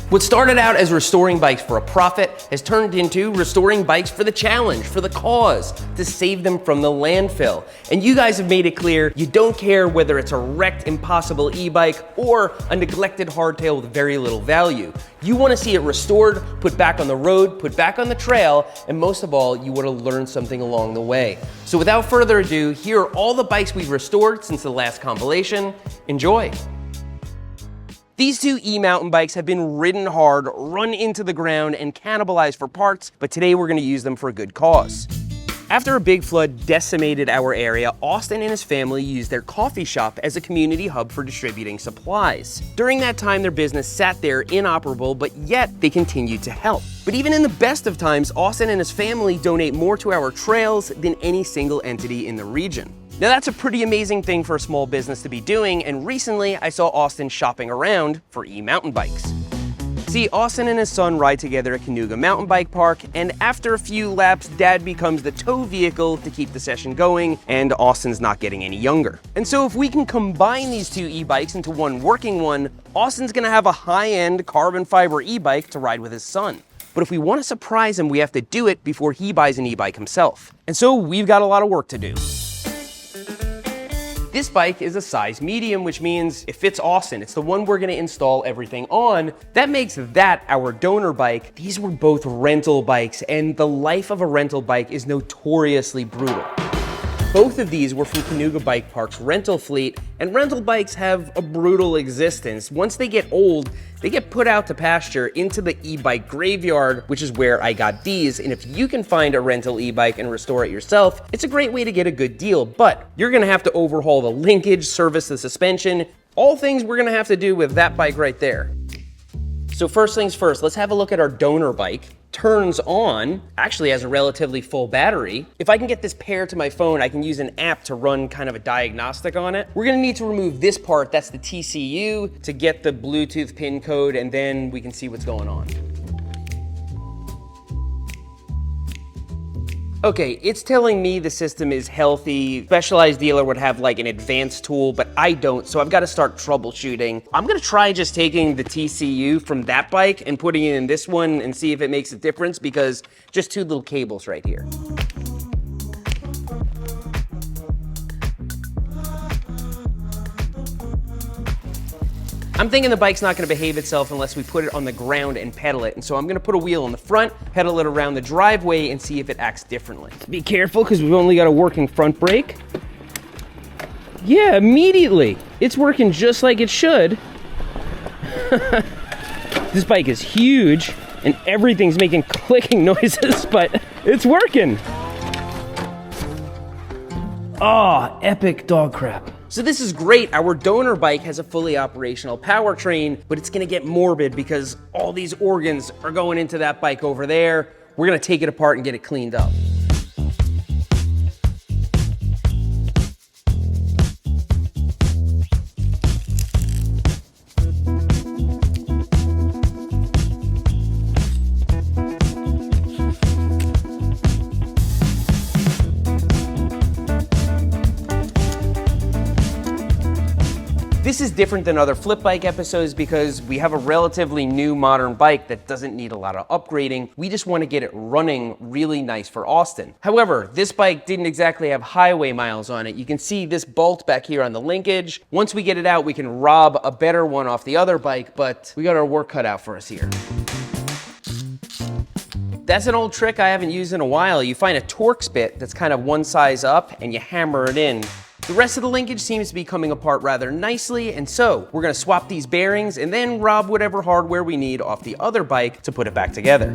What started out as restoring bikes for a profit has turned into restoring bikes for the challenge, for the cause, to save them from the landfill. And you guys have made it clear you don't care whether it's a wrecked, impossible e-bike or a neglected hardtail with very little value. You want to see it restored, put back on the road, put back on the trail, and most of all, you want to learn something along the way. So without further ado, here are all the bikes we've restored since the last compilation. Enjoy. These two e-mountain bikes have been ridden hard, run into the ground, and cannibalized for parts, but today we're going to use them for a good cause. After a big flood decimated our area, Austin and his family used their coffee shop as a community hub for distributing supplies. During that time, their business sat there inoperable, but yet they continued to help. But even in the best of times, Austin and his family donate more to our trails than any single entity in the region. Now that's a pretty amazing thing for a small business to be doing, and recently I saw Austin shopping around for e-mountain bikes. See, Austin and his son ride together at Cayuga Mountain Bike Park, and after a few laps, Dad becomes the tow vehicle to keep the session going, and Austin's not getting any younger. And so if we can combine these two e-bikes into one working one, Austin's gonna have a high-end carbon fiber e-bike to ride with his son. But if we want to surprise him, we have to do it before he buys an e-bike himself. And so we've got a lot of work to do. This bike is a size medium, which means it fits Austin. It's the one we're gonna install everything on. That makes that our donor bike. These were both rental bikes, and the life of a rental bike is notoriously brutal. Both of these were from Cayuga Bike Park's rental fleet, and rental bikes have a brutal existence. Once they get old, they get put out to pasture into the e-bike graveyard, which is where I got these. And if you can find a rental e-bike and restore it yourself, it's a great way to get a good deal, but you're gonna have to overhaul the linkage, service the suspension, all things we're gonna have to do with that bike right there. So first things first, let's have a look at our donor bike. Turns on, actually has a relatively full battery. If I can get this paired to my phone, I can use an app to run kind of a diagnostic on it. We're gonna need to remove this part, that's the TCU, to get the Bluetooth pin code, and then we can see what's going on. Okay, it's telling me the system is healthy. Specialized dealer would have like an advanced tool, but I don't, so I've got to start troubleshooting. I'm gonna try just taking the TCU from that bike and putting it in this one and see if it makes a difference, because just two little cables right here. I'm thinking the bike's not gonna behave itself unless we put it on the ground and pedal it. And so I'm gonna put a wheel in the front, pedal it around the driveway, and see if it acts differently. Be careful, because we've only got a working front brake. Yeah, immediately. It's working just like it should. This bike is huge, and everything's making clicking noises, but it's working. Oh, epic dog crap. So this is great. Our donor bike has a fully operational powertrain, but it's gonna get morbid because all these organs are going into that bike over there. We're gonna take it apart and get it cleaned up. This is different than other flip bike episodes because we have a relatively new modern bike that doesn't need a lot of upgrading. We just want to get it running really nice for Austin. However, this bike didn't exactly have highway miles on it. You can see this bolt back here on the linkage. Once we get it out, we can rob a better one off the other bike, but we got our work cut out for us here. That's an old trick I haven't used in a while. You find a Torx bit that's kind of one size up and you hammer it in. The rest of the linkage seems to be coming apart rather nicely, and so we're gonna swap these bearings and then rob whatever hardware we need off the other bike to put it back together.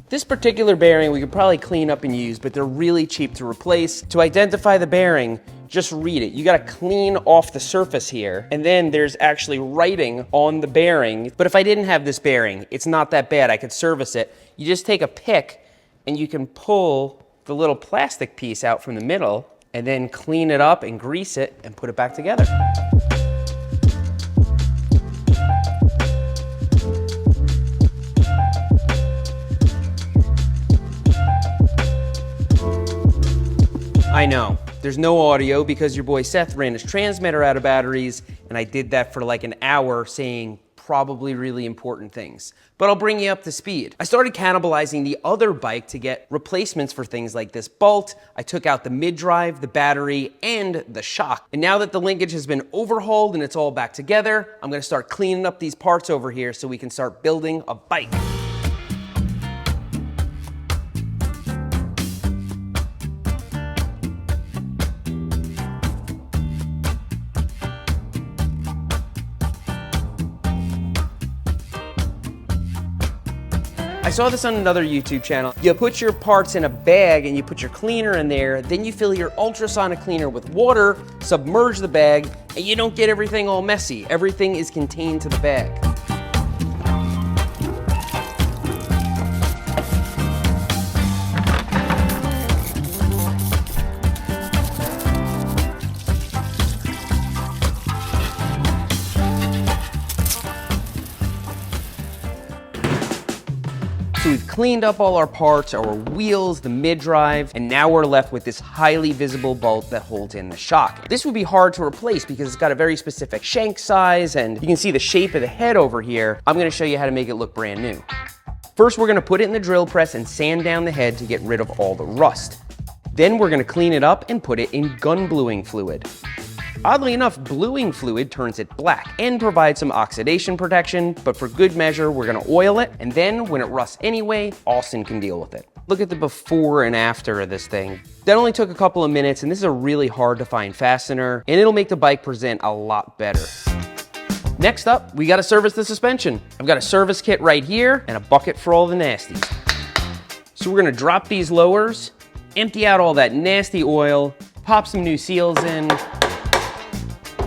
This particular bearing we could probably clean up and use, but they're really cheap to replace. To identify the bearing, just read it. You gotta clean off the surface here, and then there's actually writing on the bearing. But if I didn't have this bearing, it's not that bad, I could service it. You just take a pick and you can pull the little plastic piece out from the middle and then clean it up and grease it and put it back together. I know, there's no audio because your boy Seth ran his transmitter out of batteries, and I did that for like an hour saying probably really important things. But I'll bring you up to speed. I started cannibalizing the other bike to get replacements for things like this bolt. I took out the mid-drive, the battery, and the shock. And now that the linkage has been overhauled and it's all back together, I'm gonna start cleaning up these parts over here so we can start building a bike. I saw this on another YouTube channel. You put your parts in a bag and you put your cleaner in there, then you fill your ultrasonic cleaner with water, submerge the bag, and you don't get everything all messy. Everything is contained to the bag. So we've cleaned up all our parts, our wheels, the mid-drive, and now we're left with this highly visible bolt that holds in the shock. This would be hard to replace because it's got a very specific shank size, and you can see the shape of the head over here. I'm gonna show you how to make it look brand new. First, we're gonna put it in the drill press and sand down the head to get rid of all the rust. Then we're gonna clean it up and put it in gun bluing fluid. Oddly enough, bluing fluid turns it black and provides some oxidation protection, but for good measure, we're gonna oil it, and then when it rusts anyway, Austin can deal with it. Look at the before and after of this thing. That only took a couple of minutes, and this is a really hard to find fastener, and it'll make the bike present a lot better. Next up, we gotta service the suspension. I've got a service kit right here and a bucket for all the nasties. So we're gonna drop these lowers, empty out all that nasty oil, pop some new seals in,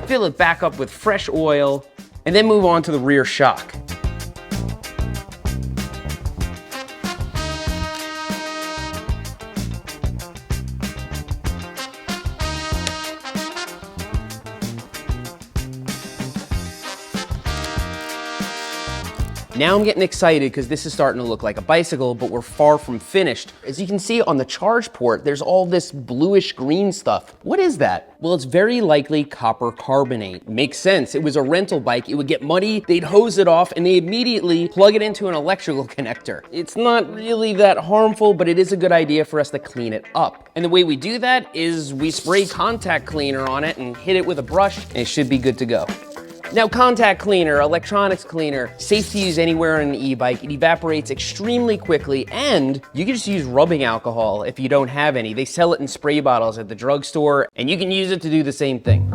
fill it back up with fresh oil, and then move on to the rear shock. Now I'm getting excited because this is starting to look like a bicycle, but we're far from finished. As you can see on the charge port, there's all this bluish green stuff. What is that? Well, it's very likely copper carbonate. Makes sense. It was a rental bike. It would get muddy, they'd hose it off, and they immediately plug it into an electrical connector. It's not really that harmful, but it is a good idea for us to clean it up. And the way we do that is we spray contact cleaner on it and hit it with a brush, and it should be good to go. Now, contact cleaner, electronics cleaner, safe to use anywhere on an e-bike. It evaporates extremely quickly, and you can just use rubbing alcohol if you don't have any. They sell it in spray bottles at the drugstore, and you can use it to do the same thing.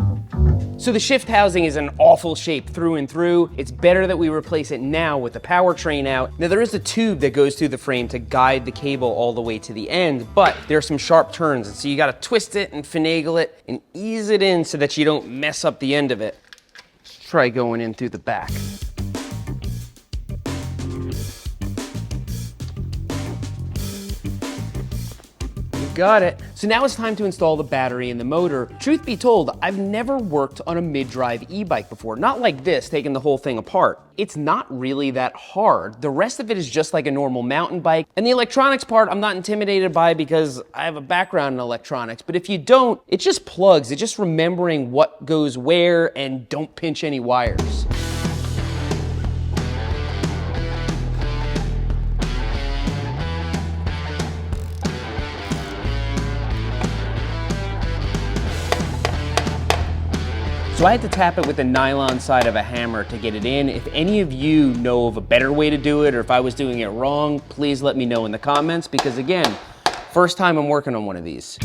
So the shift housing is in awful shape through and through. It's better that we replace it now with the powertrain out. Now, there is a tube that goes through the frame to guide the cable all the way to the end, but there are some sharp turns, and so you gotta twist it and finagle it and ease it in so that you don't mess up the end of it. Try going in through the back. You got it. So now it's time to install the battery and the motor. Truth be told, I've never worked on a mid-drive e-bike before. Not like this, taking the whole thing apart. It's not really that hard. The rest of it is just like a normal mountain bike. And the electronics part, I'm not intimidated by because I have a background in electronics. But if you don't, it just plugs. It's just remembering what goes where and don't pinch any wires. So I had to tap it with the nylon side of a hammer to get it in. If any of you know of a better way to do it, or if I was doing it wrong, please let me know in the comments, because again, first time I'm working on one of these.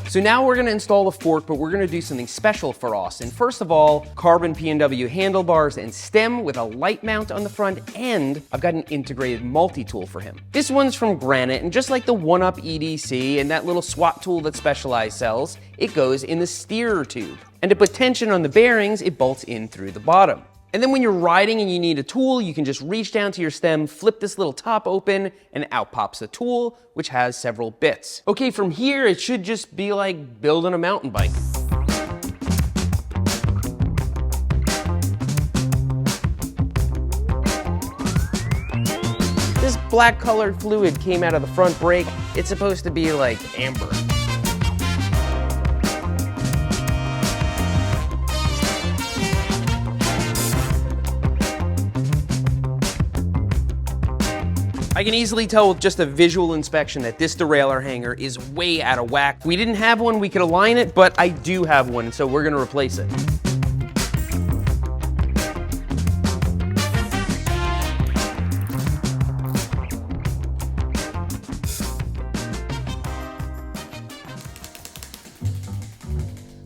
So now we're gonna install the fork, but we're gonna do something special for Austin. First of all, carbon P&W handlebars and stem with a light mount on the front, and I've got an integrated multi-tool for him. This one's from Granite, and just like the 1-Up EDC and that little SWAT tool that Specialized sells, it goes in the steerer tube. And to put tension on the bearings, it bolts in through the bottom. And then when you're riding and you need a tool, you can just reach down to your stem, flip this little top open, and out pops the tool, which has several bits. Okay, from here, it should just be like building a mountain bike. This black colored fluid came out of the front brake. It's supposed to be like amber. I can easily tell with just a visual inspection that this derailleur hanger is way out of whack. We didn't have one, we could align it, but I do have one, so we're gonna replace it.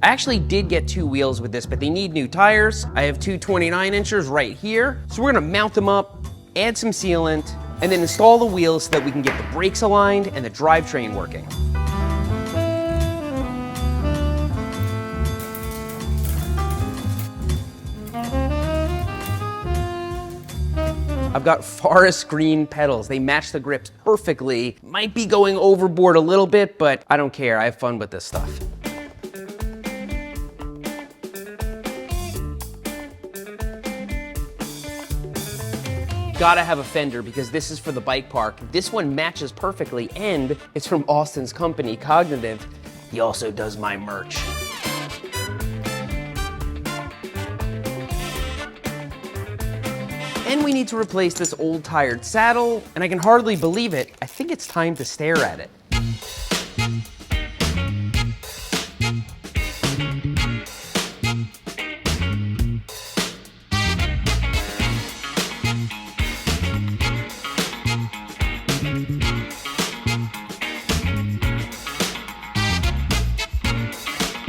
I actually did get 2 wheels with this, but they need new tires. I have 2 29-inchers right here. So we're gonna mount them up, add some sealant, and then install the wheels so that we can get the brakes aligned and the drivetrain working. I've got forest green pedals. They match the grips perfectly. Might be going overboard a little bit, but I don't care. I have fun with this stuff. Gotta have a fender because this is for the bike park. This one matches perfectly, and it's from Austin's company, Cognitive. He also does my merch. And we need to replace this old tired saddle, and I can hardly believe it. I think it's time to stare at it.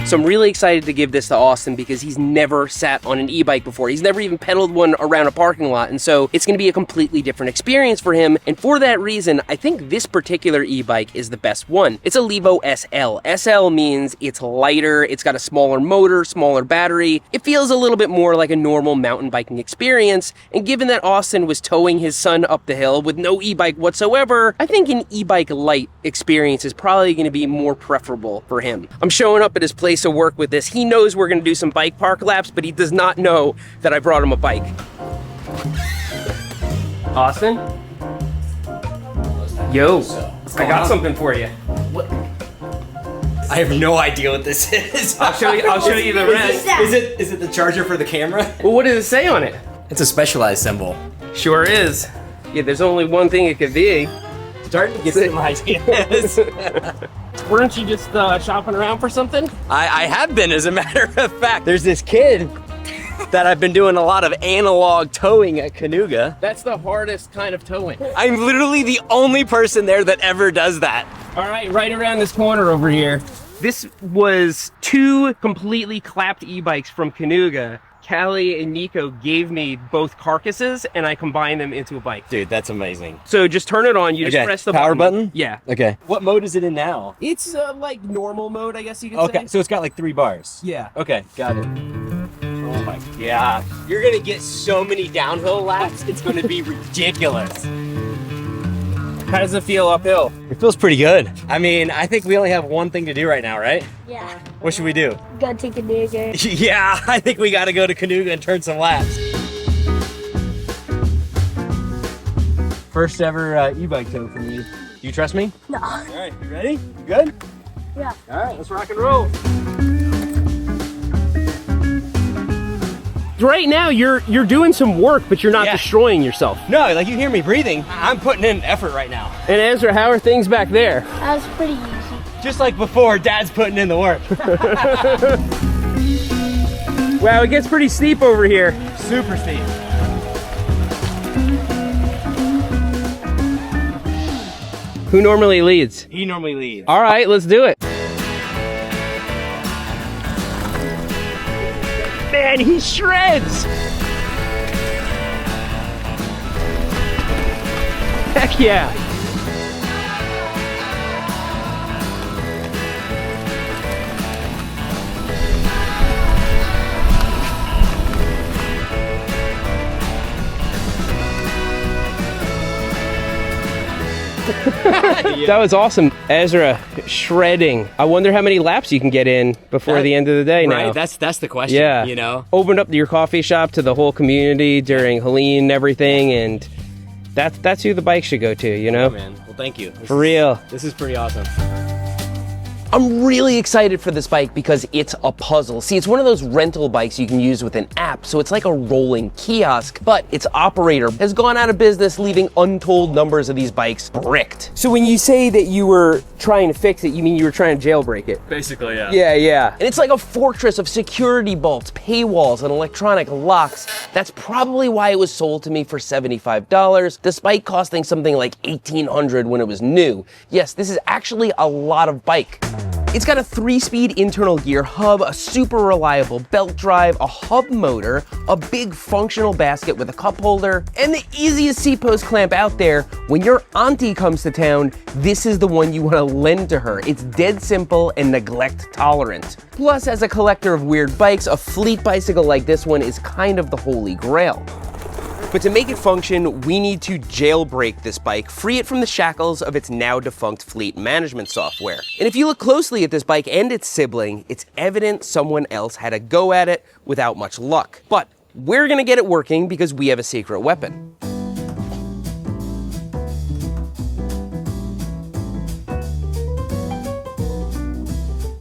So I'm really excited to give this to Austin because he's never sat on an e-bike before. He's never even pedaled one around a parking lot. And so it's gonna be a completely different experience for him. And for that reason, I think this particular e-bike is the best one. It's a Levo SL. SL means it's lighter, it's got a smaller motor, smaller battery. It feels a little bit more like a normal mountain biking experience. And given that Austin was towing his son up the hill with no e-bike whatsoever, I think an e-bike light experience is probably gonna be more preferable for him. I'm showing up at his place to work with this. He knows we're gonna do some bike park laps, but he does not know that I brought him a bike. Austin? Yo, I got something for you. What? I have no idea what this is. I'll show you the rest. Is it the charger for the camera? Well, what does it say on it? It's a specialized symbol. Sure is. Yeah, there's only one thing it could be. Starting to get some ideas. Weren't you just shopping around for something? I have been, as a matter of fact. There's this kid that I've been doing a lot of analog towing at Kanuga. That's the hardest kind of towing. I'm literally the only person there that ever does that. All right, right around this corner over here. This was 2 completely clapped e-bikes from Kanuga. Callie and Nico gave me both carcasses and I combined them into a bike. Dude, that's amazing. So just turn it on, you just press the power button? Yeah. Okay. What mode is it in now? It's like normal mode, I guess you could say. Okay, so it's got like 3 bars. Yeah. Okay, got it. Oh my god. You're gonna get so many downhill laps, it's gonna be ridiculous. How does it feel uphill? It feels pretty good. I mean, I think we only have one thing to do right now, right? Yeah. What should we do? Go to Kanuga. Yeah, I think we gotta go to Kanuga and turn some laps. First ever e-bike tow for me. Do you trust me? No. All right, you ready? You good? Yeah. All right, let's rock and roll. Right now, you're doing some work, but you're not destroying yourself. No, like you hear me breathing. I'm putting in effort right now. And Ezra, how are things back there? That was pretty easy. Just like before, Dad's putting in the work. Wow, it gets pretty steep over here. Super steep. Who normally leads? He normally leads. All right, let's do it. Man, he shreds! Heck yeah! That was awesome. Ezra, shredding. I wonder how many laps you can get in before the end of the day now. Right, that's the question, yeah. You know? Opened up your coffee shop to the whole community during Helene and everything, and that's who the bike should go to, you know? Oh, man. Well, thank you. For real. This is pretty awesome. I'm really excited for this bike because it's a puzzle. See, it's one of those rental bikes you can use with an app, so it's like a rolling kiosk, but its operator has gone out of business, leaving untold numbers of these bikes bricked. So when you say that you were trying to fix it, you mean you were trying to jailbreak it? Basically, yeah. Yeah. And it's like a fortress of security bolts, paywalls, and electronic locks. That's probably why it was sold to me for $75, despite costing something like $1,800 when it was new. Yes, this is actually a lot of bike. It's got a 3-speed internal gear hub, a super reliable belt drive, a hub motor, a big functional basket with a cup holder, and the easiest seat post clamp out there. When your auntie comes to town, this is the one you want to lend to her. It's dead simple and neglect tolerant. Plus, as a collector of weird bikes, a fleet bicycle like this one is kind of the holy grail. But to make it function, we need to jailbreak this bike, free it from the shackles of its now defunct fleet management software. And if you look closely at this bike and its sibling, it's evident someone else had a go at it without much luck. But we're gonna get it working because we have a secret weapon.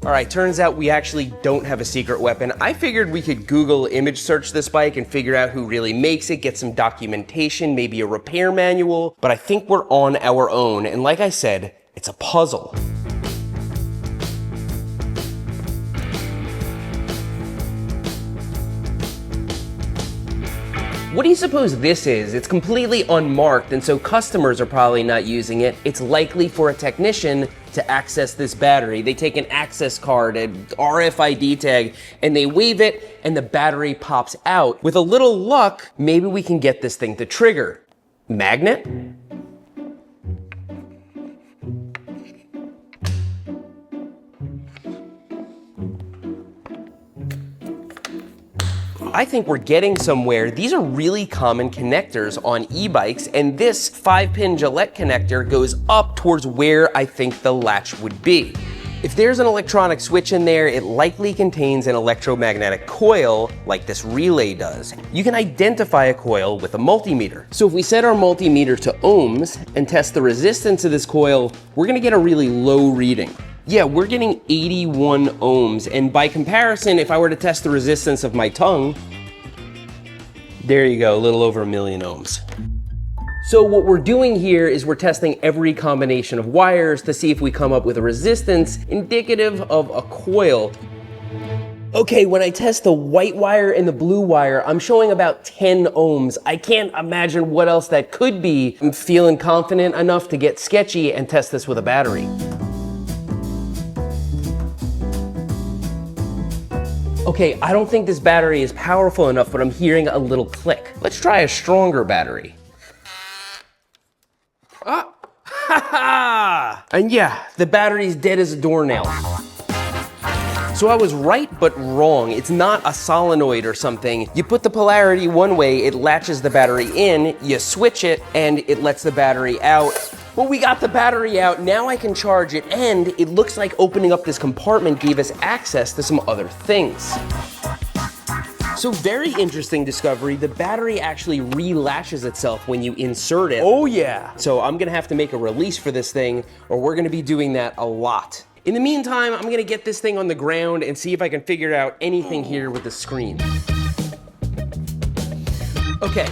All right, turns out we actually don't have a secret weapon. I figured we could Google image search this bike and figure out who really makes it, get some documentation, maybe a repair manual, but I think we're on our own. And like I said, it's a puzzle. What do you suppose this is? It's completely unmarked, and so customers are probably not using it. It's likely for a technician to access this battery. They take an access card, an RFID tag, and they wave it, and the battery pops out. With a little luck, maybe we can get this thing to trigger. Magnet? I think we're getting somewhere. These are really common connectors on e-bikes, and this 5-pin Gillette connector goes up towards where I think the latch would be. If there's an electronic switch in there, it likely contains an electromagnetic coil like this relay does. You can identify a coil with a multimeter. So if we set our multimeter to ohms and test the resistance of this coil, we're gonna get a really low reading. Yeah, we're getting 81 ohms, and by comparison, if I were to test the resistance of my tongue, there you go, a little over 1 million ohms. So what we're doing here is we're testing every combination of wires to see if we come up with a resistance indicative of a coil. Okay, when I test the white wire and the blue wire, I'm showing about 10 ohms. I can't imagine what else that could be. I'm feeling confident enough to get sketchy and test this with a battery. Okay, I don't think this battery is powerful enough, but I'm hearing a little click. Let's try a stronger battery. Ah, ha ha! And yeah, the battery's dead as a doornail. So I was right, but wrong. It's not a solenoid or something. You put the polarity one way, it latches the battery in, you switch it, and it lets the battery out. Well, we got the battery out, now I can charge it, and it looks like opening up this compartment gave us access to some other things. So very interesting discovery, the battery actually re-latches itself when you insert it. Oh yeah! So I'm gonna have to make a release for this thing, or we're gonna be doing that a lot. In the meantime, I'm gonna get this thing on the ground and see if I can figure out anything here with the screen. Okay.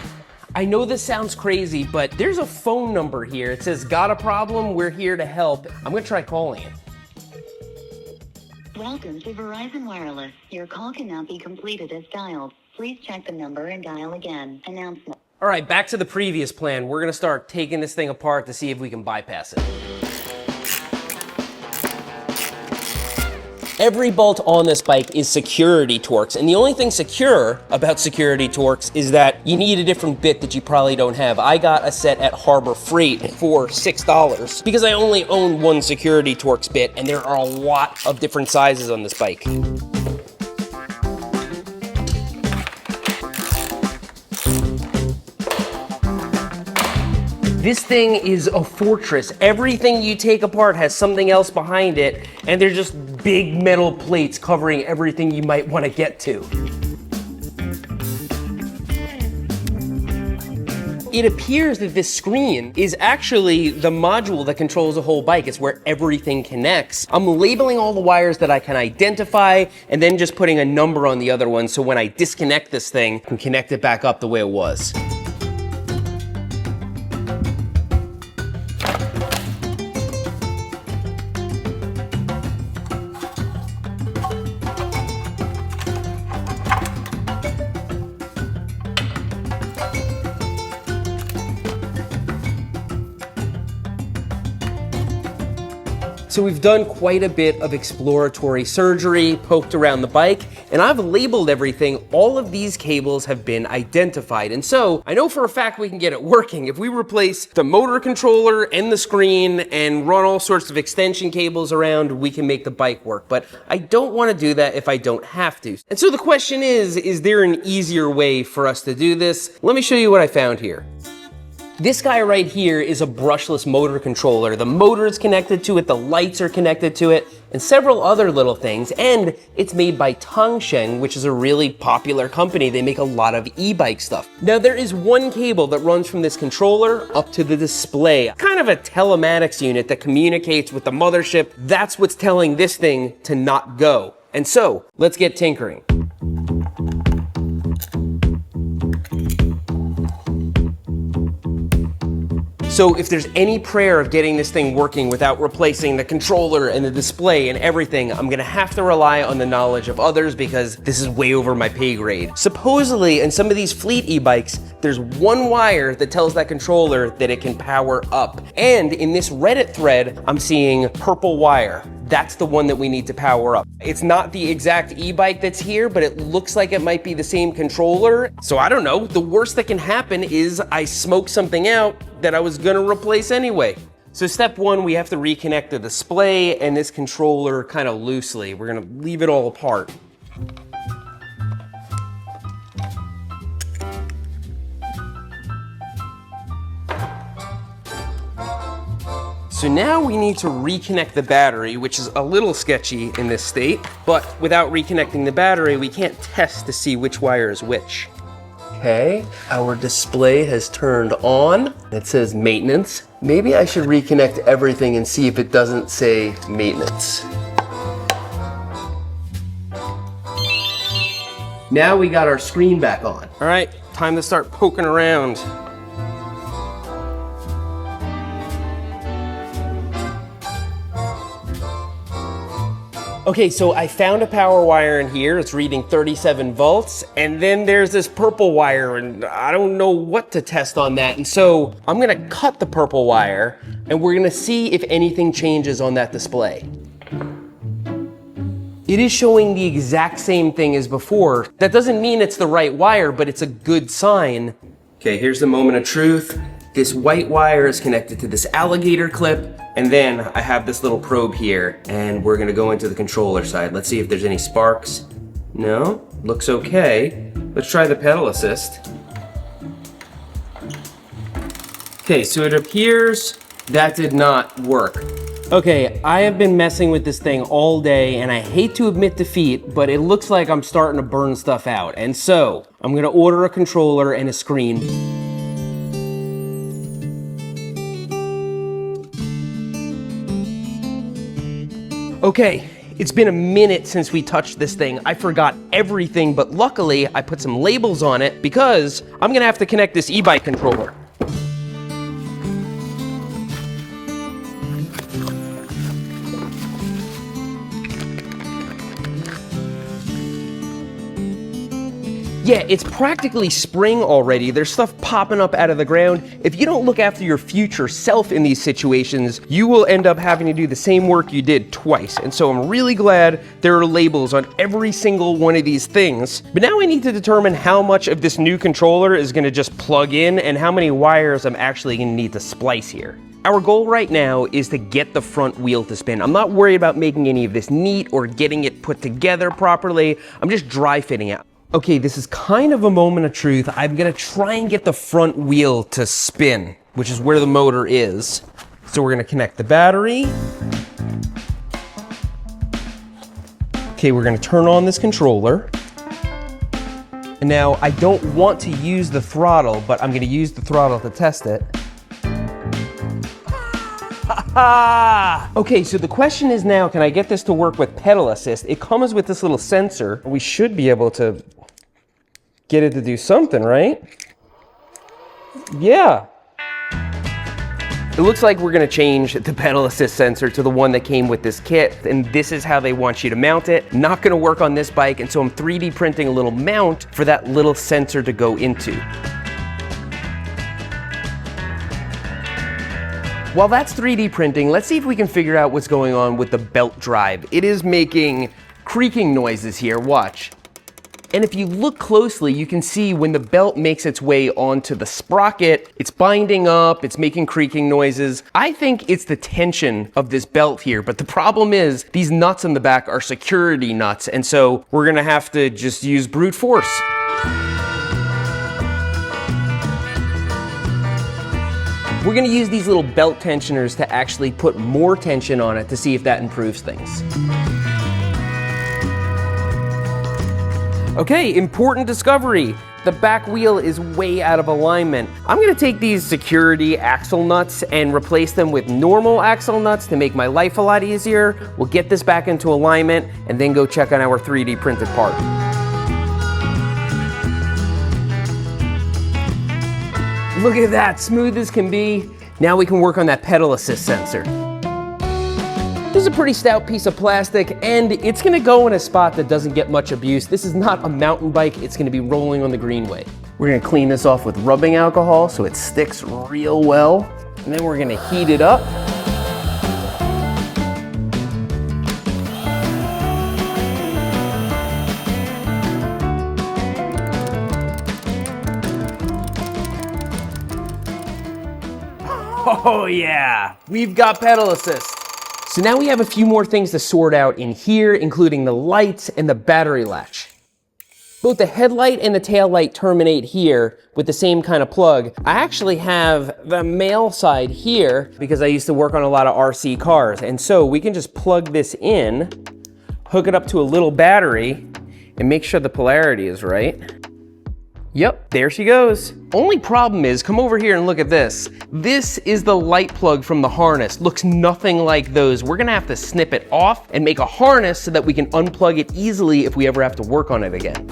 I know this sounds crazy, but there's a phone number here. It says, got a problem? We're here to help. I'm gonna try calling it. Welcome to Verizon Wireless. Your call cannot be completed as dialed. Please check the number and dial again. Announcement. All right, back to the previous plan. We're gonna start taking this thing apart to see if we can bypass it. Every bolt on this bike is security Torx, and the only thing secure about security Torx is that you need a different bit that you probably don't have. I got a set at Harbor Freight for $6 because I only own one security Torx bit, and there are a lot of different sizes on this bike. This thing is a fortress. Everything you take apart has something else behind it, and they're just big metal plates covering everything you might want to get to. it appears that this screen is actually the module that controls the whole bike. It's where everything connects. I'm labeling all the wires that I can identify and then just putting a number on the other one so when I disconnect this thing, I can connect it back up the way it was. So we've done quite a bit of exploratory surgery, poked around the bike, and I've labeled everything. All of these cables have been identified. And so I know for a fact we can get it working. If we replace the motor controller and the screen and run all sorts of extension cables around, we can make the bike work. But I don't want to do that if I don't have to. And so the question is there an easier way for us to do this? Let me show you what I found here. This guy right here is a brushless motor controller. The motor is connected to it, the lights are connected to it, and several other little things. And it's made by Tongsheng, which is a really popular company. They make a lot of e-bike stuff. Now there is one cable that runs from this controller up to the display, kind of a telematics unit that communicates with the mothership. That's what's telling this thing to not go. And so let's get tinkering. So if there's any prayer of getting this thing working without replacing the controller and the display and everything, I'm gonna have to rely on the knowledge of others because this is way over my pay grade. Supposedly, in some of these fleet e-bikes, there's one wire that tells that controller that it can power up. And in this Reddit thread, I'm seeing purple wire. That's the one that we need to power up. It's not the exact e-bike that's here, but it looks like it might be the same controller. So I don't know, the worst that can happen is I smoke something out that I was gonna replace anyway. So step one, we have to reconnect the display and this controller kind of loosely. We're gonna leave it all apart. So now we need to reconnect the battery, which is a little sketchy in this state, but without reconnecting the battery, we can't test to see which wire is which. Okay, our display has turned on. It says maintenance. Maybe I should reconnect everything and see if it doesn't say maintenance. Now we got our screen back on. All right, time to start poking around. Okay, so I found a power wire in here. It's reading 37 volts. And then there's this purple wire, and I don't know what to test on that. And so I'm gonna cut the purple wire, and we're gonna see if anything changes on that display. It is showing the exact same thing as before. That doesn't mean it's the right wire, but it's a good sign. Okay, here's the moment of truth. This white wire is connected to this alligator clip, and then I have this little probe here, and we're gonna go into the controller side. Let's see if there's any sparks. No, looks okay. Let's try the pedal assist. Okay, so it appears that did not work. Okay, I have been messing with this thing all day, and I hate to admit defeat, but it looks like I'm starting to burn stuff out. And so, I'm gonna order a controller and a screen. Okay, it's been a minute since we touched this thing. I forgot everything, but luckily I put some labels on it because I'm gonna have to connect this e-bike controller. Yeah, it's practically spring already. There's stuff popping up out of the ground. If you don't look after your future self in these situations, you will end up having to do the same work you did twice. And so I'm really glad there are labels on every single one of these things. But now I need to determine how much of this new controller is gonna just plug in and how many wires I'm actually gonna need to splice here. Our goal right now is to get the front wheel to spin. I'm not worried about making any of this neat or getting it put together properly. I'm just dry fitting it. Okay, this is kind of a moment of truth. I'm gonna try and get the front wheel to spin, which is where the motor is. So we're gonna connect the battery. Okay, we're gonna turn on this controller. Now, I don't want to use the throttle, but I'm gonna use the throttle to test it. Okay, so the question is now, can I get this to work with pedal assist? It comes with this little sensor. We should be able to get it to do something, right? Yeah. It looks like we're gonna change the pedal assist sensor to the one that came with this kit, and this is how they want you to mount it. Not gonna work on this bike, and so I'm 3D printing a little mount for that little sensor to go into. While that's 3D printing, let's see if we can figure out what's going on with the belt drive. It is making creaking noises here, watch. And if you look closely, you can see when the belt makes its way onto the sprocket, it's binding up, it's making creaking noises. I think it's the tension of this belt here, but the problem is these nuts in the back are security nuts, and so we're gonna have to just use brute force. We're gonna use these little belt tensioners to actually put more tension on it to see if that improves things. Okay, important discovery. The back wheel is way out of alignment. I'm gonna take these security axle nuts and replace them with normal axle nuts to make my life a lot easier. We'll get this back into alignment and then go check on our 3D printed part. Look at that, smooth as can be. Now we can work on that pedal assist sensor. This is a pretty stout piece of plastic, and it's gonna go in a spot that doesn't get much abuse. This is not a mountain bike, it's gonna be rolling on the greenway. We're gonna clean this off with rubbing alcohol so it sticks real well, and then we're gonna heat it up. Oh yeah, we've got pedal assist. So now we have a few more things to sort out in here, including the lights and the battery latch. Both the headlight and the tail light terminate here with the same kind of plug. I actually have the male side here because I used to work on a lot of RC cars. And so we can just plug this in, hook it up to a little battery, and make sure the polarity is right. Yep, there she goes. Only problem is, come over here and look at this. This is the light plug from the harness. Looks nothing like those. We're gonna have to snip it off and make a harness so that we can unplug it easily if we ever have to work on it again.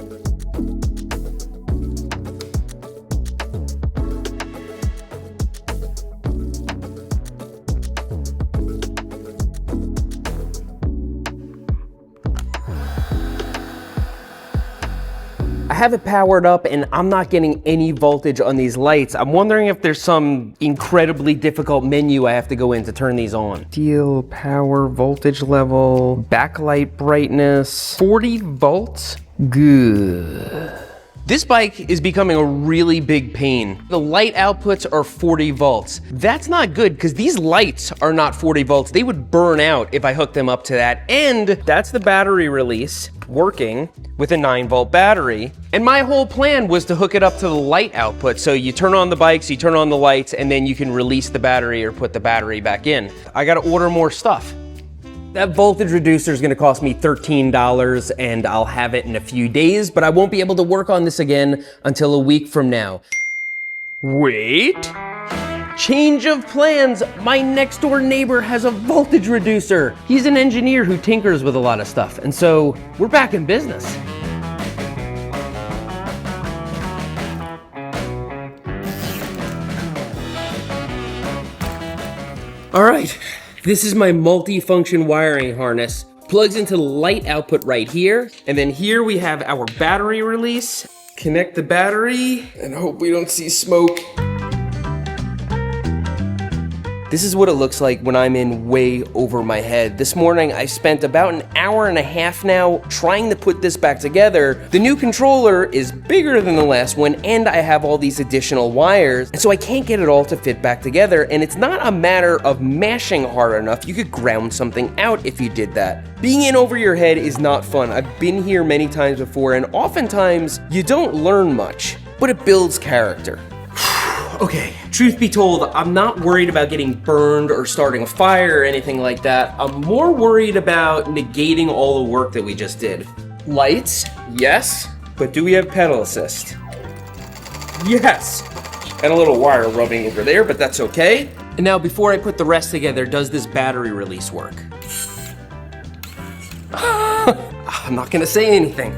I have it powered up and I'm not getting any voltage on these lights. I'm wondering if there's some incredibly difficult menu I have to go in to turn these on. Steel, power, voltage level, backlight brightness, 40 volts? Good. This bike is becoming a really big pain. The light outputs are 40 volts. That's not good because these lights are not 40 volts. They would burn out if I hooked them up to that. And that's the battery release working with a 9-volt battery. And my whole plan was to hook it up to the light output. So you turn on the bikes, you turn on the lights, and then you can release the battery or put the battery back in. I gotta order more stuff. That voltage reducer is gonna cost me $13 and I'll have it in a few days, but I won't be able to work on this again until a week from now. Wait, change of plans. My next door neighbor has a voltage reducer. He's an engineer who tinkers with a lot of stuff, and so we're back in business. All right. This is my multi-function wiring harness. Plugs into the light output right here. And then here we have our battery release. Connect the battery and hope we don't see smoke. This is what it looks like when I'm in way over my head. This morning, I spent about an hour and a half now trying to put this back together. The new controller is bigger than the last one, and I have all these additional wires, and so I can't get it all to fit back together, and it's not a matter of mashing hard enough. You could ground something out if you did that. Being in over your head is not fun. I've been here many times before, and oftentimes, you don't learn much, but it builds character. Okay, truth be told, I'm not worried about getting burned or starting a fire or anything like that. I'm more worried about negating all the work that we just did. Lights, yes. But do we have pedal assist? Yes! And a little wire rubbing over there, but that's okay. And now before I put the rest together, does this battery release work? I'm not gonna say anything.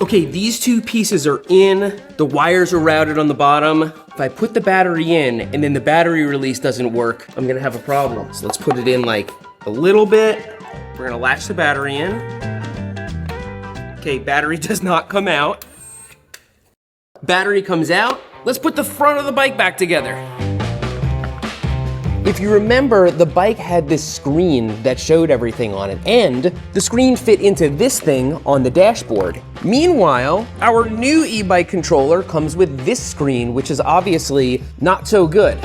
Okay, these two pieces are in, the wires are routed on the bottom. If I put the battery in and then the battery release doesn't work, I'm gonna have a problem. So let's put it in like a little bit. We're gonna latch the battery in. Okay, battery does not come out. Battery comes out. Let's put the front of the bike back together. If you remember, the bike had this screen that showed everything on it, and the screen fit into this thing on the dashboard. Meanwhile, our new e-bike controller comes with this screen, which is obviously not so good.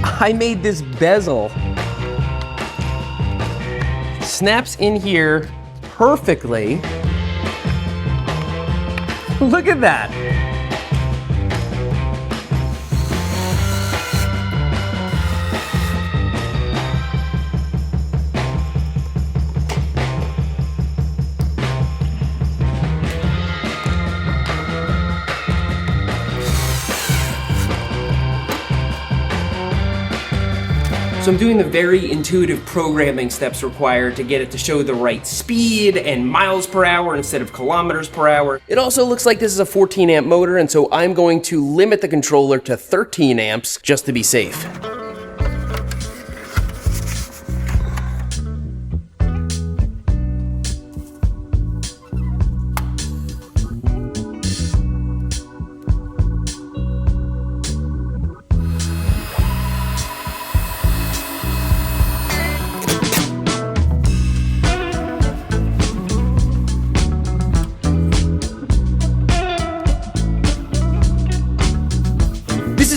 I made this bezel. Snaps in here perfectly. Look at that. So I'm doing the very intuitive programming steps required to get it to show the right speed and miles per hour instead of kilometers per hour. It also looks like this is a 14 amp motor, and so I'm going to limit the controller to 13 amps just to be safe.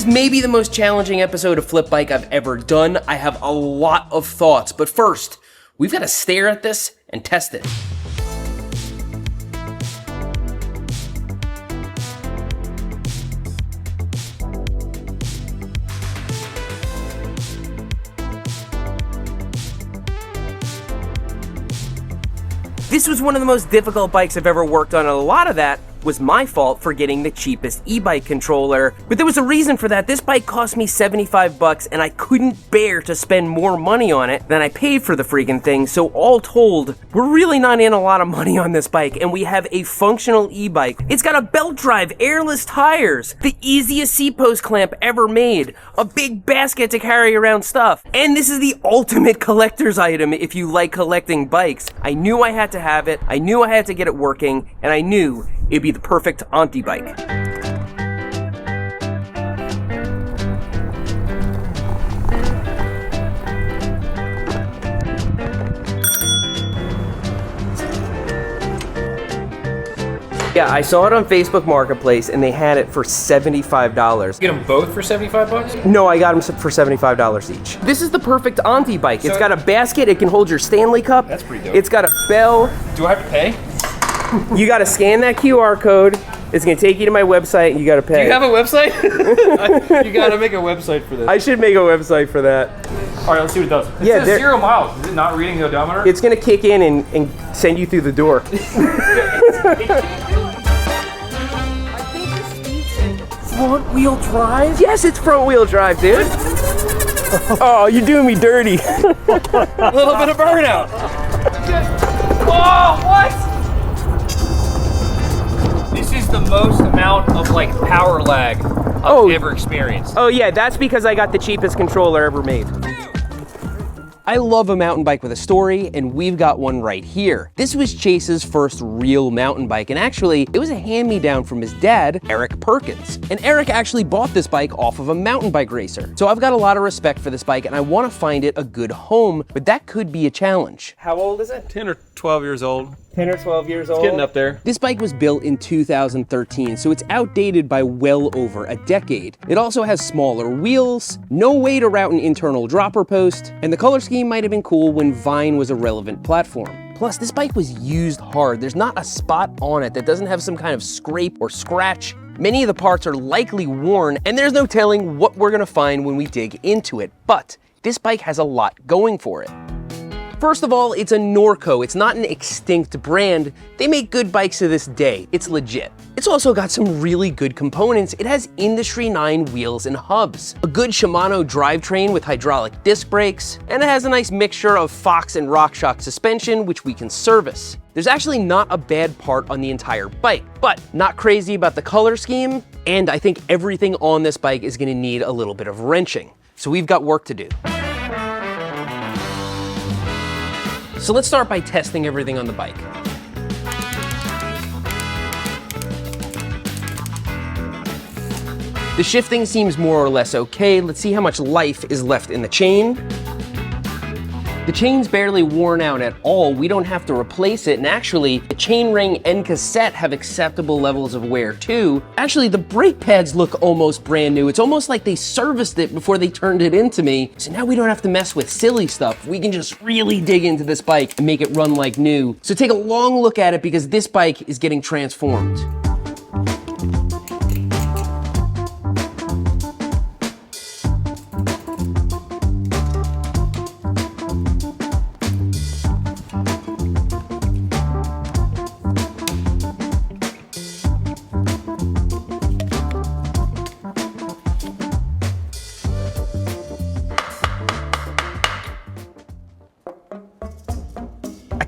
Maybe the most challenging episode of Flip Bike I've ever done. I have a lot of thoughts, but first, we've got to stare at this and test it. This was one of the most difficult bikes I've ever worked on, and a lot of that was my fault for getting the cheapest e-bike controller. But there was a reason for that. This bike cost me 75 bucks and I couldn't bear to spend more money on it than I paid for the freaking thing. So all told, we're really not in a lot of money on this bike, and we have a functional e-bike. It's got a belt drive, airless tires, the easiest seat post clamp ever made, a big basket to carry around stuff. And this is the ultimate collector's item if you like collecting bikes. I knew I had to have it, I knew I had to get it working, and I knew it'd be the perfect auntie bike. Yeah, I saw it on Facebook Marketplace and they had it for $75. You get them both for 75 bucks? No, I got them for $75 each. This is the perfect auntie bike. It's got a basket, it can hold your Stanley Cup. That's pretty dope. It's got a bell. Do I have to pay? You gotta scan that QR code. It's gonna take you to my website and you gotta pay. Do you have a website? You gotta make a website for this. I should make a website for that. All right, let's see what it does. It says 0 miles. Is it not reading the odometer? It's gonna kick in and send you through the door. Front wheel drive? Yes, it's front wheel drive, dude. Oh, you're doing me dirty. A little bit of burnout. Oh, what? This is the most amount of like power lag I've ever experienced. Oh yeah, that's because I got the cheapest controller ever made. I love a mountain bike with a story, and we've got one right here. This was Chase's first real mountain bike, and actually, it was a hand-me-down from his dad, Eric Perkins. And Eric actually bought this bike off of a mountain bike racer. So I've got a lot of respect for this bike, and I want to find it a good home, but that could be a challenge. How old is it? 10 or 12 years old. 10 or 12 years old? It's getting up there. This bike was built in 2013, so it's outdated by well over a decade. It also has smaller wheels, no way to route an internal dropper post, and the color scheme might have been cool when Vine was a relevant platform. Plus, this bike was used hard. There's not a spot on it that doesn't have some kind of scrape or scratch. Many of the parts are likely worn, and there's no telling what we're gonna find when we dig into it, but this bike has a lot going for it. First of all, it's a Norco. It's not an extinct brand. They make good bikes to this day. It's legit. It's also got some really good components. It has industry 9 wheels and hubs, a good Shimano drivetrain with hydraulic disc brakes, and it has a nice mixture of Fox and RockShox suspension, which we can service. There's actually not a bad part on the entire bike, but not crazy about the color scheme, and I think everything on this bike is gonna need a little bit of wrenching. So we've got work to do. So let's start by testing everything on the bike. The shifting seems more or less okay. Let's see how much life is left in the chain. The chain's barely worn out at all. We don't have to replace it. And actually, the chain ring and cassette have acceptable levels of wear too. Actually, the brake pads look almost brand new. It's almost like they serviced it before they turned it into me. So now we don't have to mess with silly stuff. We can just really dig into this bike and make it run like new. So take a long look at it because this bike is getting transformed.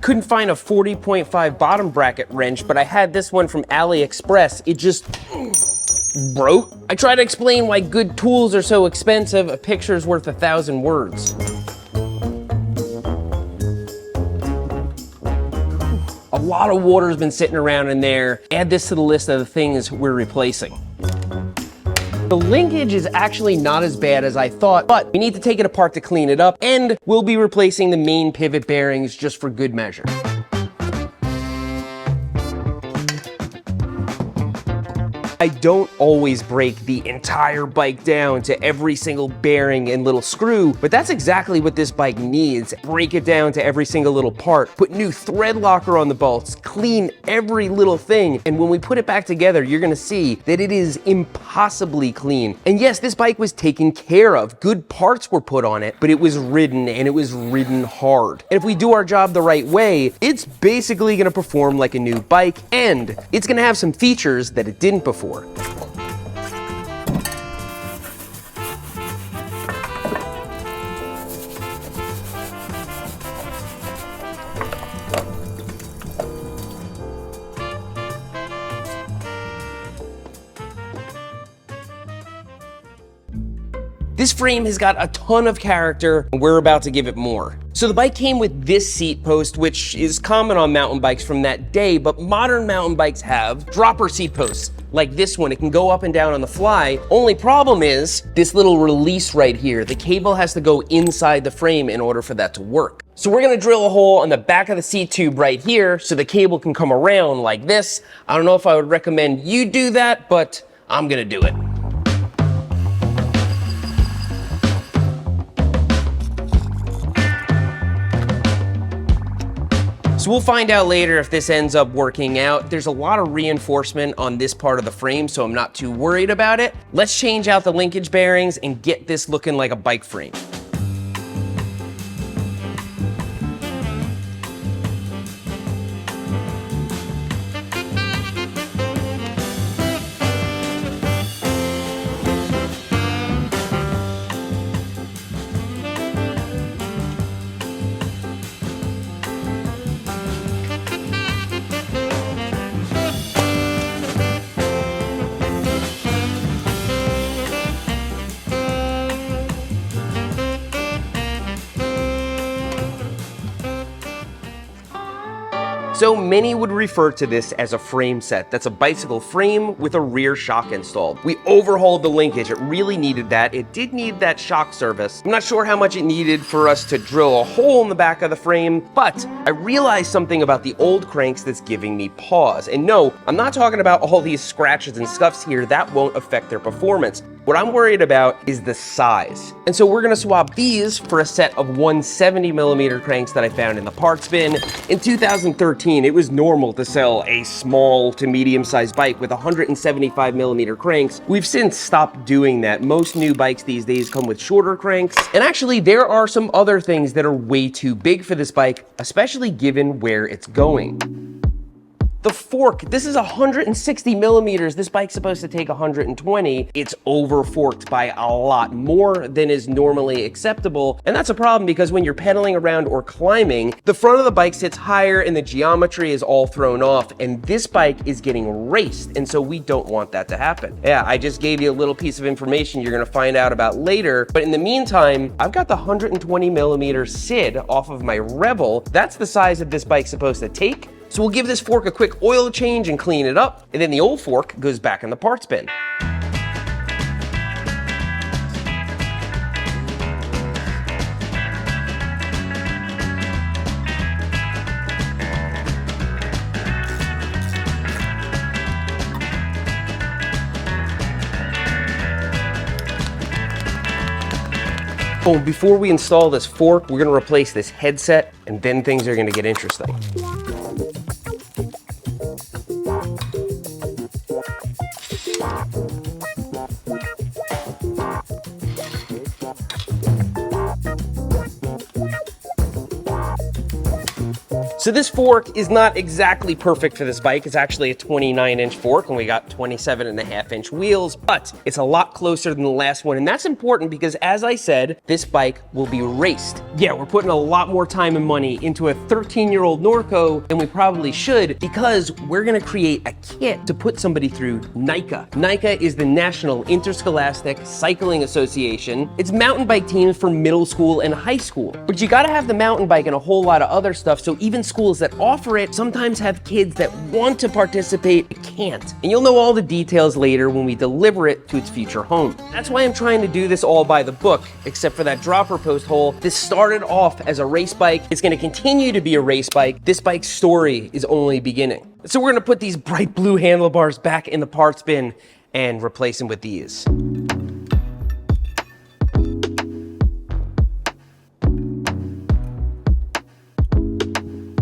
Couldn't find a 40.5 bottom bracket wrench, but I had this one from AliExpress. It just broke. I try to explain why good tools are so expensive. A picture's worth 1,000 words. A lot of water's been sitting around in there. Add this to the list of the things we're replacing. The linkage is actually not as bad as I thought, but we need to take it apart to clean it up, and we'll be replacing the main pivot bearings just for good measure. I don't always break the entire bike down to every single bearing and little screw, but that's exactly what this bike needs. Break it down to every single little part, put new thread locker on the bolts, clean every little thing, and when we put it back together, you're gonna see that it is impossibly clean. And yes, this bike was taken care of. Good parts were put on it, but it was ridden, and it was ridden hard. And if we do our job the right way, it's basically gonna perform like a new bike, and it's gonna have some features that it didn't before. This frame has got a ton of character, and we're about to give it more. So the bike came with this seat post, which is common on mountain bikes from that day, but modern mountain bikes have dropper seat posts. Like this one, it can go up and down on the fly. Only problem is this little release right here. The cable has to go inside the frame in order for that to work. So we're gonna drill a hole on the back of the seat tube right here so the cable can come around like this. I don't know if I would recommend you do that, but I'm gonna do it. So we'll find out later if this ends up working out. There's a lot of reinforcement on this part of the frame, so I'm not too worried about it. Let's change out the linkage bearings and get this looking like a bike frame. So many would refer to this as a frame set. That's a bicycle frame with a rear shock installed. We overhauled the linkage. It really needed that. It did need that shock service. I'm not sure how much it needed for us to drill a hole in the back of the frame, but I realized something about the old cranks that's giving me pause. And no, I'm not talking about all these scratches and scuffs here. That won't affect their performance. What I'm worried about is the size. And so we're gonna swap these for a set of 170mm cranks that I found in the parts bin. In 2013, it was normal to sell a small to medium-sized bike with 175mm cranks. We've since stopped doing that. Most new bikes these days come with shorter cranks. And actually, there are some other things that are way too big for this bike, especially given where it's going. The fork, this is 160mm. This bike's supposed to take 120. It's over forked by a lot more than is normally acceptable. And that's a problem because when you're pedaling around or climbing, the front of the bike sits higher and the geometry is all thrown off. And this bike is getting raced. And so we don't want that to happen. Yeah, I just gave you a little piece of information you're gonna find out about later. But in the meantime, I've got the 120mm SID off of my Rebel. That's the size that this bike's supposed to take. So we'll give this fork a quick oil change and clean it up, and then the old fork goes back in the parts bin. Oh, before we install this fork, we're gonna replace this headset, and then things are gonna get interesting. So this fork is not exactly perfect for this bike. It's actually a 29-inch fork, and we got 27.5-inch wheels, but it's a lot closer than the last one. And that's important because, as I said, this bike will be raced. Yeah, we're putting a lot more time and money into a 13-year-old Norco than we probably should, because we're gonna create a kit to put somebody through NICA. NICA is the National Interscholastic Cycling Association. It's mountain bike teams for middle school and high school. But you gotta have the mountain bike and a whole lot of other stuff, so even schools that offer it sometimes have kids that want to participate but can't. And you'll know all the details later when we deliver it to its future home. That's why I'm trying to do this all by the book, except for that dropper post hole. This started off as a race bike. It's gonna continue to be a race bike. This bike's story is only beginning. So we're gonna put these bright blue handlebars back in the parts bin and replace them with these.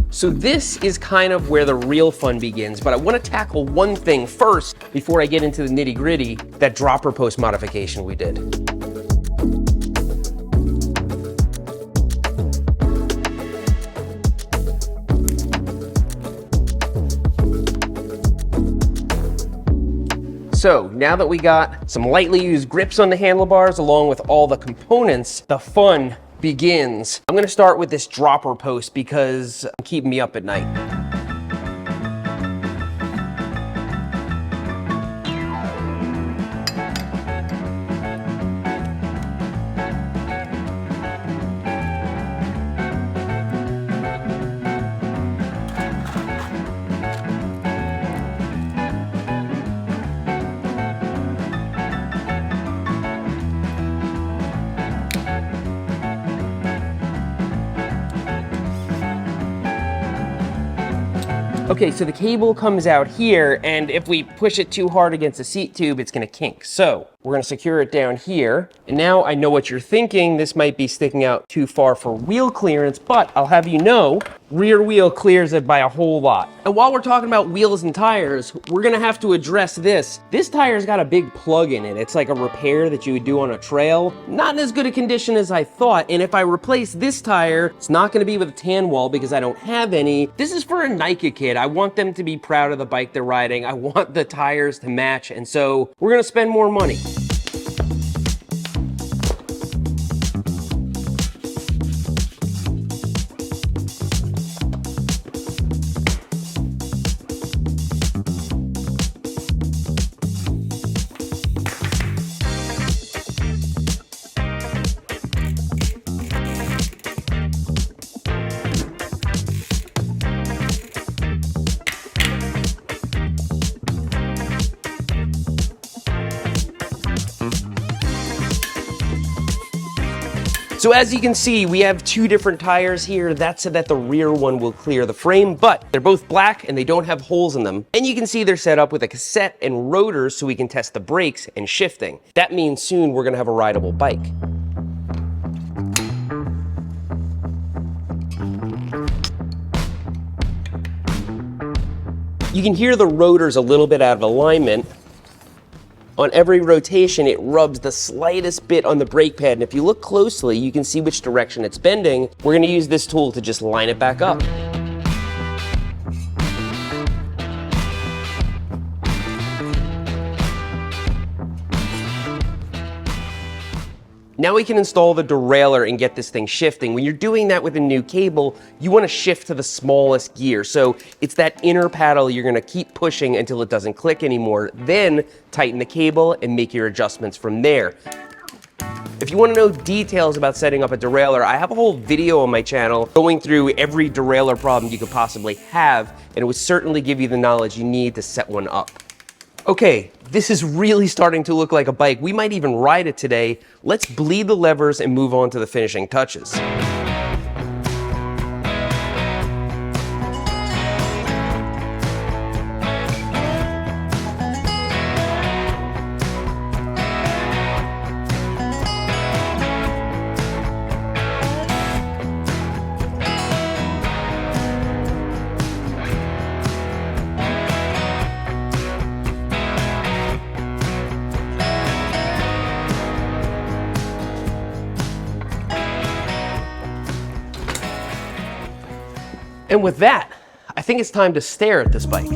So this is kind of where the real fun begins, but I want to tackle one thing first before I get into the nitty-gritty, that dropper post modification we did. So now that we got some lightly used grips on the handlebars along with all the components, the fun begins. I'm gonna start with this dropper post because it's keeping me up at night. Okay, so the cable comes out here, and if we push it too hard against the seat tube, it's gonna kink. So we're gonna secure it down here. And now I know what you're thinking. This might be sticking out too far for wheel clearance, but I'll have you know, rear wheel clears it by a whole lot. And while we're talking about wheels and tires, we're gonna have to address this. This tire's got a big plug in it. It's like a repair that you would do on a trail. Not in as good a condition as I thought. And if I replace this tire, it's not gonna be with a tan wall because I don't have any. This is for a NICA kid. I want them to be proud of the bike they're riding. I want the tires to match. And so we're gonna spend more money. So as you can see, we have two different tires here. That's so that the rear one will clear the frame, but they're both black and they don't have holes in them. And you can see they're set up with a cassette and rotors so we can test the brakes and shifting. That means soon we're gonna have a rideable bike. You can hear the rotors a little bit out of alignment. On every rotation, it rubs the slightest bit on the brake pad, and if you look closely, you can see which direction it's bending. We're gonna use this tool to just line it back up. Now we can install the derailleur and get this thing shifting. When you're doing that with a new cable, you want to shift to the smallest gear. So it's that inner paddle you're going to keep pushing until it doesn't click anymore. Then tighten the cable and make your adjustments from there. If you want to know details about setting up a derailleur, I have a whole video on my channel going through every derailleur problem you could possibly have, and it would certainly give you the knowledge you need to set one up. Okay, this is really starting to look like a bike. We might even ride it today. Let's bleed the levers and move on to the finishing touches. And with that, I think it's time to stare at this bike.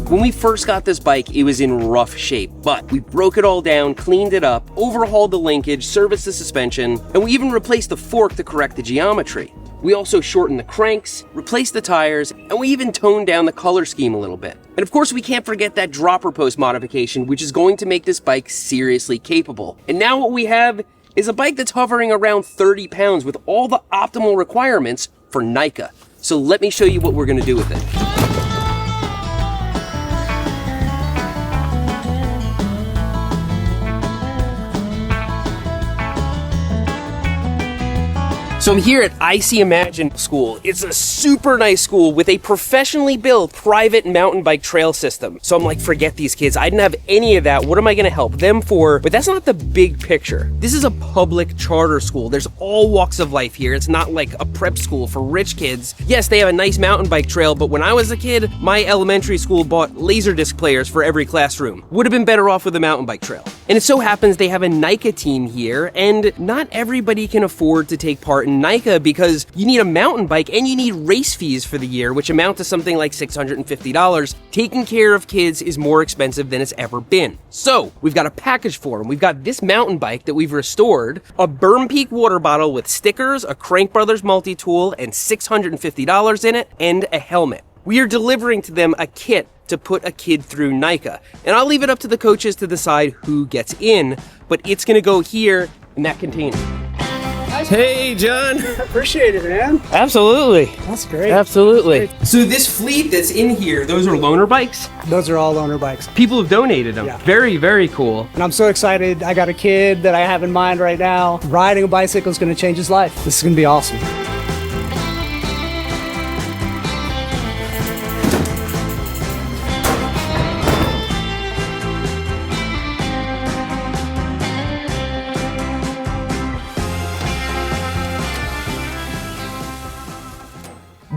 When we first got this bike, it was in rough shape, but we broke it all down, cleaned it up, overhauled the linkage, serviced the suspension, and we even replaced the fork to correct the geometry. We also shortened the cranks, replaced the tires, and we even toned down the color scheme a little bit. And of course, we can't forget that dropper post modification, which is going to make this bike seriously capable. And now what we have is a bike that's hovering around 30 pounds with all the optimal requirements for NICA. So let me show you what we're gonna do with it. So I'm here at IC Imagine School. It's a super nice school with a professionally built private mountain bike trail system. So I'm like, forget these kids. I didn't have any of that. What am I gonna help them for? But that's not the big picture. This is a public charter school. There's all walks of life here. It's not like a prep school for rich kids. Yes, they have a nice mountain bike trail, but when I was a kid, my elementary school bought Laserdisc players for every classroom. Would have been better off with a mountain bike trail. And it so happens they have a NICA team here, and not everybody can afford to take part in NICA because you need a mountain bike and you need race fees for the year, which amount to something like $650. Taking care of kids is more expensive than it's ever been. So we've got a package for them. We've got this mountain bike that we've restored, a Burn Peak water bottle with stickers, a Crank Brothers multi-tool, and $650 in it, and a helmet. We are delivering to them a kit to put a kid through NICA. And I'll leave it up to the coaches to decide who gets in, but it's gonna go here in that container. Hey, John. Appreciate it, man. Absolutely. That's great. Absolutely. That's great. So this fleet that's in here, those are loaner bikes? Those are all loaner bikes. People have donated them. Yeah. Very, very cool. And I'm so excited. I got a kid that I have in mind right now. Riding a bicycle is going to change his life. This is going to be awesome.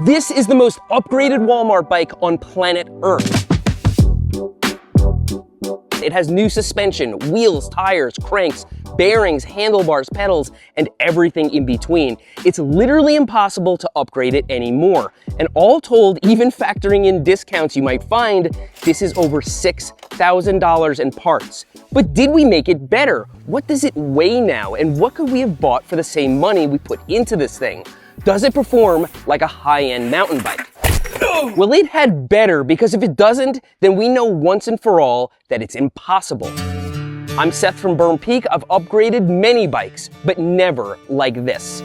This is the most upgraded Walmart bike on planet Earth. It has new suspension, wheels, tires, cranks, bearings, handlebars, pedals, and everything in between. It's literally impossible to upgrade it anymore. And all told, even factoring in discounts you might find, this is over $6,000 in parts. But did we make it better? What does it weigh now? And what could we have bought for the same money we put into this thing? Does it perform like a high-end mountain bike? Well, it had better, because if it doesn't, then we know once and for all that it's impossible. I'm Seth from Burn Peak. I've upgraded many bikes, but never like this.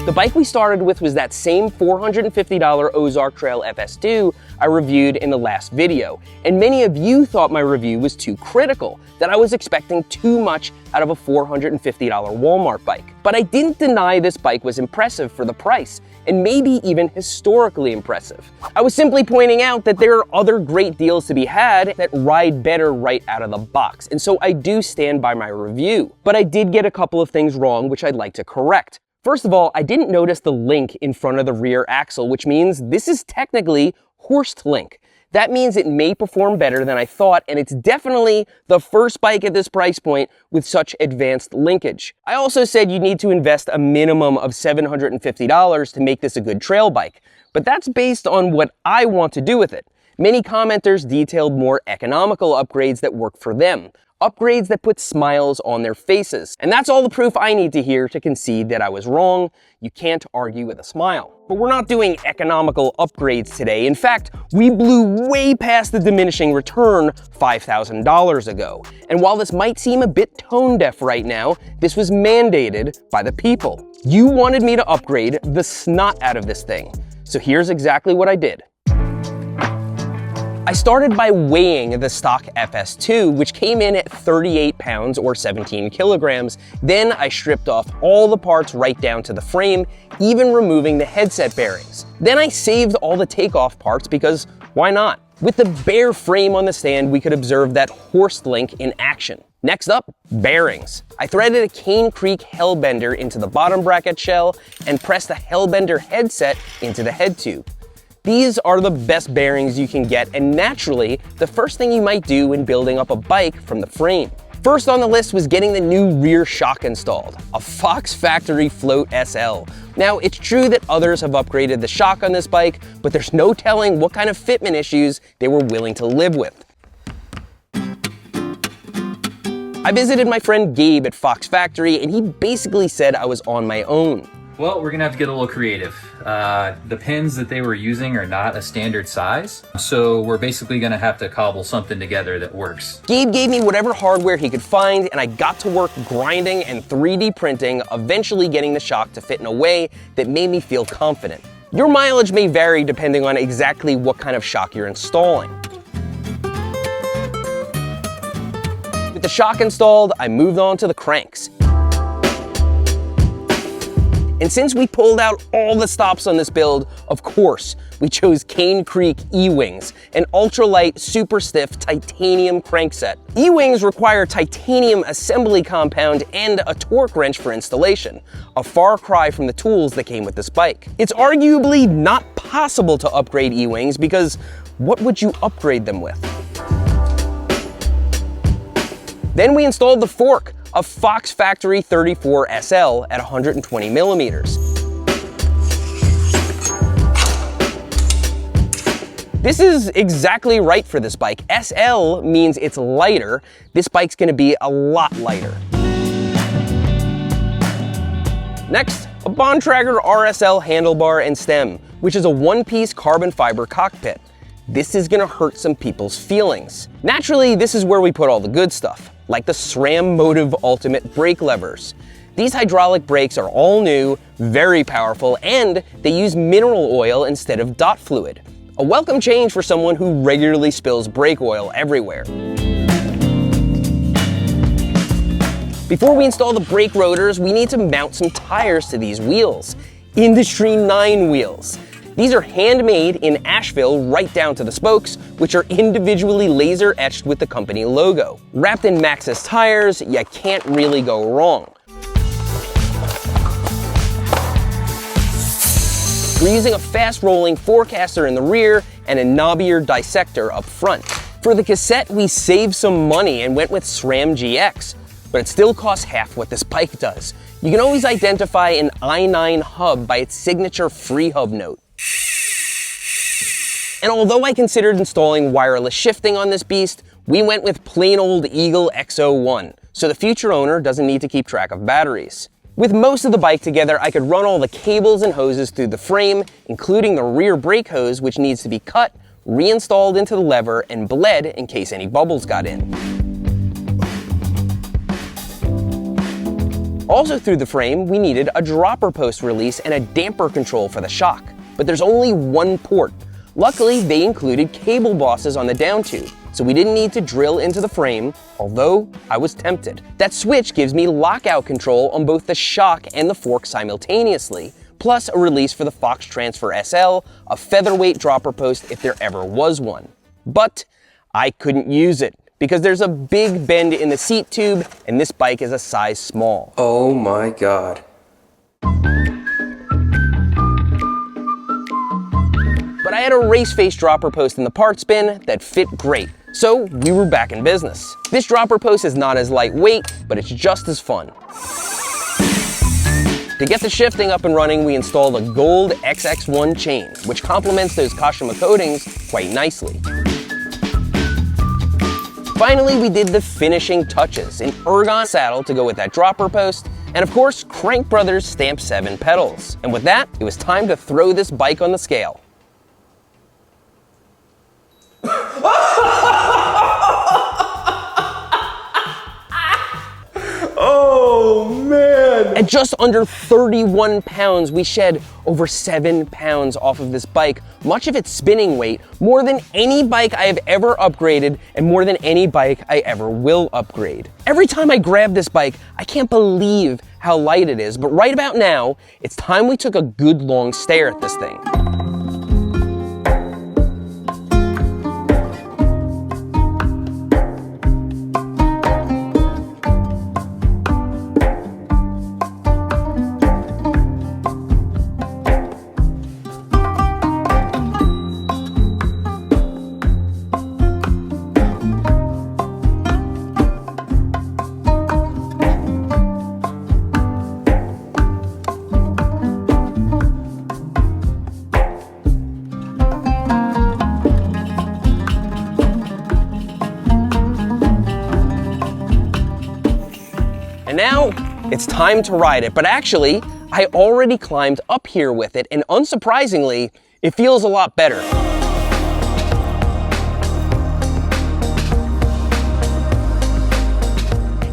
The bike we started with was that same $450 Ozark Trail FS2 I reviewed in the last video, and many of you thought my review was too critical, that I was expecting too much out of a $450 Walmart bike. But I didn't deny this bike was impressive for the price, and maybe even historically impressive. I was simply pointing out that there are other great deals to be had that ride better right out of the box, and so I do stand by my review. But I did get a couple of things wrong which I'd like to correct. First of all, I didn't notice the link in front of the rear axle, which means this is technically horsed link. That means it may perform better than I thought, and it's definitely the first bike at this price point with such advanced linkage. I also said you need to invest a minimum of $750 to make this a good trail bike, but that's based on what I want to do with it. Many commenters detailed more economical upgrades that work for them. Upgrades that put smiles on their faces. And that's all the proof I need to hear to concede that I was wrong. You can't argue with a smile. But we're not doing economical upgrades today. In fact, we blew way past the diminishing return $5,000 ago. And while this might seem a bit tone deaf right now, this was mandated by the people. You wanted me to upgrade the snot out of this thing. So here's exactly what I did. I started by weighing the stock FS2, which came in at 38 pounds or 17 kilograms. Then I stripped off all the parts right down to the frame, even removing the headset bearings. Then I saved all the takeoff parts because why not? With the bare frame on the stand, we could observe that horsed link in action. Next up, bearings. I threaded a Cane Creek Hellbender into the bottom bracket shell and pressed the Hellbender headset into the head tube. These are the best bearings you can get, and naturally, the first thing you might do when building up a bike from the frame. First on the list was getting the new rear shock installed, a Fox Factory Float SL. Now, it's true that others have upgraded the shock on this bike, but there's no telling what kind of fitment issues they were willing to live with. I visited my friend Gabe at Fox Factory, and he basically said I was on my own. Well, we're gonna have to get a little creative. The pins that they were using are not a standard size, so we're basically gonna have to cobble something together that works. Gabe gave me whatever hardware he could find, and I got to work grinding and 3D printing, eventually getting the shock to fit in a way that made me feel confident. Your mileage may vary depending on exactly what kind of shock you're installing. With the shock installed, I moved on to the cranks. And since we pulled out all the stops on this build, of course, we chose Cane Creek E-Wings, an ultralight, super stiff titanium crankset. E-Wings require titanium assembly compound and a torque wrench for installation, a far cry from the tools that came with this bike. It's arguably not possible to upgrade E-Wings because what would you upgrade them with? Then we installed the fork, a Fox Factory 34 SL at 120 millimeters. This is exactly right for this bike. SL means it's lighter. This bike's gonna be a lot lighter. Next, a Bontrager RSL handlebar and stem, which is a one-piece carbon fiber cockpit. This is gonna hurt some people's feelings. Naturally, this is where we put all the good stuff, like the SRAM Motive Ultimate brake levers. These hydraulic brakes are all new, very powerful, and they use mineral oil instead of dot fluid. A welcome change for someone who regularly spills brake oil everywhere. Before we install the brake rotors, we need to mount some tires to these wheels. Industry 9 wheels. These are handmade in Asheville right down to the spokes, which are individually laser etched with the company logo. Wrapped in Maxxis tires, you can't really go wrong. We're using a fast-rolling forecaster in the rear and a knobbier dissector up front. For the cassette, we saved some money and went with SRAM GX. but it still costs half what this bike does. You can always identify an i9 hub by its signature free hub note. And although I considered installing wireless shifting on this beast, we went with plain old Eagle X01, so the future owner doesn't need to keep track of batteries. With most of the bike together, I could run all the cables and hoses through the frame, including the rear brake hose, which needs to be cut, reinstalled into the lever, and bled in case any bubbles got in. Also through the frame, we needed a dropper post release and a damper control for the shock, but there's only one port. Luckily, they included cable bosses on the down tube, so we didn't need to drill into the frame, although I was tempted. That switch gives me lockout control on both the shock and the fork simultaneously, plus a release for the Fox Transfer SL, a featherweight dropper post if there ever was one. But I couldn't use it, because there's a big bend in the seat tube, and this bike is a size small. Oh my God. But I had a race face dropper post in the parts bin that fit great, so we were back in business. This dropper post is not as lightweight, but it's just as fun. To get the shifting up and running, we installed a gold XX1 chain, which complements those Kashima coatings quite nicely. Finally, we did the finishing touches, an ergon saddle to go with that dropper post, and of course, Crank Brothers Stamp 7 pedals. And with that, it was time to throw this bike on the scale. Oh man! At just under 31 pounds, we shed over 7 pounds off of this bike, much of its spinning weight, more than any bike I have ever upgraded and more than any bike I ever will upgrade. Every time I grab this bike, I can't believe how light it is, but right about now, it's time we took a good long stare at this thing. And now, it's time to ride it. But actually, I already climbed up here with it, and unsurprisingly, it feels a lot better.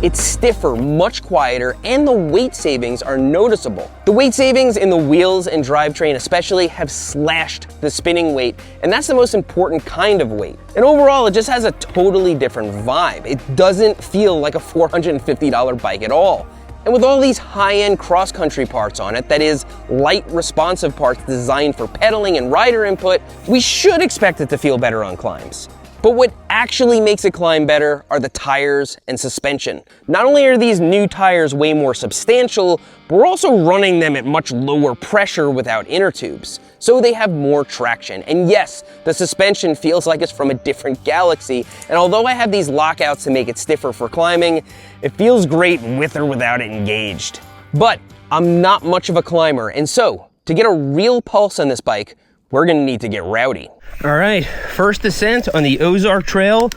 It's stiffer, much quieter, and the weight savings are noticeable. The weight savings in the wheels and drivetrain especially have slashed the spinning weight, and that's the most important kind of weight. And overall, it just has a totally different vibe. It doesn't feel like a $450 bike at all. And with all these high-end cross-country parts on it, that is, light, responsive parts designed for pedaling and rider input, we should expect it to feel better on climbs. But what actually makes it climb better are the tires and suspension. Not only are these new tires way more substantial, but we're also running them at much lower pressure without inner tubes, so they have more traction. And yes, the suspension feels like it's from a different galaxy, and although I have these lockouts to make it stiffer for climbing, it feels great with or without it engaged. But I'm not much of a climber, and so, to get a real pulse on this bike, we're gonna need to get rowdy. All right, first descent on the Ozark Trail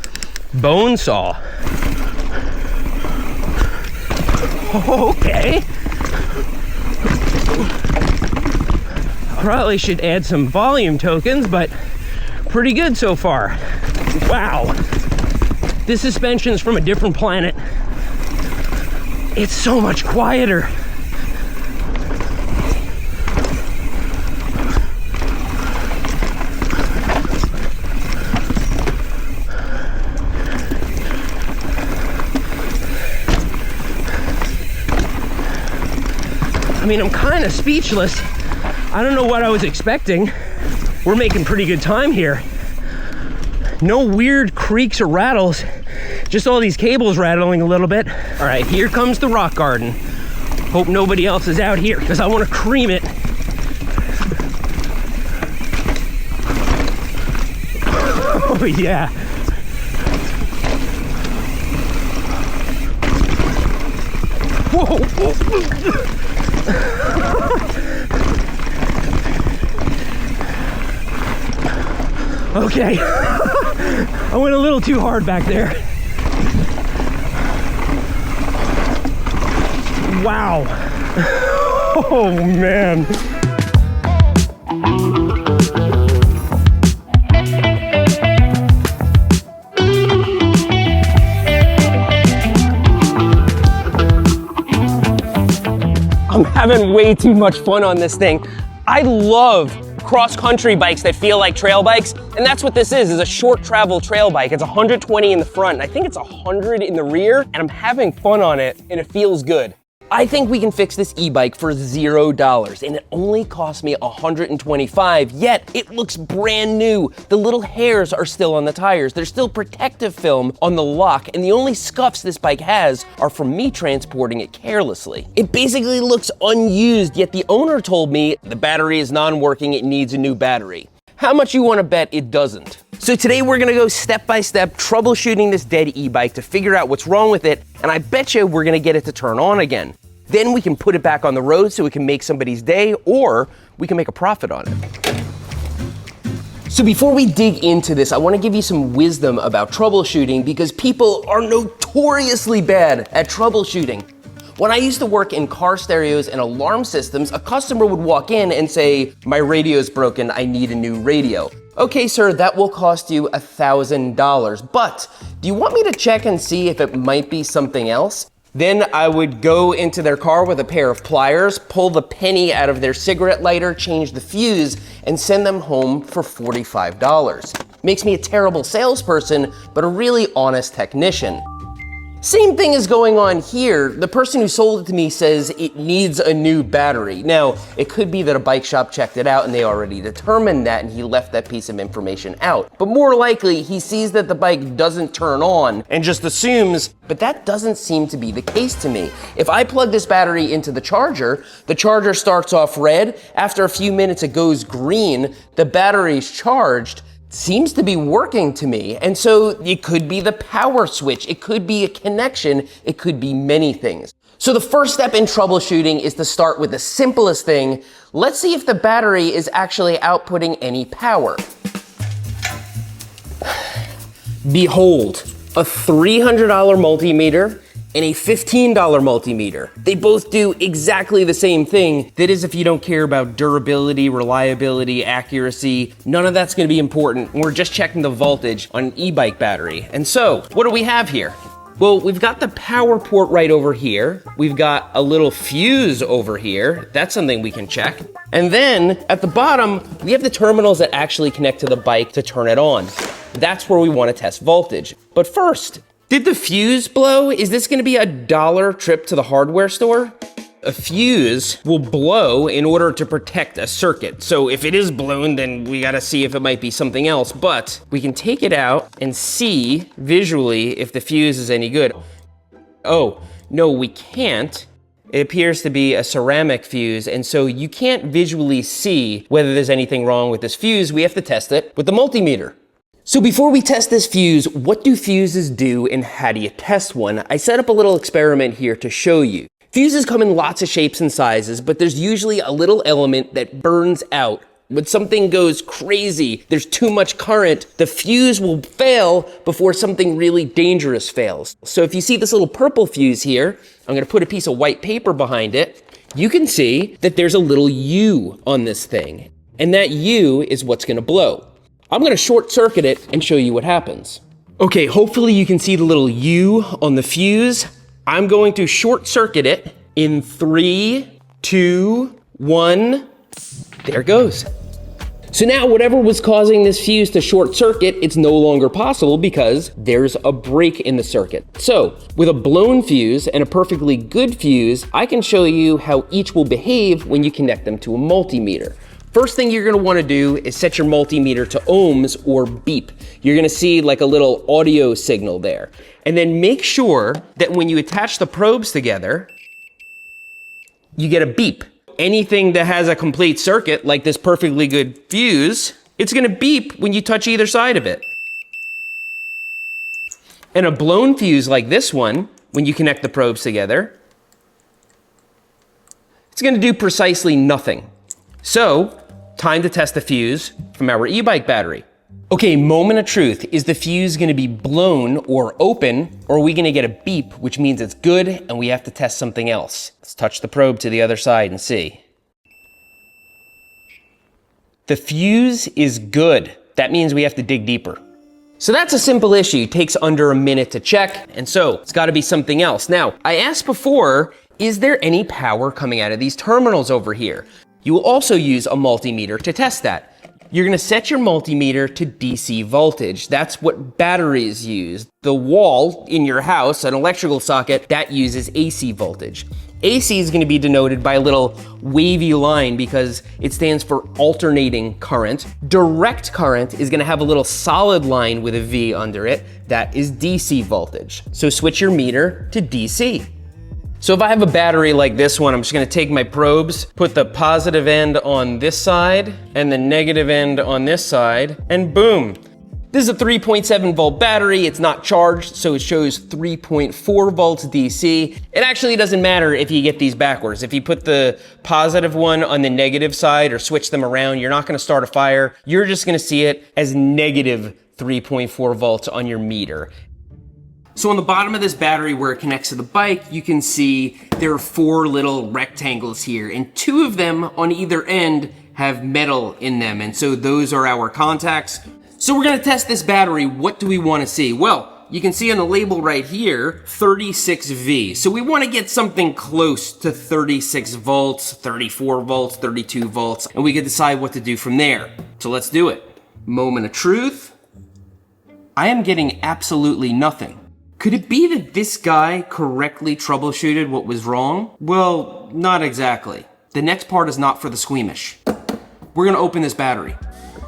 bone saw. Okay. Probably should add some volume tokens, but pretty good so far. Wow. This suspension's from a different planet. It's so much quieter. I mean, I'm kind of speechless. I don't know what I was expecting. We're making pretty good time here. No weird creaks or rattles, just all these cables rattling a little bit. All right, here comes the rock garden. Hope nobody else is out here because I want to cream it. Oh yeah. Okay, I went a little too hard back there. Wow. Oh man. I'm having way too much fun on this thing. I love cross-country bikes that feel like trail bikes, and that's what this is a short travel trail bike. It's 120 in the front, and I think it's 100 in the rear, and I'm having fun on it, and it feels good. I think we can fix this e-bike for $0, and it only cost me $125, yet it looks brand new. The little hairs are still on the tires. There's still protective film on the lock, and the only scuffs this bike has are from me transporting it carelessly. It basically looks unused, yet the owner told me the battery is non-working, it needs a new battery. How much you want to bet it doesn't? So today we're gonna go step by step troubleshooting this dead e-bike to figure out what's wrong with it, and I bet you we're gonna get it to turn on again. Then we can put it back on the road so it can make somebody's day, or we can make a profit on it. So before we dig into this, I want to give you some wisdom about troubleshooting because people are notoriously bad at troubleshooting. When I used to work in car stereos and alarm systems, a customer would walk in and say, "My radio's broken, I need a new radio." Okay, sir, that will cost you $1,000, but do you want me to check and see if it might be something else? Then I would go into their car with a pair of pliers, pull the penny out of their cigarette lighter, change the fuse, and send them home for $45. Makes me a terrible salesperson, but a really honest technician. Same thing is going on here. The person who sold it to me says it needs a new battery. Now, it could be that a bike shop checked it out and they already determined that and he left that piece of information out. But more likely, he sees that the bike doesn't turn on and just assumes, but that doesn't seem to be the case to me. If I plug this battery into the charger starts off red, after a few minutes it goes green, the battery's charged, seems to be working to me. And so it could be the power switch, it could be a connection, it could be many things. So the first step in troubleshooting is to start with the simplest thing. Let's see if the battery is actually outputting any power. Behold, a $300 multimeter and a $15 multimeter. They both do exactly the same thing. That is, if you don't care about durability, reliability, accuracy, none of that's gonna be important. We're just checking the voltage on an e-bike battery. And so, what do we have here? Well, we've got the power port right over here. We've got a little fuse over here. That's something we can check. And then, at the bottom, we have the terminals that actually connect to the bike to turn it on. That's where we wanna test voltage. But first, did the fuse blow? Is this gonna be a $1 trip to the hardware store? A fuse will blow in order to protect a circuit. So if it is blown, then we gotta see if it might be something else, but we can take it out and see visually if the fuse is any good. Oh, no, we can't. It appears to be a ceramic fuse, and so you can't visually see whether there's anything wrong with this fuse. We have to test it with the multimeter. So before we test this fuse, what do fuses do and how do you test one? I set up a little experiment here to show you. Fuses come in lots of shapes and sizes, but there's usually a little element that burns out. When something goes crazy, there's too much current, the fuse will fail before something really dangerous fails. So if you see this little purple fuse here, I'm gonna put a piece of white paper behind it. You can see that there's a little U on this thing, and that U is what's gonna blow. I'm gonna short circuit it and show you what happens. Okay, hopefully you can see the little U on the fuse. I'm going to short circuit it in 3, 2, 1. There it goes. So now whatever was causing this fuse to short circuit, it's no longer possible because there's a break in the circuit. So with a blown fuse and a perfectly good fuse, I can show you how each will behave when you connect them to a multimeter. First thing you're gonna wanna do is set your multimeter to ohms or beep. You're gonna see like a little audio signal there. And then make sure that when you attach the probes together, you get a beep. Anything that has a complete circuit, like this perfectly good fuse, it's gonna beep when you touch either side of it. And a blown fuse like this one, when you connect the probes together, It's gonna do precisely nothing. So, time to test the fuse from our e-bike battery. Okay, moment of truth. Is the fuse gonna be blown or open, or are we gonna get a beep, which means it's good and we have to test something else? Let's touch the probe to the other side and see. The fuse is good. That means we have to dig deeper. So that's a simple issue. Takes under a minute to check, and so it's gotta be something else. Now, I asked before, is there any power coming out of these terminals over here? You will also use a multimeter to test that. You're gonna set your multimeter to DC voltage. That's what batteries use. The wall in your house, an electrical socket, that uses AC voltage. AC is gonna be denoted by a little wavy line because it stands for alternating current. Direct current is gonna have a little solid line with a V under it. That is DC voltage. So switch your meter to DC. So if I have a battery like this one, I'm just gonna take my probes, put the positive end on this side and the negative end on this side, and boom. This is a 3.7 volt battery. It's not charged, so it shows 3.4 volts DC. It actually doesn't matter if you get these backwards. If you put the positive one on the negative side or switch them around, you're not gonna start a fire. You're just gonna see it as negative 3.4 volts on your meter. So on the bottom of this battery where it connects to the bike, you can see there are 4 little rectangles here, and 2 of them on either end have metal in them, and so those are our contacts. So we're gonna test this battery. What do we wanna see? Well, you can see on the label right here, 36V. So we wanna get something close to 36 volts, 34 volts, 32 volts, and we can decide what to do from there. So let's do it. Moment of truth. I am getting absolutely nothing. Could it be that this guy correctly troubleshooted what was wrong? Well, not exactly. The next part is not for the squeamish. We're gonna open this battery.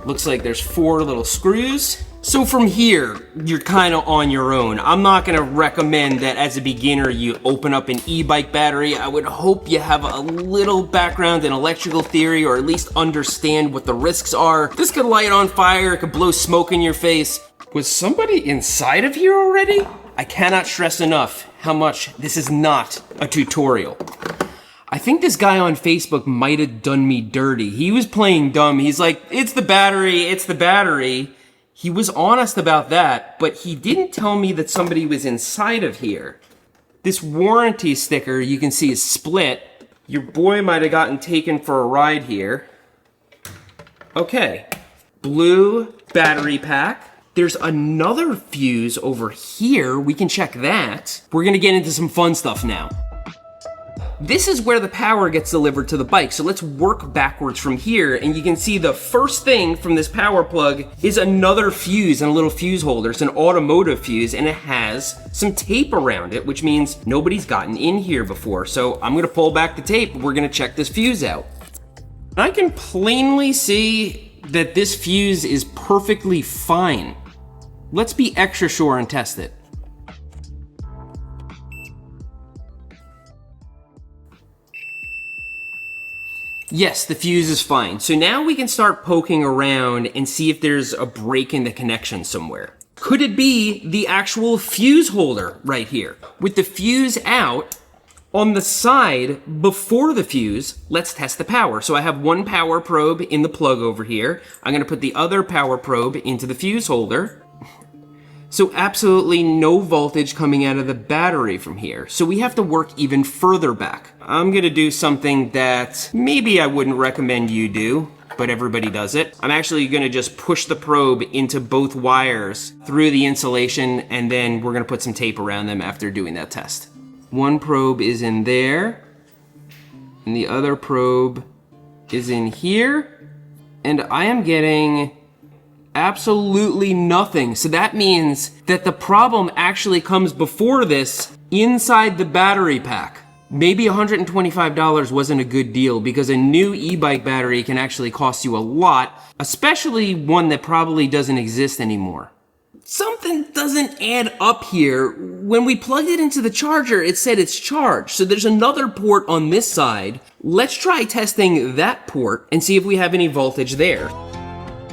Looks like there's 4 little screws. So from here, you're kinda on your own. I'm not gonna recommend that as a beginner you open up an e-bike battery. I would hope you have a little background in electrical theory or at least understand what the risks are. This could light on fire, it could blow smoke in your face. Was somebody inside of here already? I cannot stress enough how much this is not a tutorial. I think this guy on Facebook might have done me dirty. He was playing dumb. He's like, it's the battery, it's the battery. He was honest about that, but he didn't tell me that somebody was inside of here. This warranty sticker you can see is split. Your boy might have gotten taken for a ride here. Okay, blue battery pack. There's another fuse over here. We can check that. We're gonna get into some fun stuff now. This is where the power gets delivered to the bike. So let's work backwards from here. And you can see the first thing from this power plug is another fuse and a little fuse holder. It's an automotive fuse and it has some tape around it, which means nobody's gotten in here before. So I'm gonna pull back the tape. We're gonna check this fuse out. I can plainly see that this fuse is perfectly fine. Let's be extra sure and test it. Yes, the fuse is fine. So now we can start poking around and see if there's a break in the connection somewhere. Could it be the actual fuse holder right here? With the fuse out, on the side before the fuse, let's test the power. So I have one power probe in the plug over here. I'm gonna put the other power probe into the fuse holder. So absolutely no voltage coming out of the battery from here. So we have to work even further back. I'm gonna do something that maybe I wouldn't recommend you do, but everybody does it. I'm actually gonna just push the probe into both wires through the insulation, and then we're gonna put some tape around them after doing that test. One probe is in there, and the other probe is in here, and I am getting absolutely nothing. So that means that the problem actually comes before this inside the battery pack. Maybe $125 wasn't a good deal because a new e-bike battery can actually cost you a lot, especially one that probably doesn't exist anymore. Something doesn't add up here. When we plugged it into the charger, it said it's charged. So there's another port on this side. Let's try testing that port and see if we have any voltage there.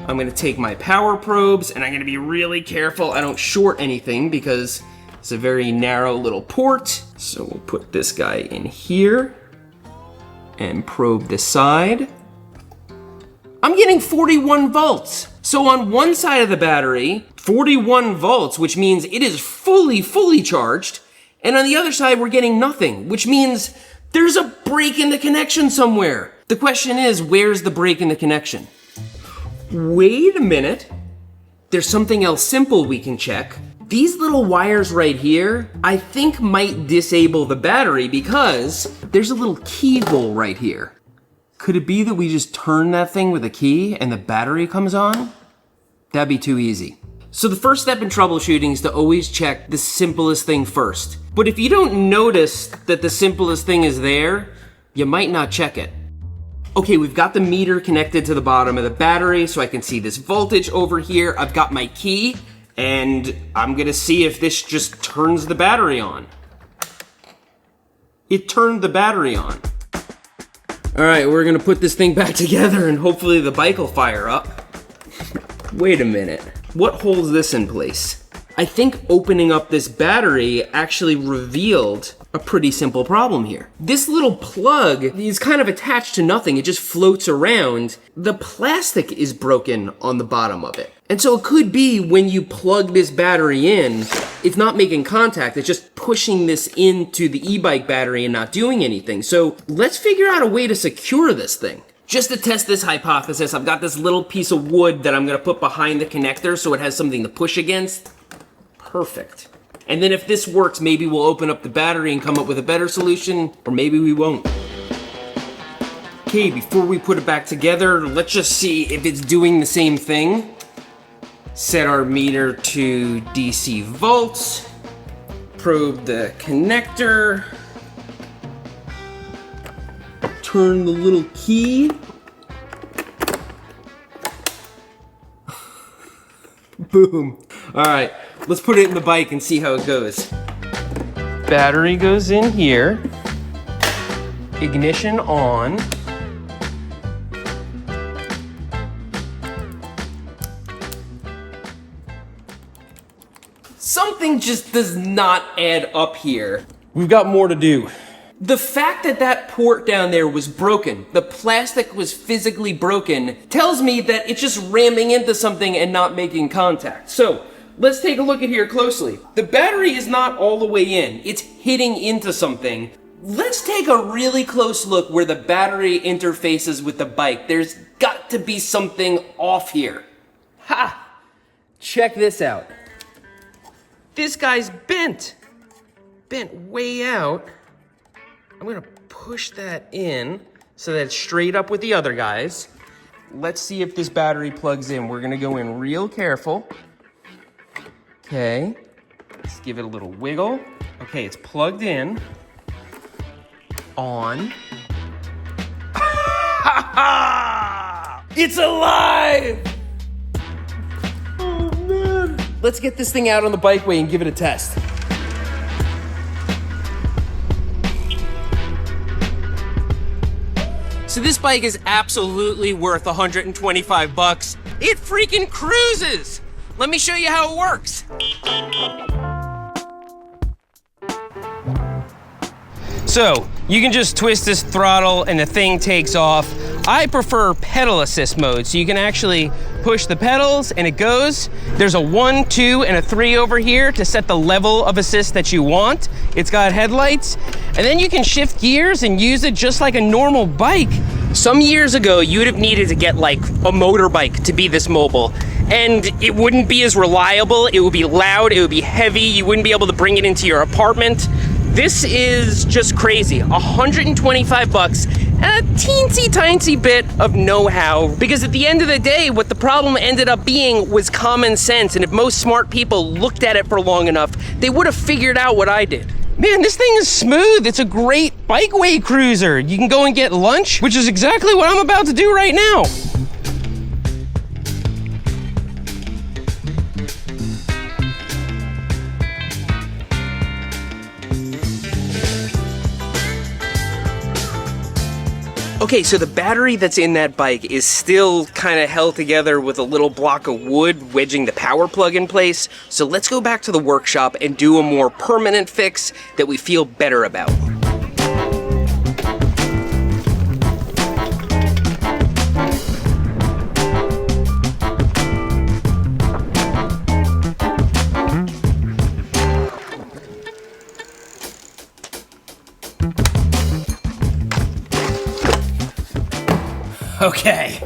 I'm gonna take my power probes and I'm gonna be really careful I don't short anything because it's a very narrow little port. So we'll put this guy in here and probe the side. I'm getting 41 volts. So on one side of the battery, 41 volts, which means it is fully charged. And on the other side, we're getting nothing, which means there's a break in the connection somewhere. The question is, where's the break in the connection? Wait a minute. There's something else simple we can check. These little wires right here, I think might disable the battery because there's a little keyhole right here. Could it be that we just turn that thing with a key and the battery comes on? That'd be too easy. So the first step in troubleshooting is to always check the simplest thing first. But if you don't notice that the simplest thing is there, you might not check it. Okay, we've got the meter connected to the bottom of the battery so I can see this voltage over here. I've got my key and I'm gonna see if this just turns the battery on. It turned the battery on. All right, we're gonna put this thing back together and hopefully the bike will fire up. Wait a minute, what holds this in place? I think opening up this battery actually revealed a pretty simple problem here. This little plug is kind of attached to nothing, it just floats around. The plastic is broken on the bottom of it. And so it could be when you plug this battery in, it's not making contact, it's just pushing this into the e-bike battery and not doing anything. So let's figure out a way to secure this thing. Just to test this hypothesis, I've got this little piece of wood that I'm gonna put behind the connector so it has something to push against. Perfect. And then if this works, maybe we'll open up the battery and come up with a better solution, or maybe we won't. Okay, before we put it back together, let's just see if it's doing the same thing. Set our meter to DC volts. Probe the connector. Turn the little key. Boom. All right, let's put it in the bike and see how it goes. Battery goes in here. Ignition on. Something just does not add up here. We've got more to do. The fact that that port down there was broken, the plastic was physically broken, tells me that it's just ramming into something and not making contact. So, let's take a look at here closely. The battery is not all the way in, it's hitting into something. Let's take a really close look where the battery interfaces with the bike. There's got to be something off here. Ha! Check this out. This guy's bent. Bent way out. I'm gonna push that in so that it's straight up with the other guys. Let's see if this battery plugs in. We're gonna go in real careful. Okay, let's give it a little wiggle. Okay, it's plugged in. On. It's alive! Oh man. Let's get this thing out on the bikeway and give it a test. So this bike is absolutely worth 125 bucks. It freaking cruises! Let me show you how it works. So, you can just twist this throttle and the thing takes off. I prefer pedal assist mode, so you can actually push the pedals and it goes. There's a 1, 2, and a 3 over here to set the level of assist that you want. It's got headlights, and then you can shift gears and use it just like a normal bike. Some years ago, you'd have needed to get like a motorbike to be this mobile, and it wouldn't be as reliable, it would be loud, it would be heavy, you wouldn't be able to bring it into your apartment. This is just crazy. 125 bucks and a teensy-tiny bit of know-how. Because at the end of the day, what the problem ended up being was common sense. And if most smart people looked at it for long enough, they would have figured out what I did. Man, this thing is smooth. It's a great bikeway cruiser. You can go and get lunch, which is exactly what I'm about to do right now. Okay, so the battery that's in that bike is still kind of held together with a little block of wood wedging the power plug in place. So let's go back to the workshop and do a more permanent fix that we feel better about. Okay.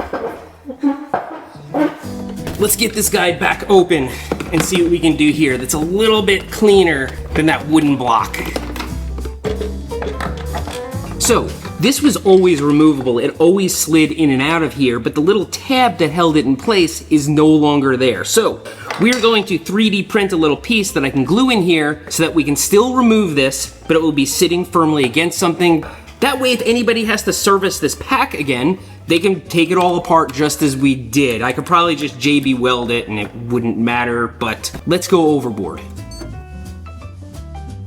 Let's get this guy back open and see what we can do here that's a little bit cleaner than that wooden block. So, this was always removable. It always slid in and out of here, but the little tab that held it in place is no longer there. So, we're going to 3D print a little piece that I can glue in here so that we can still remove this, but it will be sitting firmly against something. That way, if anybody has to service this pack again, they can take it all apart just as we did. I could probably just JB weld it and it wouldn't matter, but let's go overboard.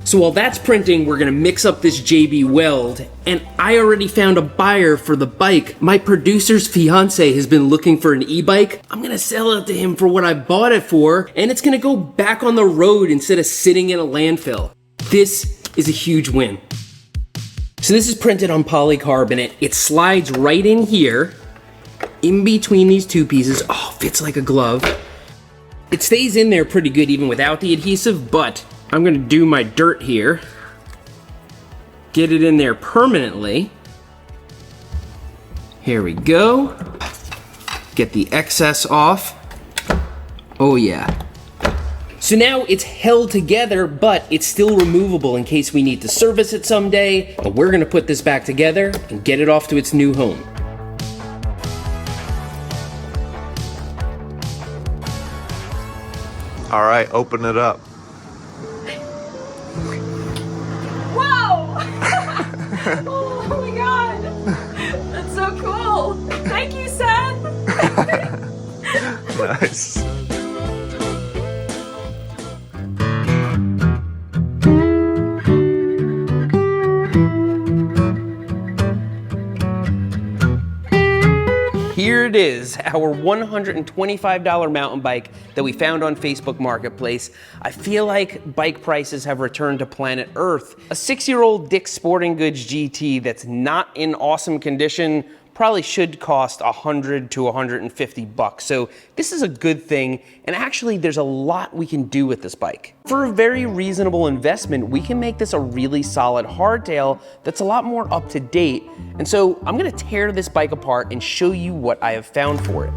So while that's printing, we're gonna mix up this JB weld, and I already found a buyer for the bike. My producer's fiance has been looking for an e-bike. I'm gonna sell it to him for what I bought it for, and it's gonna go back on the road instead of sitting in a landfill. This is a huge win. So this is printed on polycarbonate. It slides right in here, in between these two pieces. Oh, fits like a glove. It stays in there pretty good even without the adhesive, but I'm gonna do my dirt here. Get it in there permanently. Here we go. Get the excess off. Oh yeah. So now it's held together, but it's still removable in case we need to service it someday. But we're gonna put this back together and get it off to its new home. All right, open it up. Whoa! Oh my god! That's so cool! Thank you, Seth! Nice. Here it is, our $125 mountain bike that we found on Facebook Marketplace. I feel like bike prices have returned to planet Earth. A 6-year-old Dick's Sporting Goods GT that's not in awesome condition probably should cost $100 to $150. So this is a good thing, and actually there's a lot we can do with this bike. For a very reasonable investment, we can make this a really solid hardtail that's a lot more up to date. And so I'm gonna tear this bike apart and show you what I have found for it.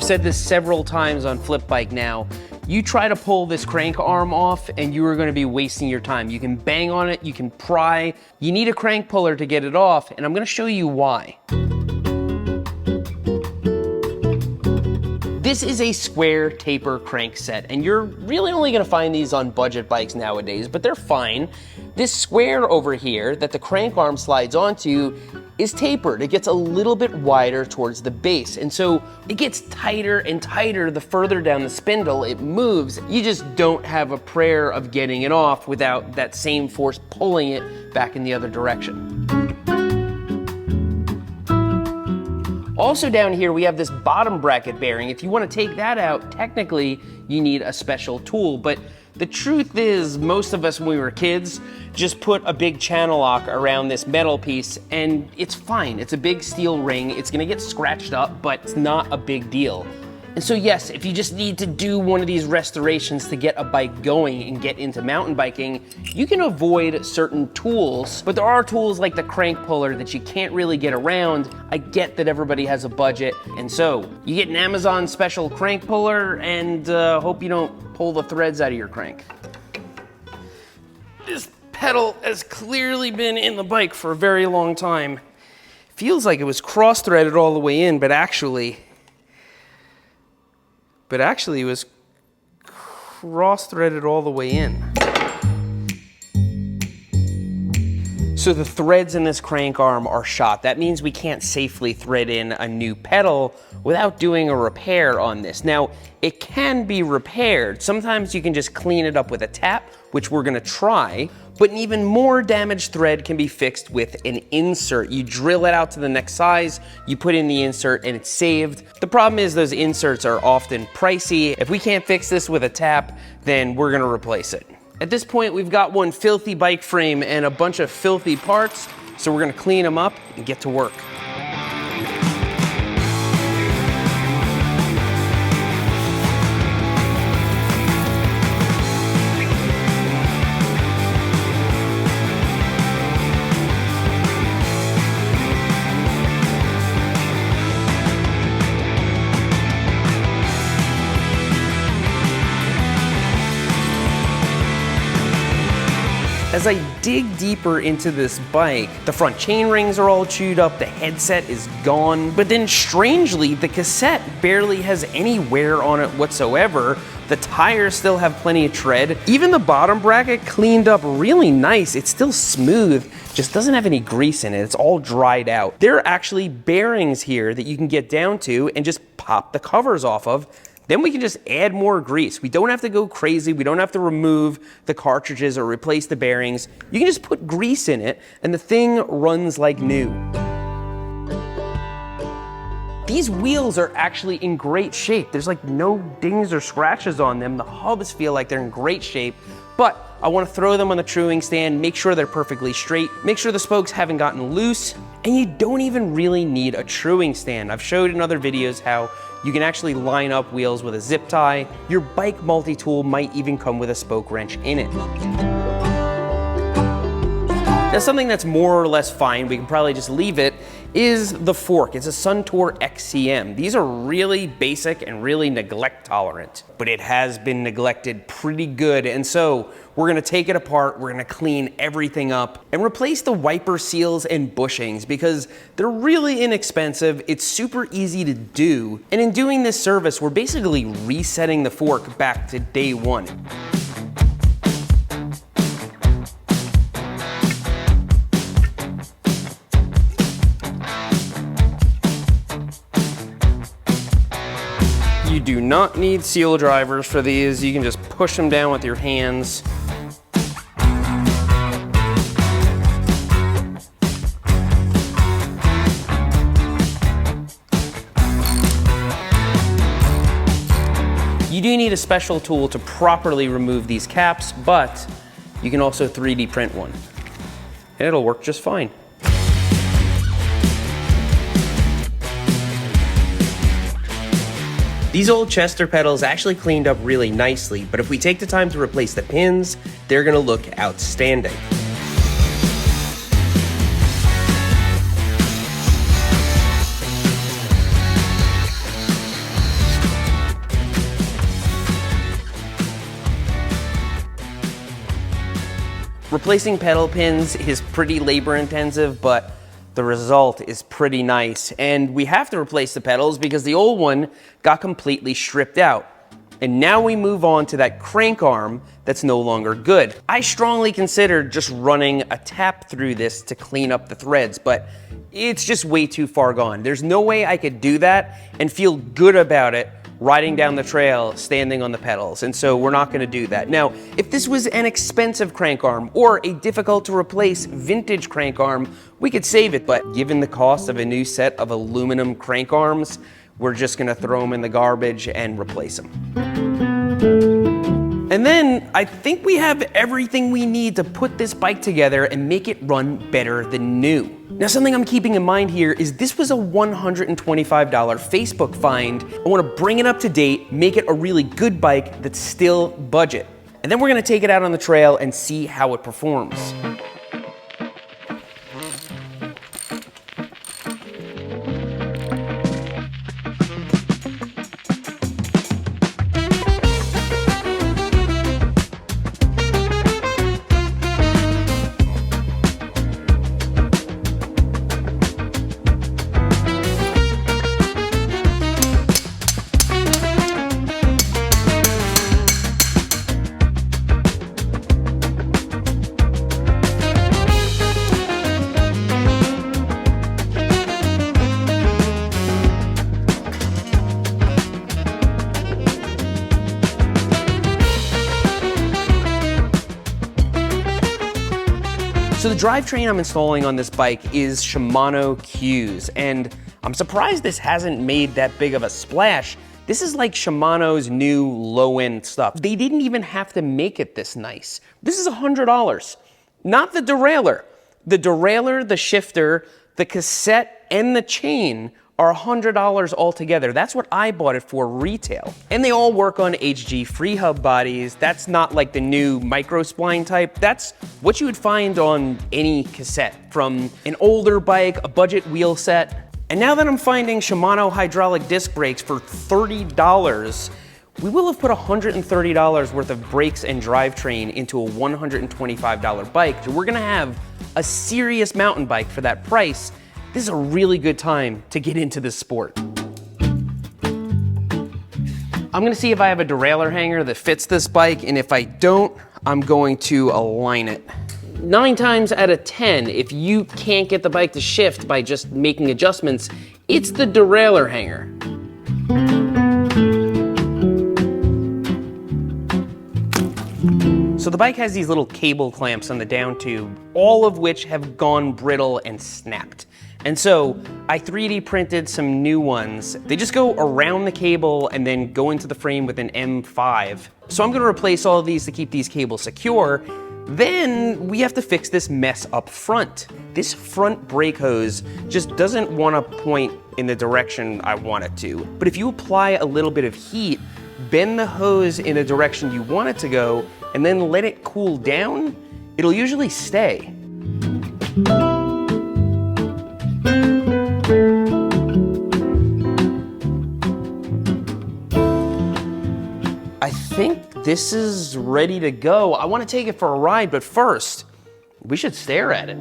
Said this several times on Flip Bike now. You try to pull this crank arm off and you are going to be wasting your time. You can bang on it, you can pry. You need a crank puller to get it off, and I'm going to show you why. This is a square taper crank set, and you're really only going to find these on budget bikes nowadays, but they're fine. This square over here that the crank arm slides onto is tapered. It gets a little bit wider towards the base, and so it gets tighter and tighter the further down the spindle it moves. You just don't have a prayer of getting it off without that same force pulling it back in the other direction. Also down here, we have this bottom bracket bearing. If you want to take that out, technically, you need a special tool, but the truth is, most of us when we were kids just put a big channel lock around this metal piece and it's fine. It's a big steel ring. It's gonna get scratched up, but it's not a big deal. And so yes, if you just need to do one of these restorations to get a bike going and get into mountain biking, you can avoid certain tools, but there are tools like the crank puller that you can't really get around. I get that everybody has a budget, and so you get an Amazon special crank puller and hope you don't pull the threads out of your crank. This pedal has clearly been in the bike for a very long time. Feels like it was cross-threaded all the way in, but actually it was cross-threaded all the way in. So the threads in this crank arm are shot. That means we can't safely thread in a new pedal without doing a repair on this. Now, it can be repaired. Sometimes you can just clean it up with a tap, which we're gonna try, But an even more damaged thread can be fixed with an insert. You drill it out to the next size, you put in the insert, and it's saved. The problem is those inserts are often pricey. If we can't fix this with a tap, then we're gonna replace it. At this point, we've got one filthy bike frame and a bunch of filthy parts, so we're gonna clean them up and get to work. As I dig deeper into this bike, the front chain rings are all chewed up, the headset is gone, but then strangely, the cassette barely has any wear on it whatsoever. The tires still have plenty of tread. Even the bottom bracket cleaned up really nice. It's still smooth, just doesn't have any grease in it. It's all dried out. There are actually bearings here that you can get down to and just pop the covers off of. Then we can just add more grease. We don't have to go crazy. We don't have to remove the cartridges or replace the bearings. You can just put grease in it and the thing runs like new. These wheels are actually in great shape. There's like no dings or scratches on them. The hubs feel like they're in great shape, but I want to throw them on the truing stand, make sure they're perfectly straight, make sure the spokes haven't gotten loose, and you don't even really need a truing stand. I've showed in other videos how you can actually line up wheels with a zip tie. Your bike multi-tool might even come with a spoke wrench in it. Now, something that's more or less fine, we can probably just leave it, is the fork. It's a Suntour XCM. These are really basic and really neglect tolerant, but it has been neglected pretty good. And so we're gonna take it apart, we're gonna clean everything up and replace the wiper seals and bushings because they're really inexpensive. It's super easy to do. And in doing this service, we're basically resetting the fork back to day one. You do not need seal drivers for these. You can just push them down with your hands. You do need a special tool to properly remove these caps, but you can also 3D print one. And it'll work just fine. These old Chester pedals actually cleaned up really nicely, but if we take the time to replace the pins, they're gonna look outstanding. Replacing pedal pins is pretty labor intensive, but the result is pretty nice. And we have to replace the pedals because the old one got completely stripped out. And now we move on to that crank arm that's no longer good. I strongly considered just running a tap through this to clean up the threads, but it's just way too far gone. There's no way I could do that and feel good about it riding down the trail, standing on the pedals, and so we're not gonna do that. Now, if this was an expensive crank arm or a difficult to replace vintage crank arm, we could save it, but given the cost of a new set of aluminum crank arms, we're just gonna throw them in the garbage and replace them. And then I think we have everything we need to put this bike together and make it run better than new. Now, something I'm keeping in mind here is this was a $125 Facebook find. I want to bring it up to date, make it a really good bike that's still budget. And then we're going to take it out on the trail and see how it performs. So the drivetrain I'm installing on this bike is Shimano Q's, and I'm surprised this hasn't made that big of a splash. This is like Shimano's new low-end stuff. They didn't even have to make it this nice. This is $100, not the derailleur. The derailleur, the shifter, the cassette, and the chain are $100 altogether. That's what I bought it for retail. And they all work on HG free hub bodies. That's not like the new micro spline type. That's what you would find on any cassette, from an older bike, a budget wheel set. And now that I'm finding Shimano hydraulic disc brakes for $30, we will have put $130 worth of brakes and drivetrain into a $125 bike. So we're gonna have a serious mountain bike for that price. This is a really good time to get into this sport. I'm gonna see if I have a derailleur hanger that fits this bike, and if I don't, I'm going to align it. 9 times out of 10, if you can't get the bike to shift by just making adjustments, it's the derailleur hanger. So the bike has these little cable clamps on the down tube, all of which have gone brittle and snapped. And so I 3D printed some new ones. They just go around the cable and then go into the frame with an M5. So I'm gonna replace all of these to keep these cables secure. Then we have to fix this mess up front. This front brake hose just doesn't wanna point in the direction I want it to. But if you apply a little bit of heat, bend the hose in the direction you want it to go, and then let it cool down, it'll usually stay. I think this is ready to go. I want to take it for a ride, but first, we should stare at it.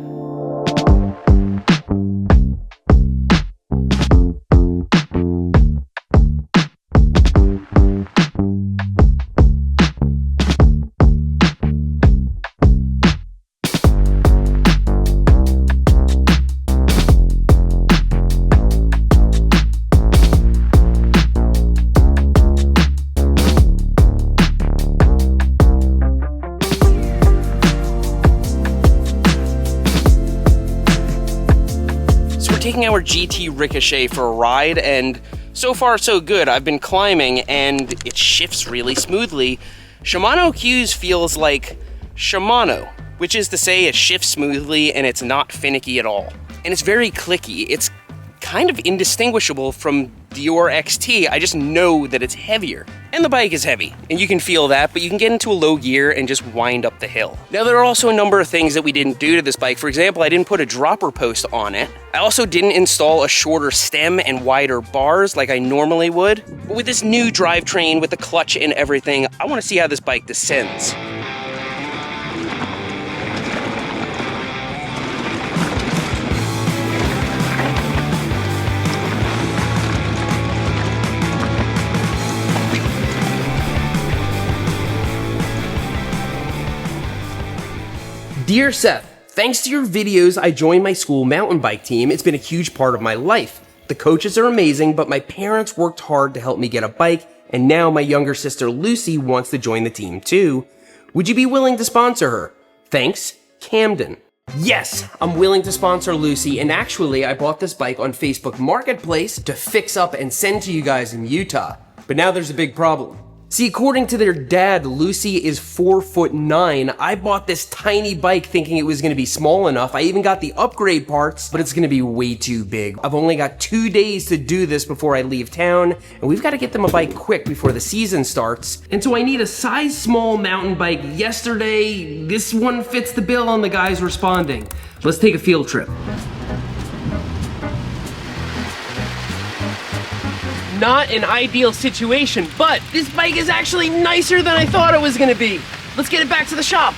Taking our GT Ricochet for a ride, and so far so good. I've been climbing and it shifts really smoothly. Shimano Q's feels like Shimano, which is to say it shifts smoothly and it's not finicky at all. And it's very clicky. It's kind of indistinguishable from Dior XT. I just know that it's heavier. And the bike is heavy, and you can feel that, but you can get into a low gear and just wind up the hill. Now, there are also a number of things that we didn't do to this bike. For example, I didn't put a dropper post on it. I also didn't install a shorter stem and wider bars like I normally would. But with this new drivetrain, with the clutch and everything, I want to see how this bike descends. Dear Seth, thanks to your videos, I joined my school mountain bike team. It's been a huge part of my life. The coaches are amazing, but my parents worked hard to help me get a bike, and now my younger sister Lucy wants to join the team too. Would you be willing to sponsor her? Thanks, Camden. Yes, I'm willing to sponsor Lucy, and actually I bought this bike on Facebook Marketplace to fix up and send to you guys in Utah. But now there's a big problem. See, according to their dad, Lucy is 4'9". I bought this tiny bike thinking it was gonna be small enough. I even got the upgrade parts, but it's gonna be way too big. I've only got 2 days to do this before I leave town, and we've gotta get them a bike quick before the season starts. And so I need a size small mountain bike yesterday. This one fits the bill on the guys responding. Let's take a field trip. Not an ideal situation, but this bike is actually nicer than I thought it was gonna be. Let's get it back to the shop.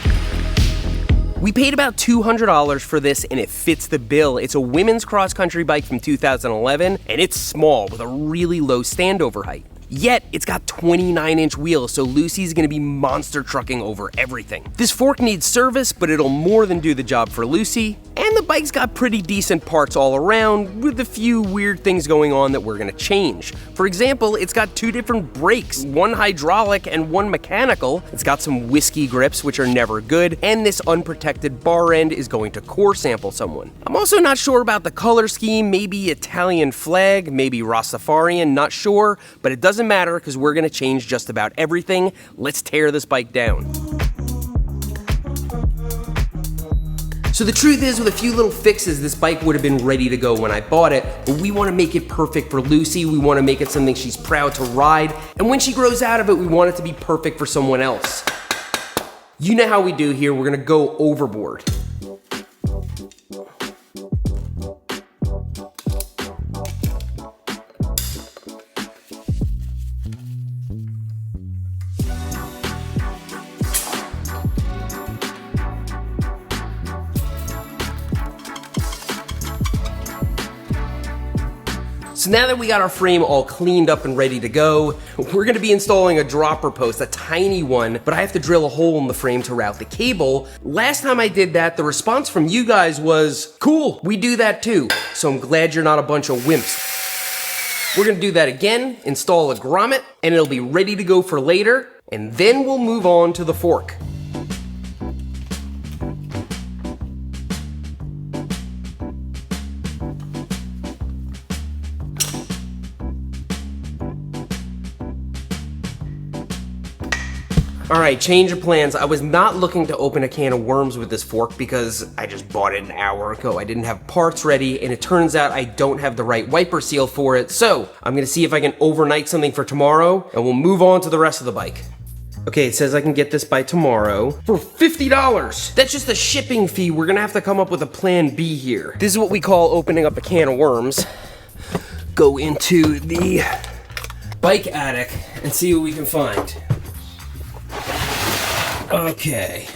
We paid about $200 for this and it fits the bill. It's a women's cross-country bike from 2011 and it's small with a really low standover height. Yet, it's got 29-inch wheels, so Lucy's gonna be monster trucking over everything. This fork needs service, but it'll more than do the job for Lucy. And the bike's got pretty decent parts all around, with a few weird things going on that we're gonna change. For example, it's got 2 different brakes, one hydraulic and one mechanical. It's got some whiskey grips, which are never good, and this unprotected bar end is going to core sample someone. I'm also not sure about the color scheme, maybe Italian flag, maybe Rastafarian, not sure, but it doesn't matter because we're gonna change just about everything. Let's tear this bike down. So the truth is, with a few little fixes, this bike would have been ready to go when I bought it, but we want to make it perfect for Lucy. We want to make it something she's proud to ride, and when she grows out of it, we want it to be perfect for someone else. You know how we do here, we're gonna go overboard. So now that we got our frame all cleaned up and ready to go, we're gonna be installing a dropper post, a tiny one, but I have to drill a hole in the frame to route the cable. Last time I did that, the response from you guys was, cool, we do that too. So I'm glad you're not a bunch of wimps. We're gonna do that again, install a grommet, and it'll be ready to go for later, and then we'll move on to the fork. All right, change of plans. I was not looking to open a can of worms with this fork because I just bought it an hour ago. I didn't have parts ready, and it turns out I don't have the right wiper seal for it. So I'm gonna see if I can overnight something for tomorrow, and we'll move on to the rest of the bike. Okay, it says I can get this by tomorrow for $50. That's just a shipping fee. We're gonna have to come up with a plan B here. This is what we call opening up a can of worms. Go into the bike attic and see what we can find. Okay.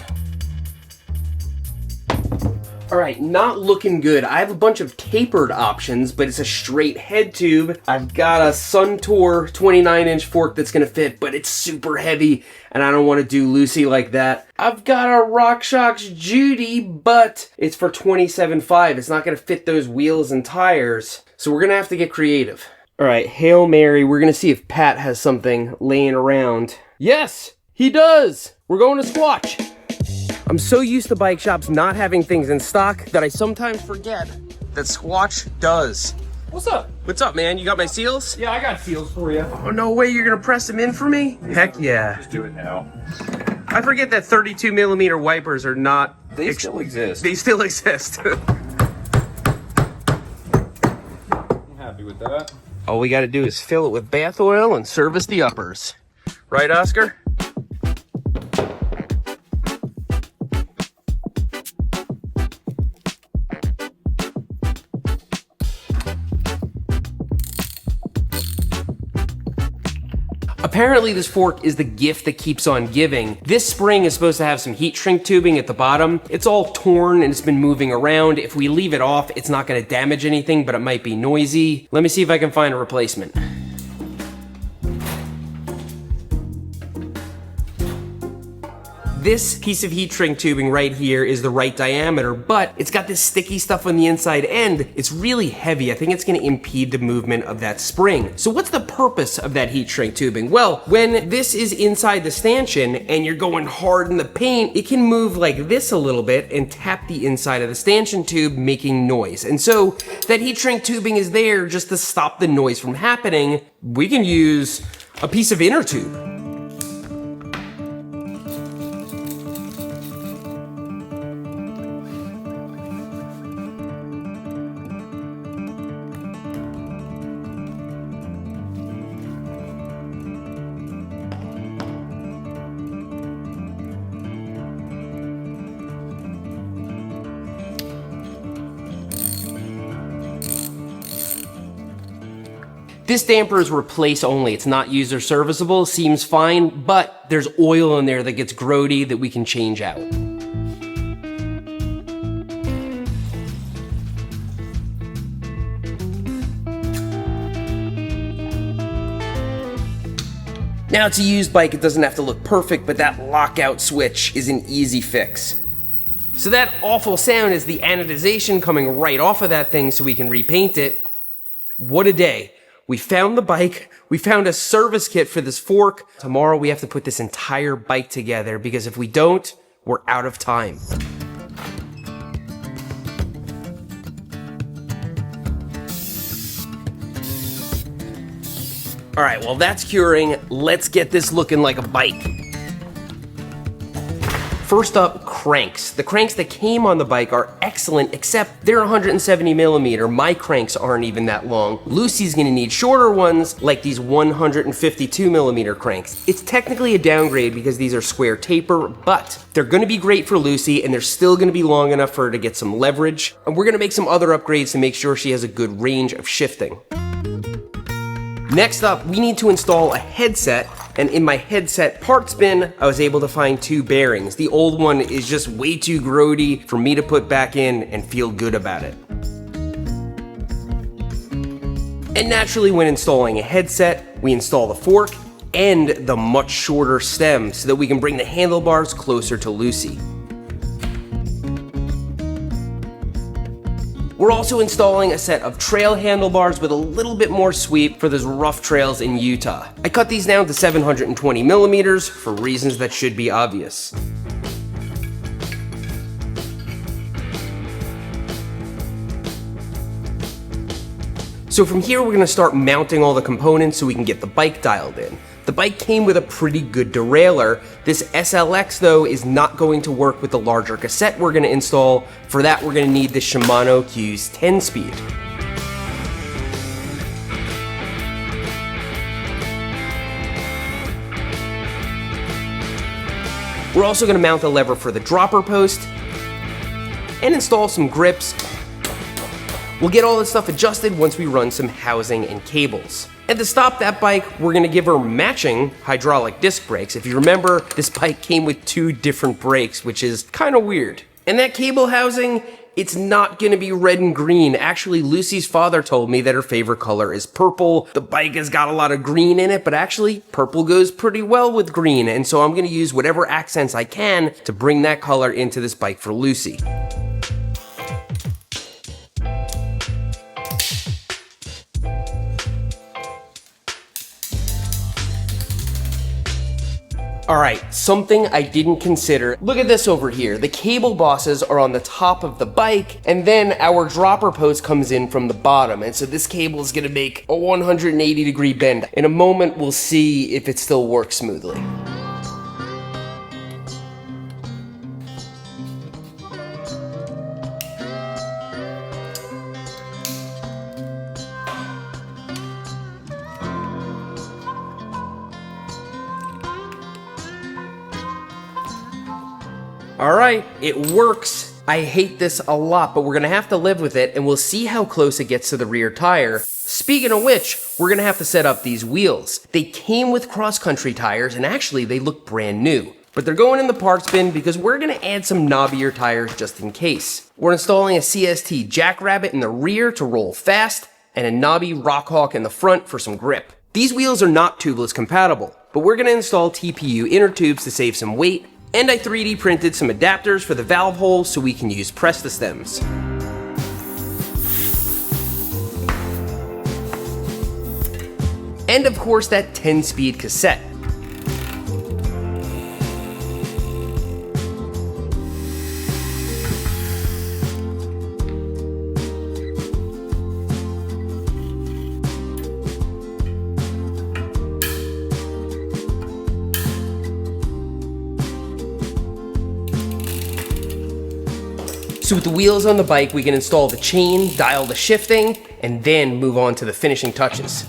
All right, not looking good. I have a bunch of tapered options, but it's a straight head tube. I've got a Suntour 29-inch fork that's gonna fit, but it's super heavy, and I don't wanna do Lucy like that. I've got a RockShox Judy, but it's for $27.5. It's not gonna fit those wheels and tires, so we're gonna have to get creative. All right, Hail Mary, we're gonna see if Pat has something laying around. Yes, he does! We're going to Squatch. I'm so used to bike shops not having things in stock that I sometimes forget that Squatch does. What's up? What's up, man? You got my seals? Yeah, I got seals for you. Oh, no way you're gonna press them in for me? Heck yeah. Just do it now. I forget that 32 millimeter wipers are not... They still exist. They still exist. I'm happy with that. All we gotta do is fill it with bath oil and service the uppers. Right, Oscar? Apparently this fork is the gift that keeps on giving. This spring is supposed to have some heat shrink tubing at the bottom. It's all torn and it's been moving around. If we leave it off, it's not gonna damage anything, but it might be noisy. Let me see if I can find a replacement. This piece of heat shrink tubing right here is the right diameter, but it's got this sticky stuff on the inside end. It's really heavy. I think it's gonna impede the movement of that spring. So what's the purpose of that heat shrink tubing? Well, when this is inside the stanchion and you're going hard in the paint, it can move like this a little bit and tap the inside of the stanchion tube, making noise. And so that heat shrink tubing is there just to stop the noise from happening. We can use a piece of inner tube. This damper is replace only. It's not user serviceable, seems fine, but there's oil in there that gets grody that we can change out. Now it's a used bike, it doesn't have to look perfect, but that lockout switch is an easy fix. So that awful sound is the anodization coming right off of that thing so we can repaint it. What a day. We found the bike, we found a service kit for this fork. Tomorrow we have to put this entire bike together because if we don't, we're out of time. All right, well that's curing. Let's get this looking like a bike. First up, cranks. The cranks that came on the bike are excellent, except they're 170 millimeter. My cranks aren't even that long. Lucy's gonna need shorter ones, like these 152 millimeter cranks. It's technically a downgrade because these are square taper, but they're gonna be great for Lucy, and they're still gonna be long enough for her to get some leverage. And we're gonna make some other upgrades to make sure she has a good range of shifting. Next up, we need to install a headset, and in my headset parts bin, I was able to find 2 bearings. The old one is just way too grody for me to put back in and feel good about it. And naturally, when installing a headset, we install the fork and the much shorter stem so that we can bring the handlebars closer to Lucy. We're also installing a set of trail handlebars with a little bit more sweep for those rough trails in Utah. I cut these down to 720 millimeters for reasons that should be obvious. So from here, we're gonna start mounting all the components so we can get the bike dialed in. The bike came with a pretty good derailleur. This SLX though is not going to work with the larger cassette we're gonna install. For that, we're gonna need the Shimano Q's 10-speed. We're also gonna mount the lever for the dropper post and install some grips. We'll get all this stuff adjusted once we run some housing and cables. And to stop that bike, we're gonna give her matching hydraulic disc brakes. If you remember, this bike came with 2 different brakes, which is kind of weird. And that cable housing, it's not gonna be red and green. Actually, Lucy's father told me that her favorite color is purple. The bike has got a lot of green in it, but actually, purple goes pretty well with green. And so I'm gonna use whatever accents I can to bring that color into this bike for Lucy. All right, something I didn't consider. Look at this over here. The cable bosses are on the top of the bike, and then our dropper post comes in from the bottom. And so this cable is gonna make a 180-degree bend. In a moment, we'll see if it still works smoothly. All right, it works. I hate this a lot, but we're gonna have to live with it, and we'll see how close it gets to the rear tire. Speaking of which, we're gonna have to set up these wheels. They came with cross-country tires, and actually they look brand new. But they're going in the parts bin because we're gonna add some knobbier tires just in case. We're installing a CST Jackrabbit in the rear to roll fast, and a knobby Rockhawk in the front for some grip. These wheels are not tubeless compatible, but we're gonna install TPU inner tubes to save some weight, and I 3D printed some adapters for the valve holes so we can use Presta stems. And of course that 10-speed cassette. So with the wheels on the bike, we can install the chain, dial the shifting, and then move on to the finishing touches.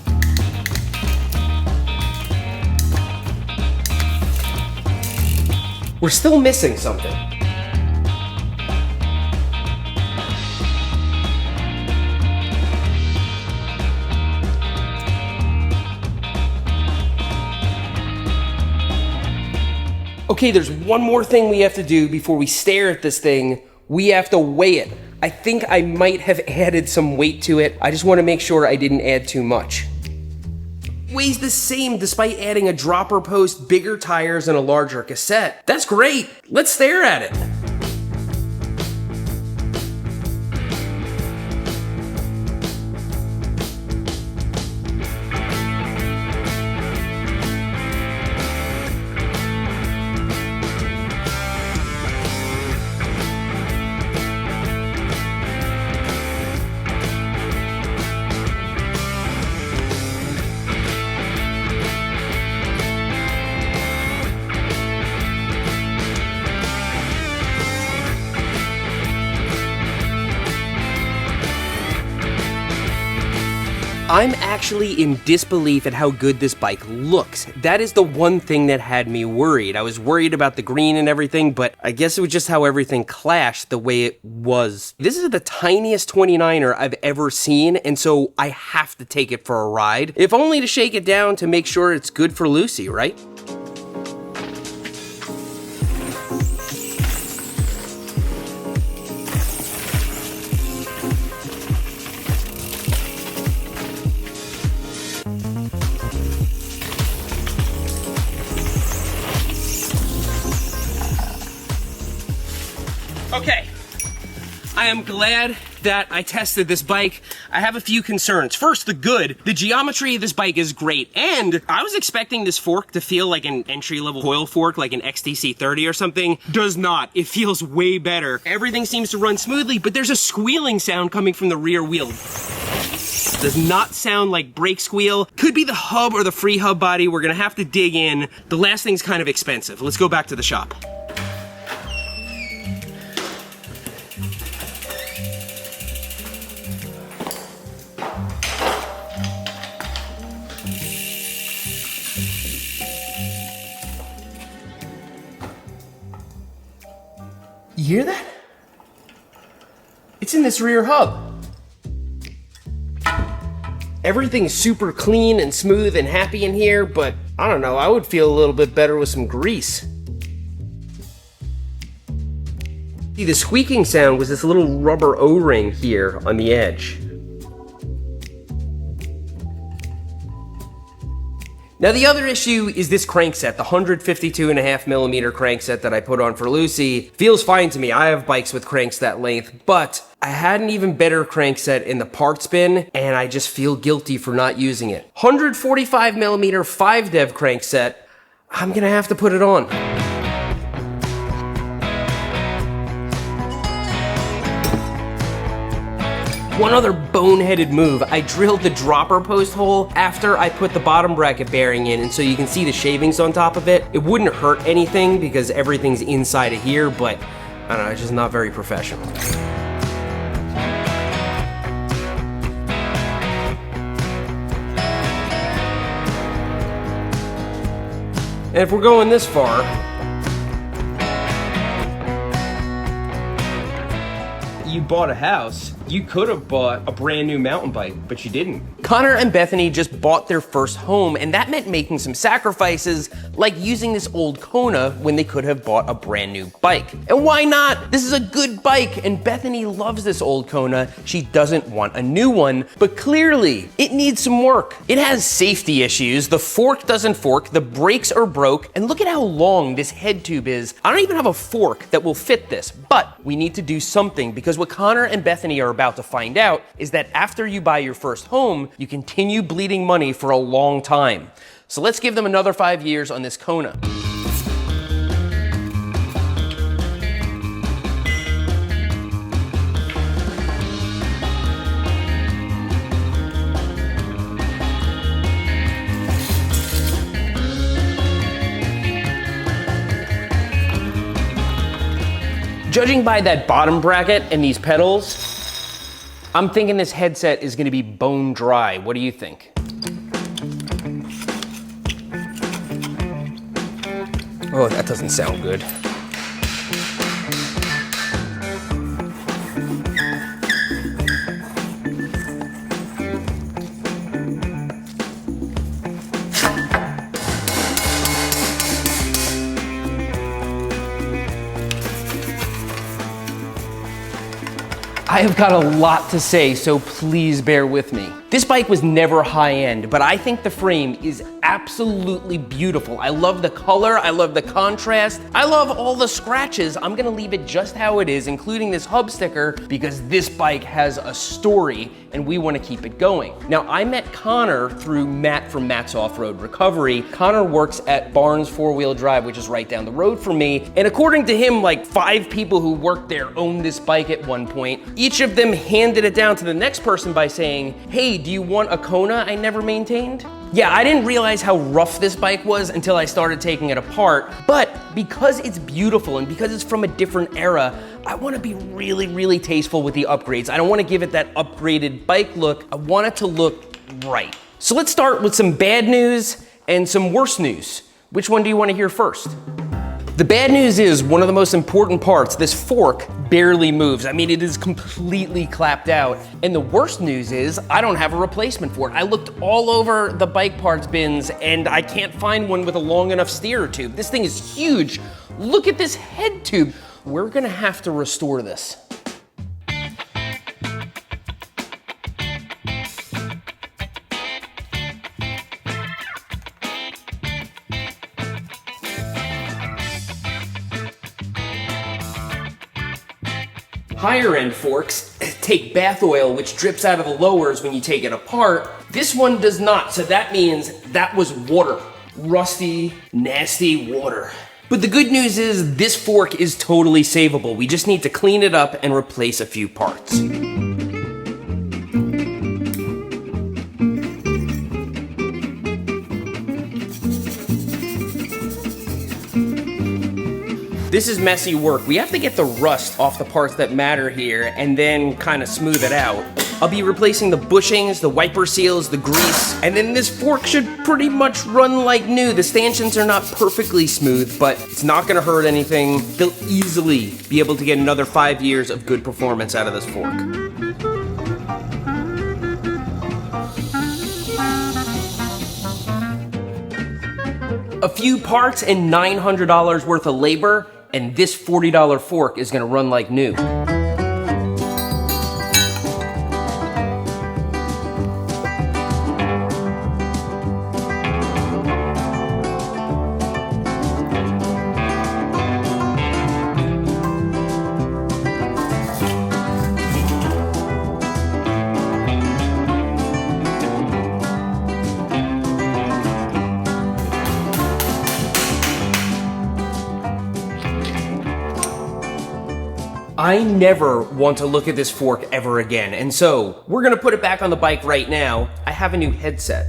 We're still missing something. Okay, there's one more thing we have to do before we stare at this thing. We have to weigh it. I think I might have added some weight to it. I just want to make sure I didn't add too much. weighs the same despite adding a dropper post, bigger tires, and a larger cassette. That's great. Let's stare at it. I'm actually in disbelief at how good this bike looks. That is the one thing that had me worried. I was worried about the green and everything, but I guess it was just how everything clashed the way it was. This is the tiniest 29er I've ever seen, and so I have to take it for a ride, if only to shake it down to make sure it's good for Lucy, right? Okay, I am glad that I tested this bike. I have a few concerns. First, the good. The geometry of this bike is great, and I was expecting this fork to feel like an entry-level coil fork, like an XTC 30 or something. Does not. It feels way better. Everything seems to run smoothly, but there's a squealing sound coming from the rear wheel. Does not sound like brake squeal. Could be the hub or the free hub body. We're gonna have to dig in. The last thing's kind of expensive. Let's go back to the shop. You hear that? It's in this rear hub. Everything's super clean and smooth and happy in here, but I don't know, I would feel a little bit better with some grease. See, the squeaking sound was this little rubber O-ring here on the edge. Now the other issue is this crankset, the 152.5mm crankset that I put on for Lucy. Feels fine to me, I have bikes with cranks that length, but I had an even better crankset in the parts bin, and I just feel guilty for not using it. 145mm 5-dev crankset, I'm gonna have to put it on. One other boneheaded move, I drilled the dropper post hole after I put the bottom bracket bearing in, and so you can see the shavings on top of it. It wouldn't hurt anything because everything's inside of here, but I don't know, it's just not very professional. And if we're going this far, you bought a house, you could have bought a brand new mountain bike, but you didn't. Connor and Bethany just bought their first home, and that meant making some sacrifices, like using this old Kona when they could have bought a brand new bike. And why not? This is a good bike, and Bethany loves this old Kona. She doesn't want a new one, but clearly, it needs some work. It has safety issues, the fork doesn't fork, the brakes are broke, and look at how long this head tube is. I don't even have a fork that will fit this, but we need to do something, because what Connor and Bethany are about to find out is that after you buy your first home, you continue bleeding money for a long time. So let's give them another 5 years on this Kona. Judging by that bottom bracket and these pedals, I'm thinking this headset is gonna be bone dry. What do you think? Oh, that doesn't sound good. I have got a lot to say, so please bear with me. This bike was never high-end, but I think the frame is absolutely beautiful. I love the color, I love the contrast, I love all the scratches. I'm gonna leave it just how it is, including this hub sticker, because this bike has a story and we wanna keep it going. Now, I met Connor through Matt from Matt's Off-Road Recovery. Connor works at Barnes 4-Wheel Drive, which is right down the road from me. And according to him, like 5 people who worked there owned this bike at one point. Each of them handed it down to the next person by saying, hey, do you want a Kona I never maintained? Yeah, I didn't realize how rough this bike was until I started taking it apart, but because it's beautiful and because it's from a different era, I wanna be really, really tasteful with the upgrades. I don't wanna give it that upgraded bike look. I want it to look right. So let's start with some bad news and some worse news. Which one do you wanna hear first? The bad news is one of the most important parts, this fork barely moves. I mean, it is completely clapped out. And the worst news is I don't have a replacement for it. I looked all over the bike parts bins and I can't find one with a long enough steerer tube. This thing is huge. Look at this head tube. We're gonna have to restore this. Higher end forks take bath oil, which drips out of the lowers when you take it apart. This one does not, so that means that was water. Rusty, nasty water. But the good news is this fork is totally savable. We just need to clean it up and replace a few parts. This is messy work. We have to get the rust off the parts that matter here and then kind of smooth it out. I'll be replacing the bushings, the wiper seals, the grease, and then this fork should pretty much run like new. The stanchions are not perfectly smooth, but it's not gonna hurt anything. They'll easily be able to get another 5 years of good performance out of this fork. A few parts and $900 worth of labor, and this $40 fork is gonna run like new. I never want to look at this fork ever again, and so we're gonna put it back on the bike right now. I have a new headset.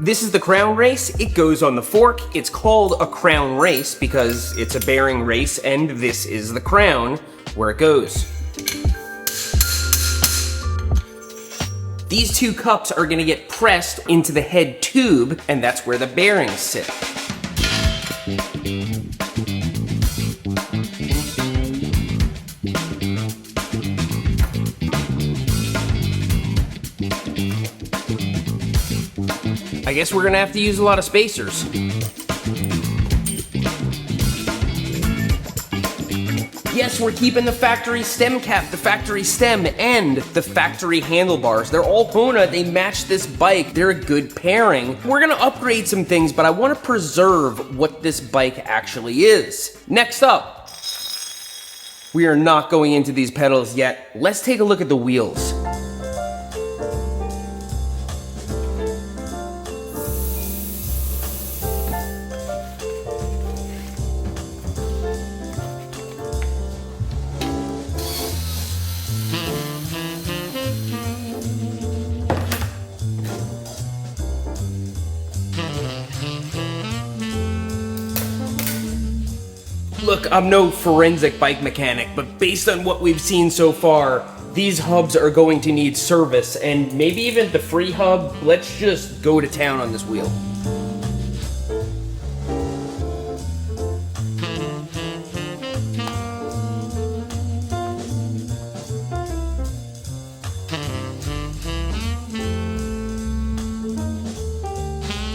This is the crown race. It goes on the fork. It's called a crown race because it's a bearing race, and this is the crown where it goes. These two cups are gonna get pressed into the head tube, and that's where the bearings sit. I guess we're gonna have to use a lot of spacers. Yes, we're keeping the factory stem cap, the factory stem, and the factory handlebars. They're all Kona, they match this bike. They're a good pairing. We're gonna upgrade some things, but I wanna preserve what this bike actually is. Next up, we are not going into these pedals yet. Let's take a look at the wheels. Look, I'm no forensic bike mechanic, but based on what we've seen so far, these hubs are going to need service, and maybe even the free hub. Let's just go to town on this wheel.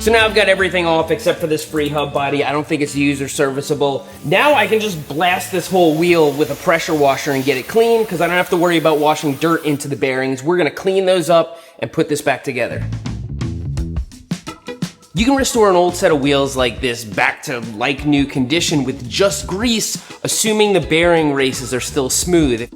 So now I've got everything off except for this free hub body. I don't think it's used or serviceable. Now I can just blast this whole wheel with a pressure washer and get it clean because I don't have to worry about washing dirt into the bearings. We're gonna clean those up and put this back together. You can restore an old set of wheels like this back to like new condition with just grease, assuming the bearing races are still smooth.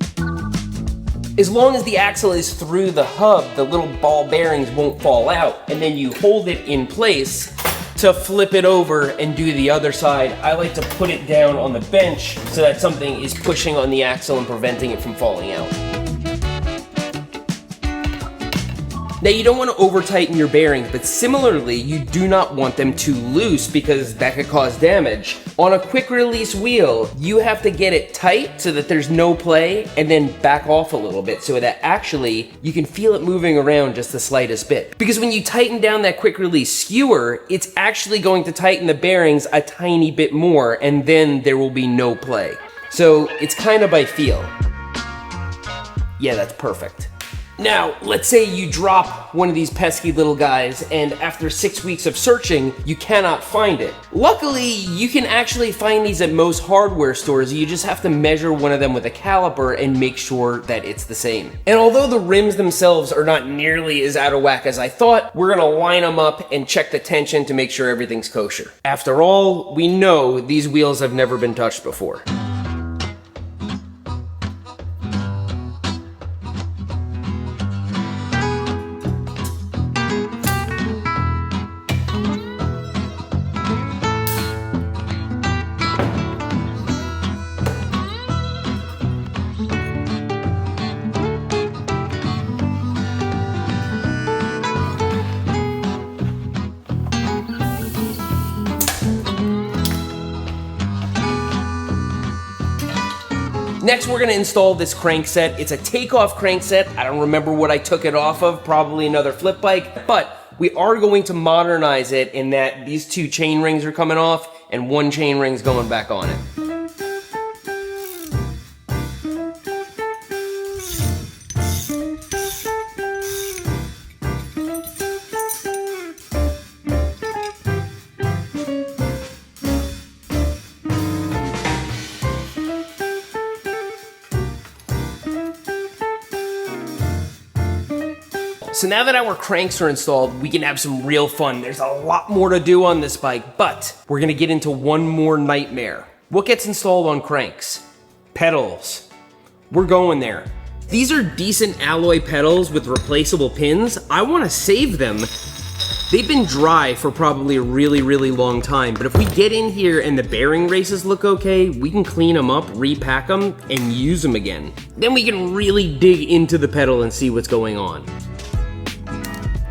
As long as the axle is through the hub, the little ball bearings won't fall out, and then you hold it in place to flip it over and do the other side. I like to put it down on the bench so that something is pushing on the axle and preventing it from falling out. Now you don't want to over tighten your bearings, but similarly, you do not want them too loose because that could cause damage. On a quick release wheel, you have to get it tight so that there's no play and then back off a little bit so that actually you can feel it moving around just the slightest bit. Because when you tighten down that quick release skewer, it's actually going to tighten the bearings a tiny bit more and then there will be no play. So it's kind of by feel. Yeah, that's perfect. Now, let's say you drop one of these pesky little guys and after 6 weeks of searching, you cannot find it. Luckily, you can actually find these at most hardware stores. You just have to measure one of them with a caliper and make sure that it's the same. And although the rims themselves are not nearly as out of whack as I thought, we're gonna line them up and check the tension to make sure everything's kosher. After all, we know these wheels have never been touched before. Next, we're gonna install this crankset. It's a takeoff crankset. I don't remember what I took it off of, probably another flip bike, but we are going to modernize it in that these 2 chain rings are coming off and 1 chain ring's going back on it. So now that our cranks are installed, we can have some real fun. There's a lot more to do on this bike, but we're gonna get into one more nightmare. What gets installed on cranks? Pedals. We're going there. These are decent alloy pedals with replaceable pins. I wanna save them. They've been dry for probably a really, really long time, but if we get in here and the bearing races look okay, we can clean them up, repack them, and use them again. Then we can really dig into the pedal and see what's going on.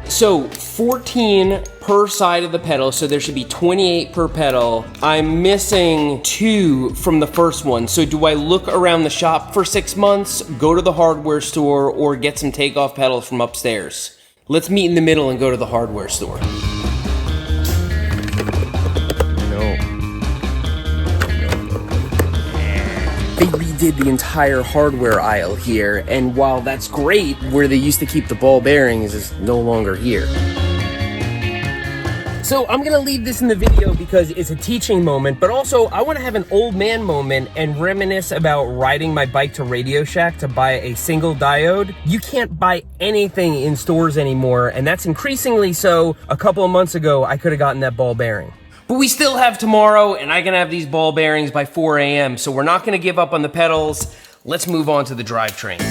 So 14 per side of the pedal, so there should be 28 per pedal. I'm missing 2 from the first one. So do I look around the shop for 6 months, go to the hardware store, or get some takeoff pedals from upstairs? Let's meet in the middle and go to the hardware store. They redid the entire hardware aisle here, and while that's great, where they used to keep the ball bearings is no longer here. So I'm gonna leave this in the video because it's a teaching moment, but also I wanna have an old man moment and reminisce about riding my bike to Radio Shack to buy a single diode. You can't buy anything in stores anymore, and that's increasingly so. A couple of months ago, I could have gotten that ball bearing. But we still have tomorrow, and I can have these ball bearings by 4 a.m., so we're not gonna give up on the pedals. Let's move on to the drivetrain.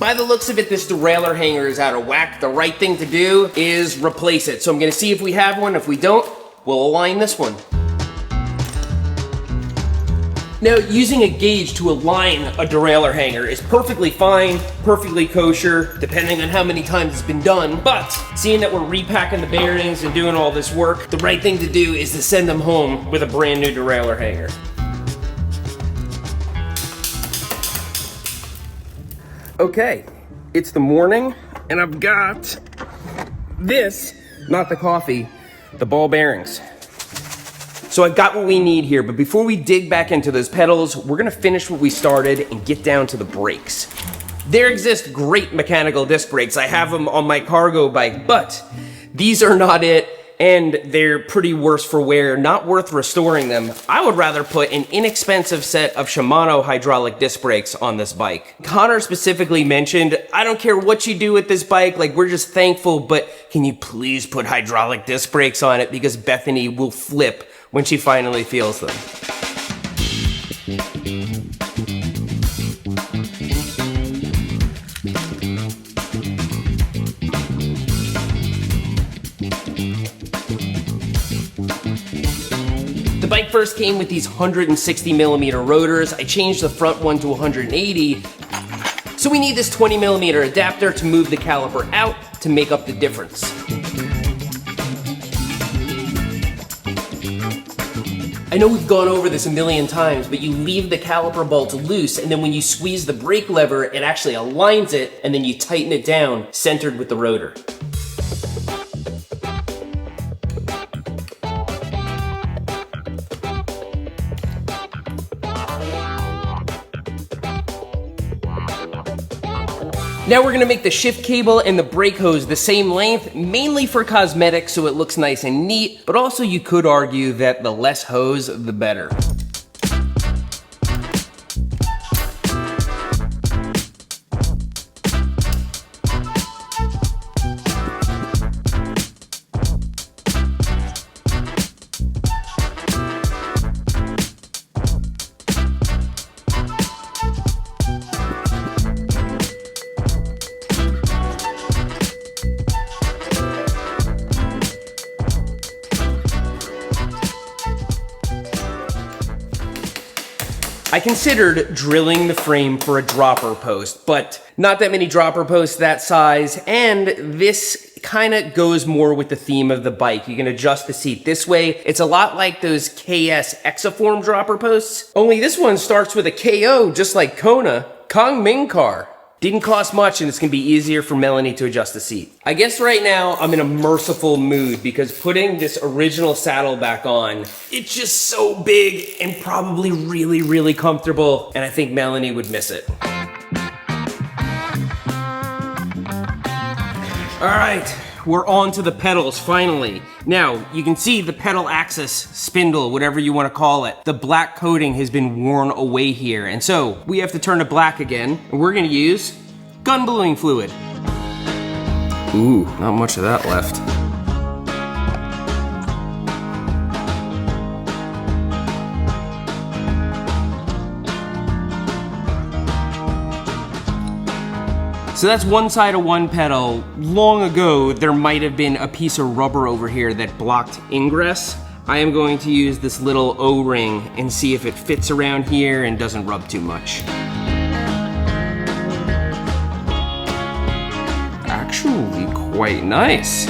By the looks of it, this derailleur hanger is out of whack. The right thing to do is replace it. So I'm gonna see if we have one. If we don't, we'll align this one. Now, using a gauge to align a derailleur hanger is perfectly fine, perfectly kosher, depending on how many times it's been done, but seeing that we're repacking the bearings and doing all this work, the right thing to do is to send them home with a brand new derailleur hanger. Okay, it's the morning, and I've got this, not the coffee, the ball bearings. So I've got what we need here, but before we dig back into those pedals, we're gonna finish what we started and get down to the brakes. There exist great mechanical disc brakes. I have them on my cargo bike, but these are not it, and they're pretty worse for wear, not worth restoring them. I would rather put an inexpensive set of Shimano hydraulic disc brakes on this bike. Connor specifically mentioned, I don't care what you do with this bike, like we're just thankful, but can you please put hydraulic disc brakes on it because Bethany will flip when she finally feels them. The bike first came with these 160mm rotors. I changed the front one to 180. So we need this 20mm adapter to move the caliper out to make up the difference. I know we've gone over this a million times, but you leave the caliper bolt loose, and then when you squeeze the brake lever, it actually aligns it, and then you tighten it down, centered with the rotor. Now we're gonna make the shift cable and the brake hose the same length, mainly for cosmetics so it looks nice and neat, but also you could argue that the less hose, the better. I considered drilling the frame for a dropper post, but not that many dropper posts that size, and this kind of goes more with the theme of the bike. You can adjust the seat this way. It's a lot like those KS Exaform dropper posts, only this one starts with a KO, just like Kona, Kong Ming car. Didn't cost much, and it's gonna be easier for Melanie to adjust the seat. I guess right now I'm in a merciful mood because putting this original saddle back on, it's just so big and probably really, really comfortable, and I think Melanie would miss it. All right, we're on to the pedals finally. Now, you can see the pedal axis, spindle, whatever you want to call it. The black coating has been worn away here, and so we have to turn it black again, and we're gonna use gun bluing fluid. Ooh, not much of that left. So that's one side of one pedal. Long ago, there might have been a piece of rubber over here that blocked ingress. I am going to use this little O-ring and see if it fits around here and doesn't rub too much. Actually, quite nice.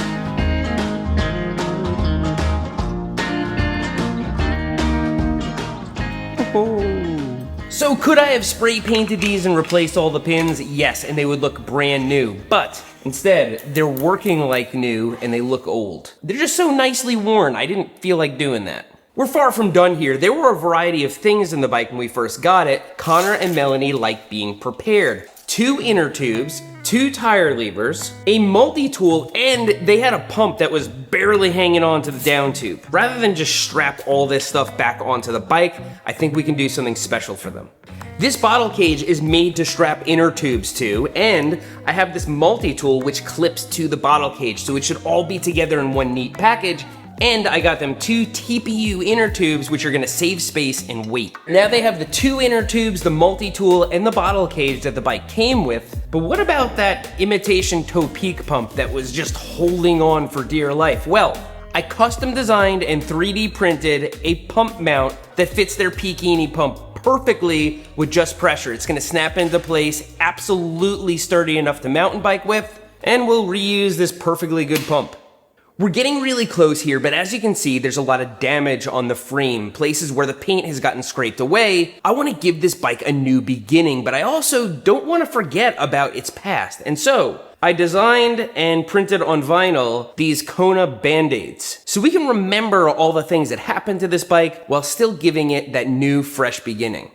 So could I have spray painted these and replaced all the pins? Yes, and they would look brand new, but instead, they're working like new and they look old. They're just so nicely worn, I didn't feel like doing that. We're far from done here. There were a variety of things in the bike when we first got it. Connor and Melanie liked being prepared. 2 inner tubes, 2 tire levers, a multi-tool, and they had a pump that was barely hanging on to the down tube. Rather than just strap all this stuff back onto the bike, I think we can do something special for them. This bottle cage is made to strap inner tubes to, and I have this multi-tool which clips to the bottle cage, so it should all be together in one neat package. And I got them 2 TPU inner tubes, which are gonna save space and weight. Now they have the 2 inner tubes, the multi-tool, and the bottle cage that the bike came with. But what about that imitation toe peak pump that was just holding on for dear life? Well, I custom designed and 3D printed a pump mount that fits their Peakini pump perfectly with just pressure. It's gonna snap into place, absolutely sturdy enough to mountain bike with, and we'll reuse this perfectly good pump. We're getting really close here, but as you can see, there's a lot of damage on the frame, places where the paint has gotten scraped away. I wanna give this bike a new beginning, but I also don't wanna forget about its past. And so, I designed and printed on vinyl these Kona Band-Aids, so we can remember all the things that happened to this bike while still giving it that new, fresh beginning.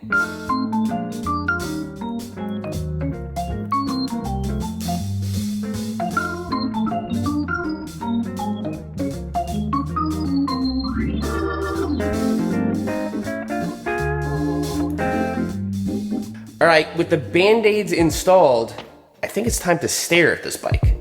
All right, with the Band-Aids installed, I think it's time to stare at this bike.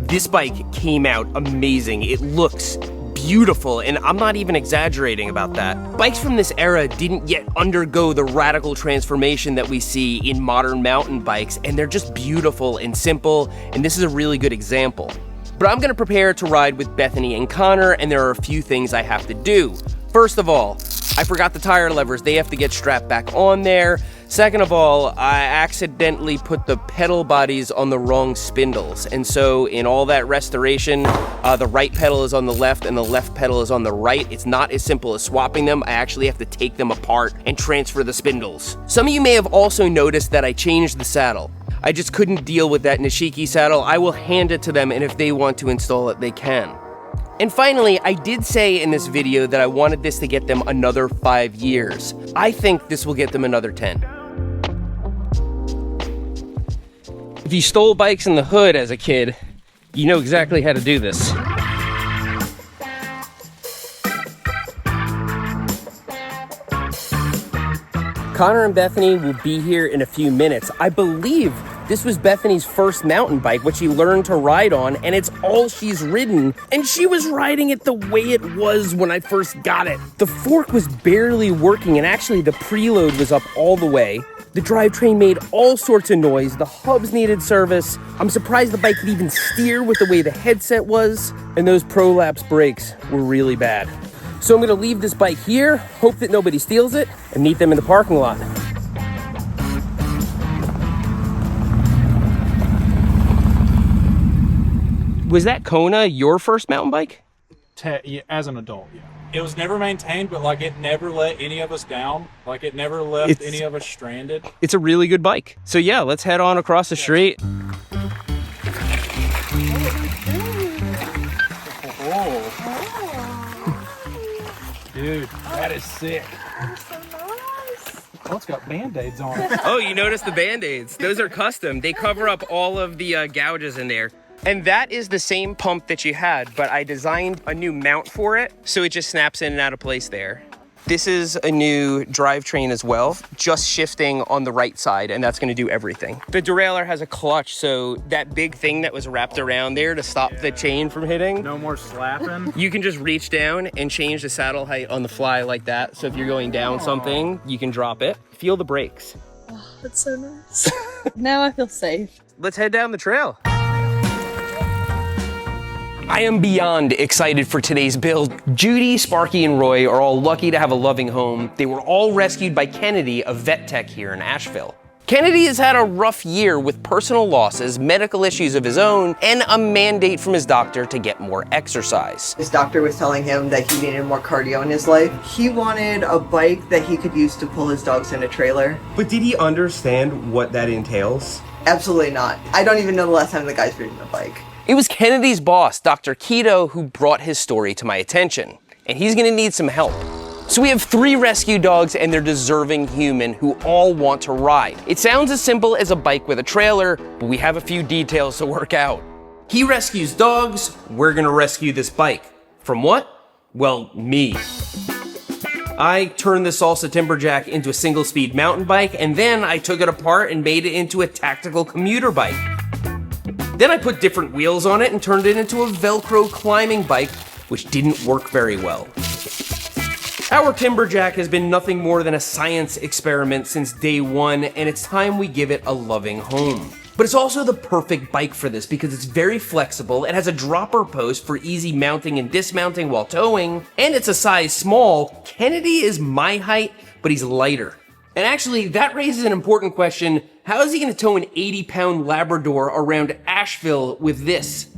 This bike came out amazing. It looks beautiful, and I'm not even exaggerating about that. Bikes from this era didn't yet undergo the radical transformation that we see in modern mountain bikes, and they're just beautiful and simple, and this is a really good example. But I'm gonna prepare to ride with Bethany and Connor, and there are a few things I have to do. First of all, I forgot the tire levers. They have to get strapped back on there. Second of all, I accidentally put the pedal bodies on the wrong spindles. And so in all that restoration, the right pedal is on the left and the left pedal is on the right. It's not as simple as swapping them. I actually have to take them apart and transfer the spindles. Some of you may have also noticed that I changed the saddle. I just couldn't deal with that Nishiki saddle. I will hand it to them, and if they want to install it, they can. And finally, I did say in this video that I wanted this to get them another 5 years. I think this will get them another 10. If you stole bikes in the hood as a kid, you know exactly how to do this. Connor and Bethany will be here in a few minutes. I believe this was Bethany's first mountain bike, which she learned to ride on, and it's all she's ridden. And she was riding it the way it was when I first got it. The fork was barely working, and actually the preload was up all the way. The drivetrain made all sorts of noise. The hubs needed service. I'm surprised the bike could even steer with the way the headset was. And those prolapse brakes were really bad. So I'm gonna leave this bike here, hope that nobody steals it, and meet them in the parking lot. Was that Kona your first mountain bike? Yeah, as an adult, yeah. It was never maintained, but like it never let any of us down. Like it never left any of us stranded. It's a really good bike. So yeah, let's head on across the street. Dude, that is sick. Oh, it's got Band-Aids on it. Oh, you noticed the Band-Aids. Those are custom. They cover up all of the gouges in there. And that is the same pump that you had, but I designed a new mount for it, so it just snaps in and out of place there. This is a new drivetrain as well, just shifting on the right side, and that's gonna do everything. The derailleur has a clutch, so that big thing that was wrapped around there to stop the chain from hitting. No more slapping. You can just reach down and change the saddle height on the fly like that. So if you're going down something, you can drop it. Feel the brakes. Oh, that's so nice. Now I feel safe. Let's head down the trail. I am beyond excited for today's build. Judy, Sparky, and Roy are all lucky to have a loving home. They were all rescued by Kennedy, a vet tech here in Asheville. Kennedy has had a rough year with personal losses, medical issues of his own, and a mandate from his doctor to get more exercise. His doctor was telling him that he needed more cardio in his life. He wanted a bike that he could use to pull his dogs in a trailer. But did he understand what that entails? Absolutely not. I don't even know the last time the guy's ridden a bike. It was Kennedy's boss, Dr. Keto, who brought his story to my attention, and he's gonna need some help. So we have 3 rescue dogs and their deserving human who all want to ride. It sounds as simple as a bike with a trailer, but we have a few details to work out. He rescues dogs, we're gonna rescue this bike. From what? Well, me. I turned this Salsa Timberjack into a single-speed mountain bike, and then I took it apart and made it into a tactical commuter bike. Then I put different wheels on it and turned it into a Velcro climbing bike, which didn't work very well. Our Timberjack has been nothing more than a science experiment since day one, and it's time we give it a loving home. But it's also the perfect bike for this because it's very flexible, it has a dropper post for easy mounting and dismounting while towing, and it's a size small. Kennedy is my height, but he's lighter. And actually, that raises an important question. How is he gonna tow an 80-pound Labrador around Asheville with this?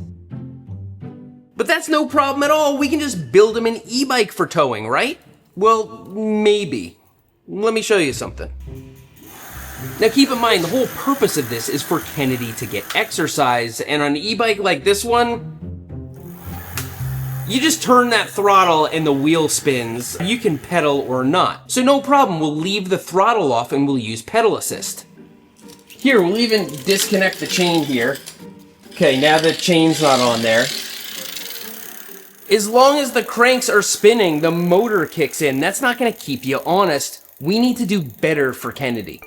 But that's no problem at all. We can just build him an e-bike for towing, right? Well, maybe. Let me show you something. Now keep in mind, the whole purpose of this is for Kennedy to get exercise, and on an e-bike like this one, you just turn that throttle and the wheel spins. You can pedal or not. So no problem, we'll leave the throttle off and we'll use pedal assist. Here, we'll even disconnect the chain here. Okay, now the chain's not on there. As long as the cranks are spinning, the motor kicks in. That's not gonna keep you honest. We need to do better for Kennedy.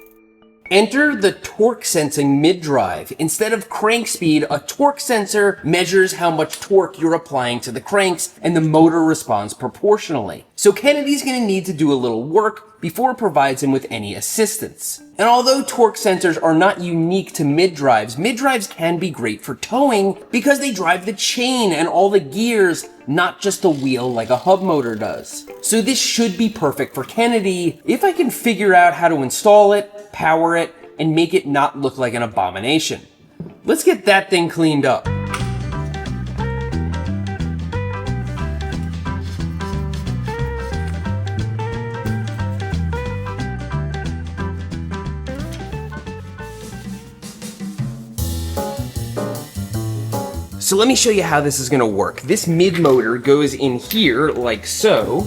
Enter the torque sensing mid-drive. Instead of crank speed, a torque sensor measures how much torque you're applying to the cranks, and the motor responds proportionally. So Kennedy's gonna need to do a little work before it provides him with any assistance. And although torque sensors are not unique to mid-drives can be great for towing because they drive the chain and all the gears, not just the wheel like a hub motor does. So this should be perfect for Kennedy if I can figure out how to install it, power it, and make it not look like an abomination. Let's get that thing cleaned up. So let me show you how this is gonna work. This mid motor goes in here like so.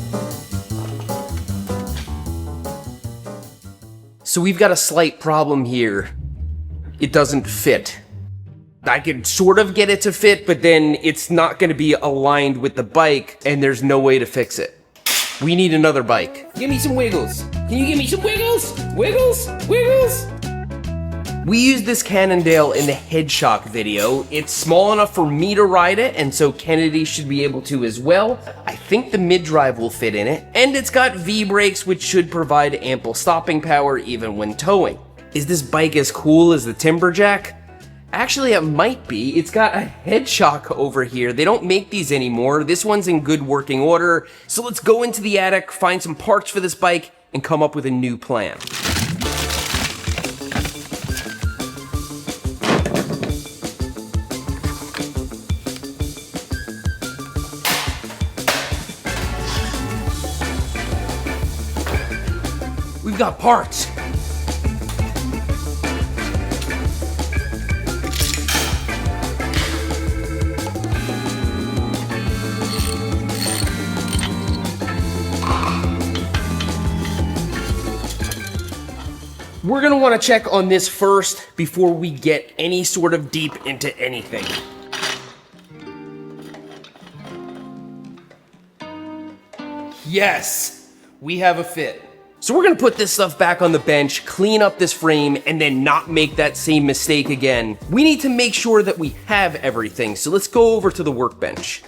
So we've got a slight problem here. It doesn't fit. I can sort of get it to fit, but then it's not gonna be aligned with the bike and there's no way to fix it. We need another bike. Give me some wiggles. Can you give me some wiggles? Wiggles? Wiggles? We used this Cannondale in the head shock video. It's small enough for me to ride it, and so Kennedy should be able to as well. I think the mid-drive will fit in it, and it's got V-brakes, which should provide ample stopping power even when towing. Is this bike as cool as the Timberjack? Actually, it might be. It's got a head shock over here. They don't make these anymore. This one's in good working order. So let's go into the attic, find some parts for this bike, and come up with a new plan. We've got parts. We're gonna wanna check on this first before we get any sort of deep into anything. Yes, we have a fit. So we're gonna put this stuff back on the bench, clean up this frame, and then not make that same mistake again. We need to make sure that we have everything, so let's go over to the workbench.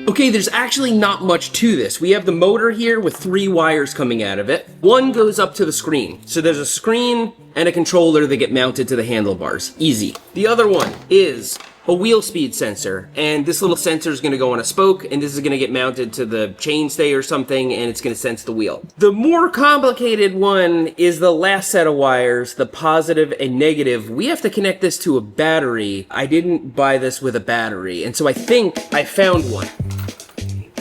Okay, there's actually not much to this. We have the motor here with 3 wires coming out of it. One goes up to the screen. So there's a screen and a controller that get mounted to the handlebars. Easy. The other one is a wheel speed sensor, and this little sensor is gonna go on a spoke, and this is gonna get mounted to the chainstay or something, and it's gonna sense the wheel. The more complicated one is the last set of wires, the positive and negative. We have to connect this to a battery. I didn't buy this with a battery, and so I think I found one.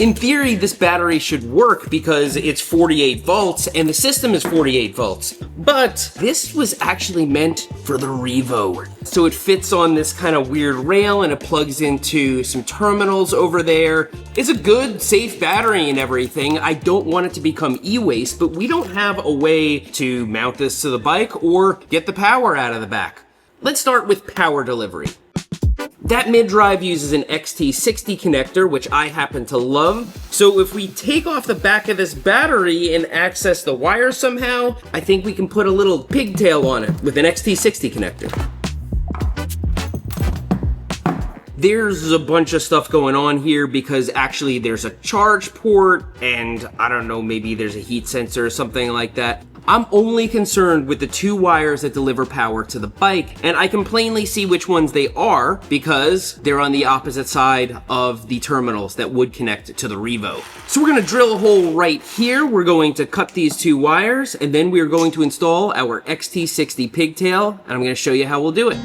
In theory, this battery should work because it's 48 volts and the system is 48 volts. But this was actually meant for the Revo. So it fits on this kind of weird rail and it plugs into some terminals over there. It's a good, safe battery and everything. I don't want it to become e-waste, but we don't have a way to mount this to the bike or get the power out of the back. Let's start with power delivery. That mid-drive uses an XT60 connector, which I happen to love. So if we take off the back of this battery and access the wire somehow, I think we can put a little pigtail on it with an XT60 connector. There's a bunch of stuff going on here because actually there's a charge port and I don't know, maybe there's a heat sensor or something like that. I'm only concerned with the 2 wires that deliver power to the bike, and I can plainly see which ones they are because they're on the opposite side of the terminals that would connect to the Revo. So we're gonna drill a hole right here. We're going to cut these 2 wires, and then we're going to install our XT60 pigtail, and I'm gonna show you how we'll do it.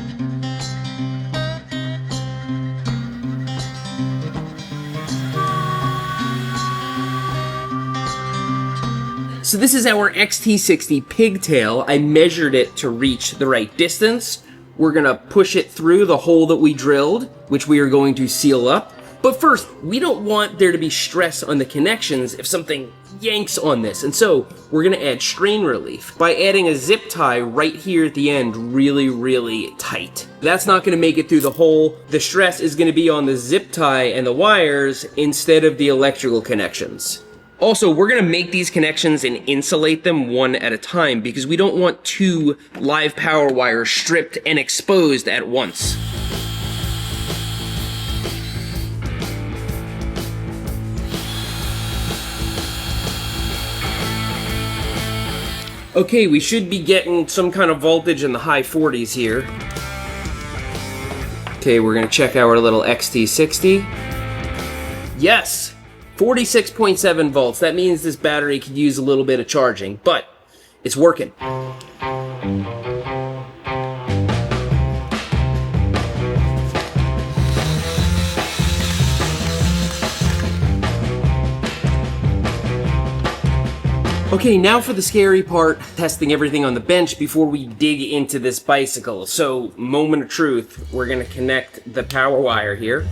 So this is our XT60 pigtail. I measured it to reach the right distance. We're gonna push it through the hole that we drilled, which we are going to seal up. But first, we don't want there to be stress on the connections if something yanks on this. And so we're gonna add strain relief by adding a zip tie right here at the end, really, really tight. That's not gonna make it through the hole. The stress is gonna be on the zip tie and the wires instead of the electrical connections. Also, we're gonna make these connections and insulate them one at a time because we don't want 2 live power wires stripped and exposed at once. Okay, we should be getting some kind of voltage in the high 40s here. Okay, we're gonna check our little XT60. Yes! 46.7 volts. That means this battery could use a little bit of charging, but it's working. Okay, now for the scary part, testing everything on the bench before we dig into this bicycle. So, moment of truth, we're gonna connect the power wire here.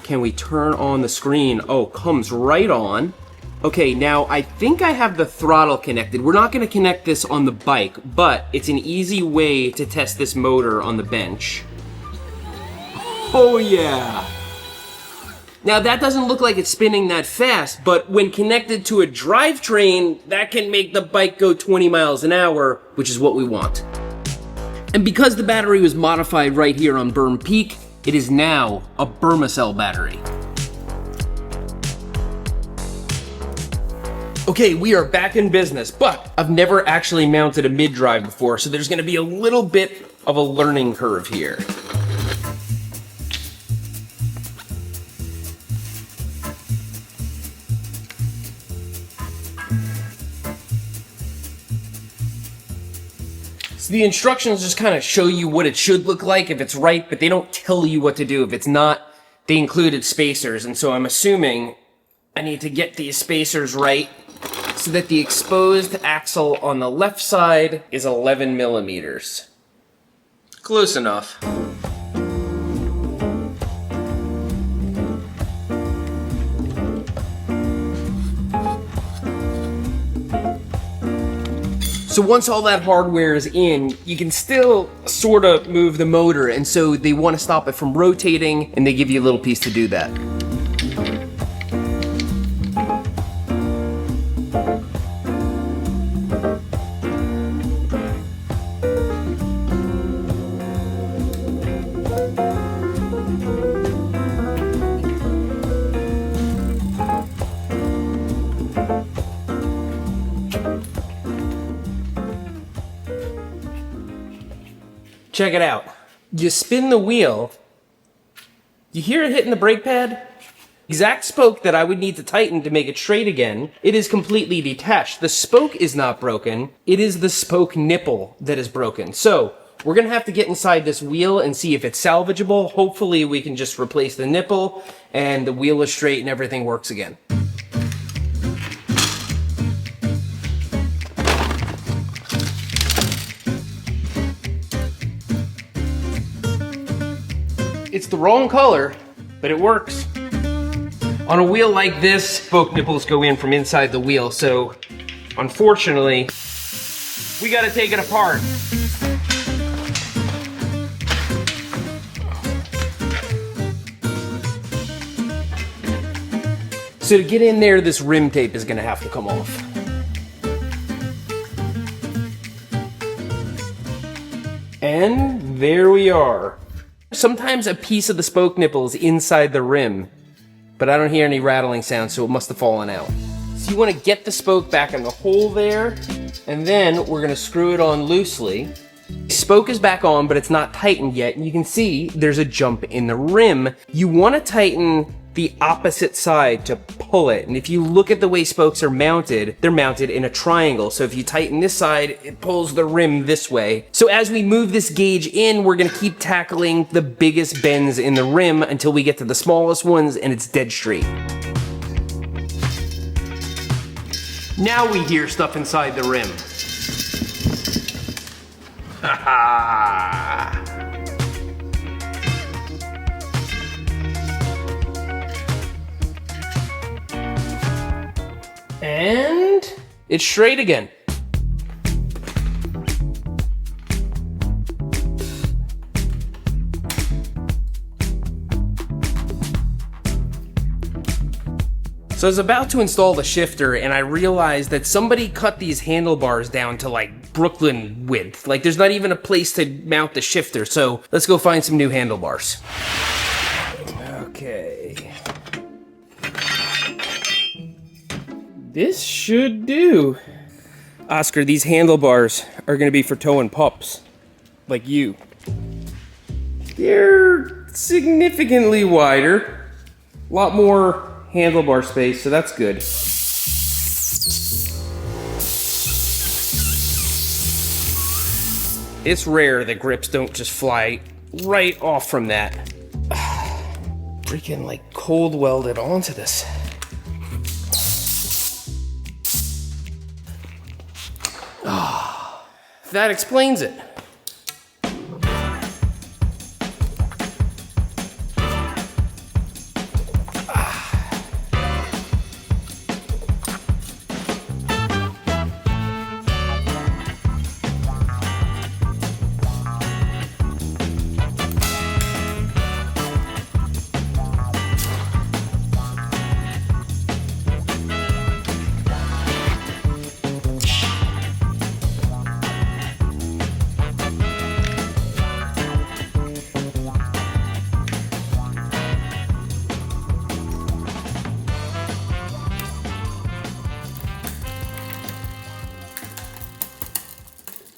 Can we turn on the screen? Oh, comes right on. Okay, now I think I have the throttle connected. We're not gonna connect this on the bike, but it's an easy way to test this motor on the bench. Oh yeah. Now that doesn't look like it's spinning that fast, but when connected to a drivetrain, that can make the bike go 20 miles an hour, which is what we want. And because the battery was modified right here on Berm Peak, it is now a Bermacell battery. Okay, we are back in business, but I've never actually mounted a mid-drive before, so there's gonna be a little bit of a learning curve here. The instructions just kind of show you what it should look like if it's right, but they don't tell you what to do. If it's not, they included spacers, and so I'm assuming I need to get these spacers right so that the exposed axle on the left side is 11 millimeters. Close enough. So once all that hardware is in, you can still sort of move the motor, and so they want to stop it from rotating, and they give you a little piece to do that. Check it out. You spin the wheel, you hear it hitting the brake pad? Exact spoke that I would need to tighten to make it straight again, it is completely detached. The spoke is not broken, it is the spoke nipple that is broken. So, We're gonna have to get inside this wheel and see if it's salvageable. Hopefully we can just replace the nipple and the wheel is straight and everything works again. It's the wrong color, but it works. On a wheel like this, spoke nipples go in from inside the wheel, so unfortunately, we gotta take it apart. So to get in there, this rim tape is gonna have to come off. And there we are. Sometimes a piece of the spoke nipple is inside the rim, but I don't hear any rattling sound, so it must have fallen out. So you want to get the spoke back in the hole there, and then we're going to screw it on loosely. Spoke is back on, but it's not tightened yet, and you can see there's a jump in the rim. You want to tighten the opposite side to pull it, and if you look at the way spokes are mounted, they're mounted in a triangle. So if you tighten this side, it pulls the rim this way. So as we move this gauge in, we're gonna keep tackling the biggest bends in the rim until we get to the smallest ones and it's dead straight. Now we hear stuff inside the rim. Ha ha! And it's straight again. So I was about to install the shifter and I realized that somebody cut these handlebars down to like Brooklyn width. Like there's not even a place to mount the shifter. So let's go find some new handlebars. Okay. This should do. Oscar, these handlebars are gonna be for towing pups. Like you. They're significantly wider. A lot more handlebar space, so that's good. It's rare that grips don't just fly right off from that. Freaking like cold welded onto this. That explains it.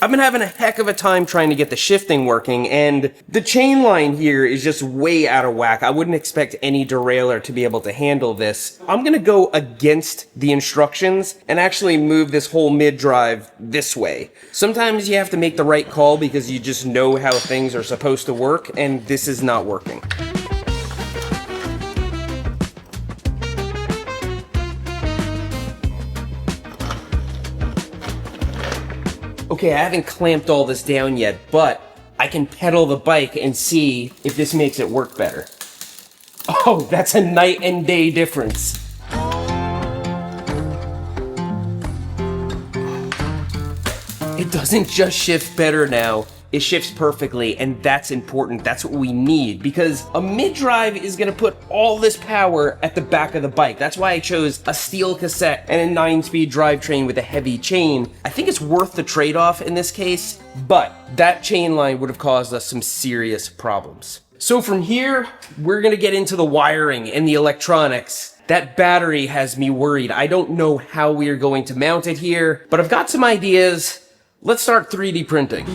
I've been having a heck of a time trying to get the shifting working, and the chain line here is just way out of whack. I wouldn't expect any derailleur to be able to handle this. I'm gonna go against the instructions and actually move this whole mid-drive this way. Sometimes you have to make the right call because you just know how things are supposed to work, and this is not working. Okay, I haven't clamped all this down yet, but I can pedal the bike and see if this makes it work better. Oh, that's a night and day difference. It doesn't just shift better now, it shifts perfectly, and that's important. That's what we need, because a mid-drive is gonna put all this power at the back of the bike. That's why I chose a steel cassette and a 9-speed drivetrain with a heavy chain. I think it's worth the trade-off in this case, but that chain line would have caused us some serious problems. So from here, we're gonna get into the wiring and the electronics. That battery has me worried. I don't know how we are going to mount it here, but I've got some ideas. Let's start 3D printing.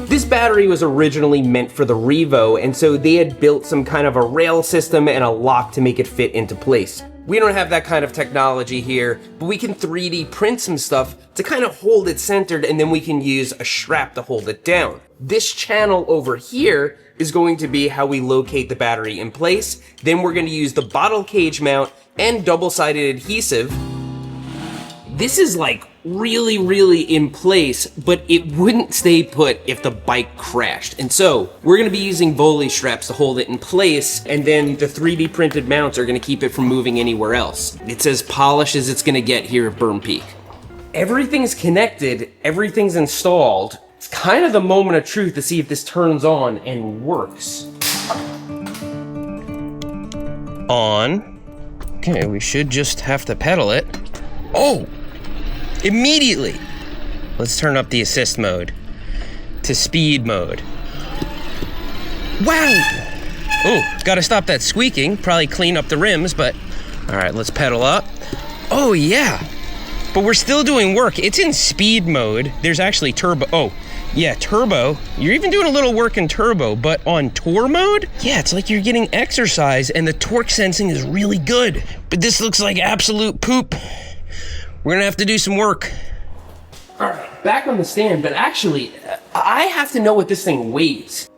This battery was originally meant for the Revo, and so they had built some kind of a rail system and a lock to make it fit into place. We don't have that kind of technology here, but we can 3D print some stuff to kind of hold it centered, and then we can use a strap to hold it down. This channel over here is going to be how we locate the battery in place. Then we're going to use the bottle cage mount and double-sided adhesive. This is like really in place, but it wouldn't stay put if the bike crashed. And so we're gonna be using Volley straps to hold it in place, and then the 3D printed mounts are gonna keep it from moving anywhere else. It's as polished as it's gonna get here at Burn Peak. Everything's connected, everything's installed. It's kind of the moment of truth to see if this turns on and works. On. Okay, we should just have to pedal it. Oh! Immediately! Let's turn up the assist mode to speed mode. Wow! Oh, gotta stop that squeaking. Probably clean up the rims, but all right, let's pedal up. Oh yeah, but we're still doing work. It's in speed mode. There's actually turbo. Oh, yeah, turbo. You're even doing a little work in turbo, but on tour mode? Yeah, it's like you're getting exercise and the torque sensing is really good. But this looks like absolute poop. We're gonna have to do some work. All right, back on the stand, but actually, I have to know what this thing weighs.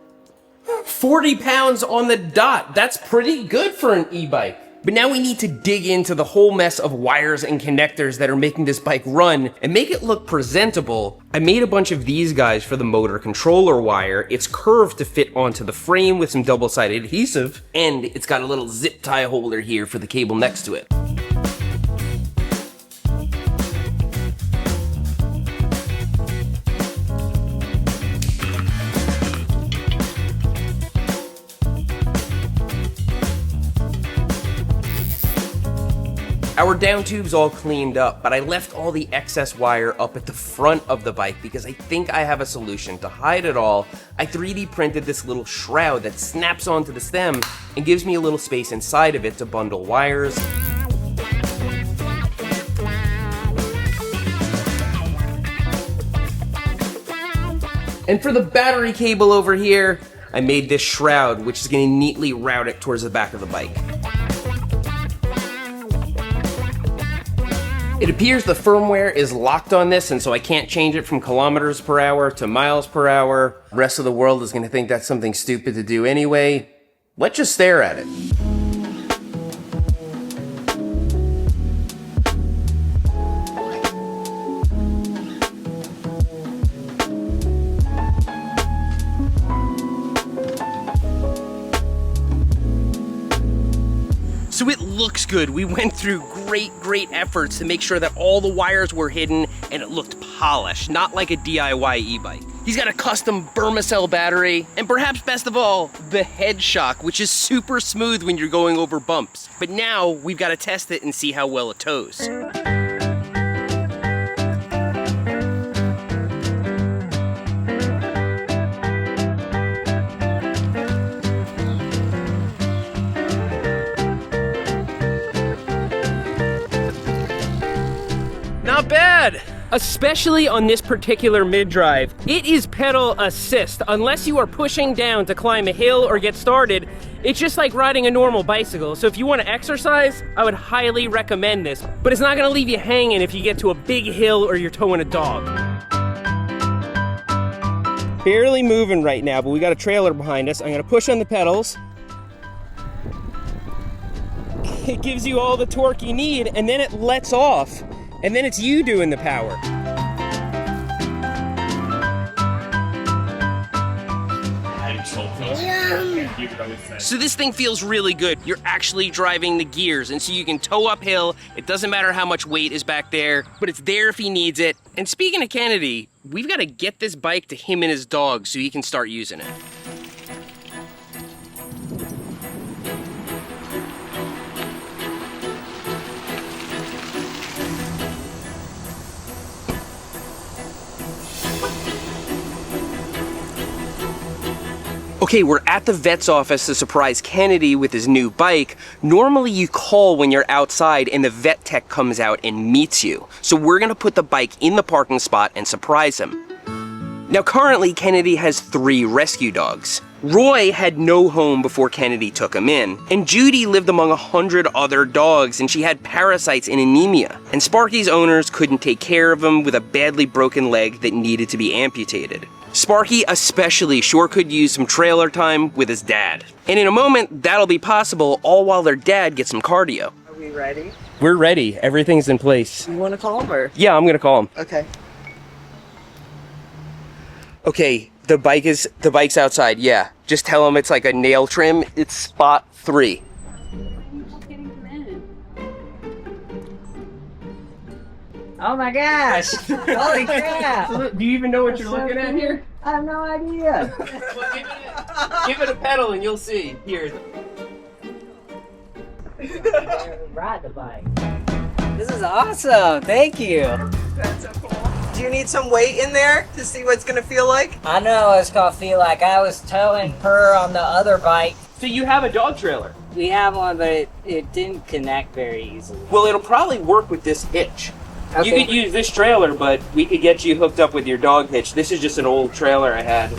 40 pounds on the dot. That's pretty good for an e-bike. But now we need to dig into the whole mess of wires and connectors that are making this bike run and make it look presentable. I made a bunch of these guys for the motor controller wire. It's curved to fit onto the frame with some double-sided adhesive, and it's got a little zip tie holder here for the cable next to it. Our down tube's all cleaned up, but I left all the excess wire up at the front of the bike because I think I have a solution to hide it all. I 3D printed this little shroud that snaps onto the stem and gives me a little space inside of it to bundle wires. And for the battery cable over here, I made this shroud, which is going to neatly route it towards the back of the bike. It appears the firmware is locked on this, and so I can't change it from kilometers per hour to miles per hour. The rest of the world is going to think that's something stupid to do anyway. Let's just stare at it. So it looks good. We went through great efforts to make sure that all the wires were hidden and it looked polished, not like a DIY e-bike. He's got a custom Burmacell battery, and perhaps best of all, the head shock, which is super smooth when you're going over bumps. But now we've got to test it and see how well it tows. Not bad, especially on this particular mid-drive. It is pedal assist. Unless you are pushing down to climb a hill or get started, it's just like riding a normal bicycle. So if you want to exercise, I would highly recommend this. But it's not gonna leave you hanging if you get to a big hill or you're towing a dog. Barely moving right now, but we got a trailer behind us. I'm gonna push on the pedals. It gives you all the torque you need, and then it lets off. And then it's you doing the power. So this thing feels really good. You're actually driving the gears, and so you can tow uphill. It doesn't matter how much weight is back there, but it's there if he needs it. And speaking of Kennedy, we've got to get this bike to him and his dog so he can start using it. Okay, we're at the vet's office to surprise Kennedy with his new bike. Normally you call when you're outside and the vet tech comes out and meets you. So we're gonna put the bike in the parking spot and surprise him. Now currently, Kennedy has 3 rescue dogs. Roy had no home before Kennedy took him in, and Judy lived among 100 other dogs and she had parasites and anemia. And Sparky's owners couldn't take care of him with a badly broken leg that needed to be amputated. Sparky especially sure could use some trailer time with his dad. And in a moment, that'll be possible, all while their dad gets some cardio. Are we ready? We're ready. Everything's in place. You want to call him or? Yeah, I'm gonna call him. Okay. Okay, the bike's outside, yeah. Just tell him it's like a nail trim. It's spot 3. Oh my gosh! Holy crap! Do you even know what you're looking at here? I have no idea. Well, give it a pedal and you'll see. Here. Ride the bike. This is awesome. Thank you. That's so cool. Do you need some weight in there to see what it's gonna feel like? I know what it's gonna feel like. I was towing her on the other bike. So you have a dog trailer? We have one, but it didn't connect very easily. Well, it'll probably work with this hitch. Okay. You could use this trailer, but we could get you hooked up with your dog hitch. This is just an old trailer I had.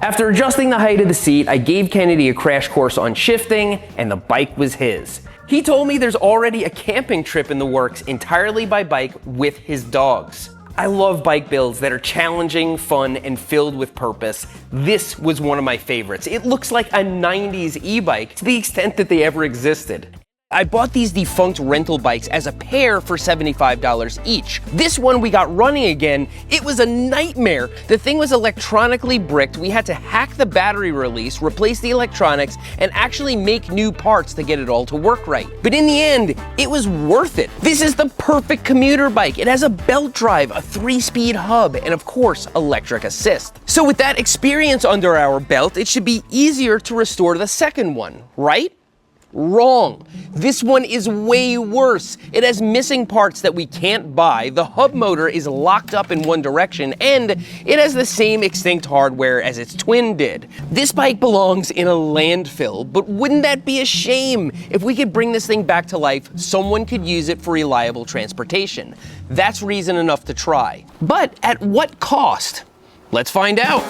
After adjusting the height of the seat, I gave Kennedy a crash course on shifting, and the bike was his. He told me there's already a camping trip in the works entirely by bike with his dogs. I love bike builds that are challenging, fun, and filled with purpose. This was one of my favorites. It looks like a 90s e-bike to the extent that they ever existed. I bought these defunct rental bikes as a pair for $75 each. This one we got running again. It was a nightmare. The thing was electronically bricked. We had to hack the battery release, replace the electronics, and actually make new parts to get it all to work right. But in the end, it was worth it. This is the perfect commuter bike. It has a belt drive, a 3-speed hub, and of course, electric assist. So with that experience under our belt, it should be easier to restore the second one, right? Wrong. This one is way worse. It has missing parts that we can't buy, the hub motor is locked up in one direction, and it has the same extinct hardware as its twin did. This bike belongs in a landfill, but wouldn't that be a shame? If we could bring this thing back to life, someone could use it for reliable transportation. That's reason enough to try. But at what cost? Let's find out.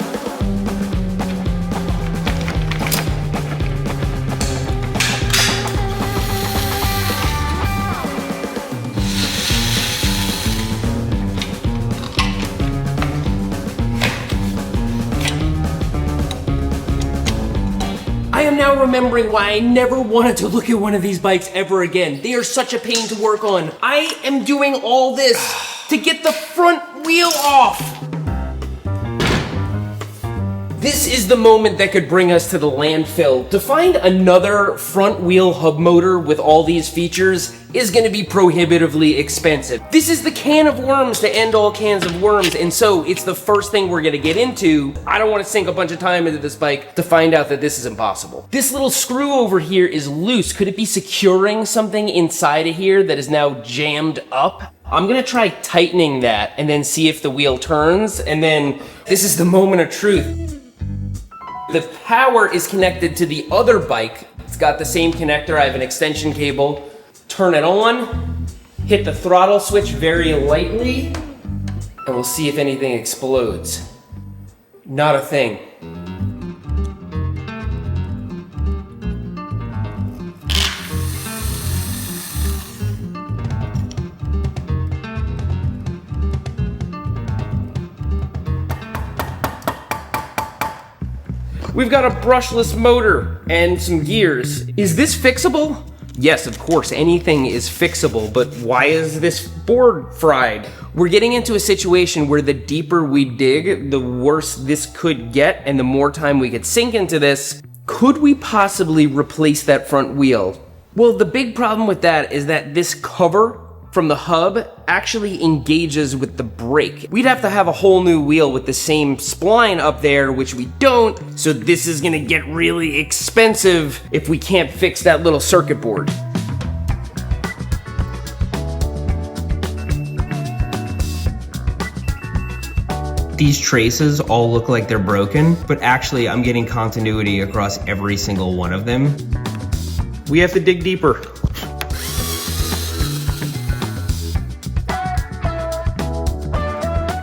I am now remembering why I never wanted to look at one of these bikes ever again. They are such a pain to work on. I am doing all this to get the front wheel off. This is the moment that could bring us to the landfill. To find another front wheel hub motor with all these features is gonna be prohibitively expensive. This is the can of worms to end all cans of worms, and so it's the first thing we're gonna get into. I don't wanna sink a bunch of time into this bike to find out that this is impossible. This little screw over here is loose. Could it be securing something inside of here that is now jammed up? I'm gonna try tightening that and then see if the wheel turns, and then this is the moment of truth. The power is connected to the other bike. It's got the same connector. I have an extension cable. Turn it on, hit the throttle switch very lightly, and we'll see if anything explodes. Not a thing. We've got a brushless motor and some gears. Is this fixable? Yes, of course, anything is fixable, but why is this board fried? We're getting into a situation where the deeper we dig, the worse this could get, and the more time we could sink into this. Could we possibly replace that front wheel? Well, the big problem with that is that this cover from the hub actually engages with the brake. We'd have to have a whole new wheel with the same spline up there, which we don't, so this is gonna get really expensive if we can't fix that little circuit board. These traces all look like they're broken, but actually I'm getting continuity across every single one of them. We have to dig deeper.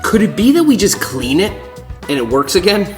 Could it be that we just clean it? And it works again.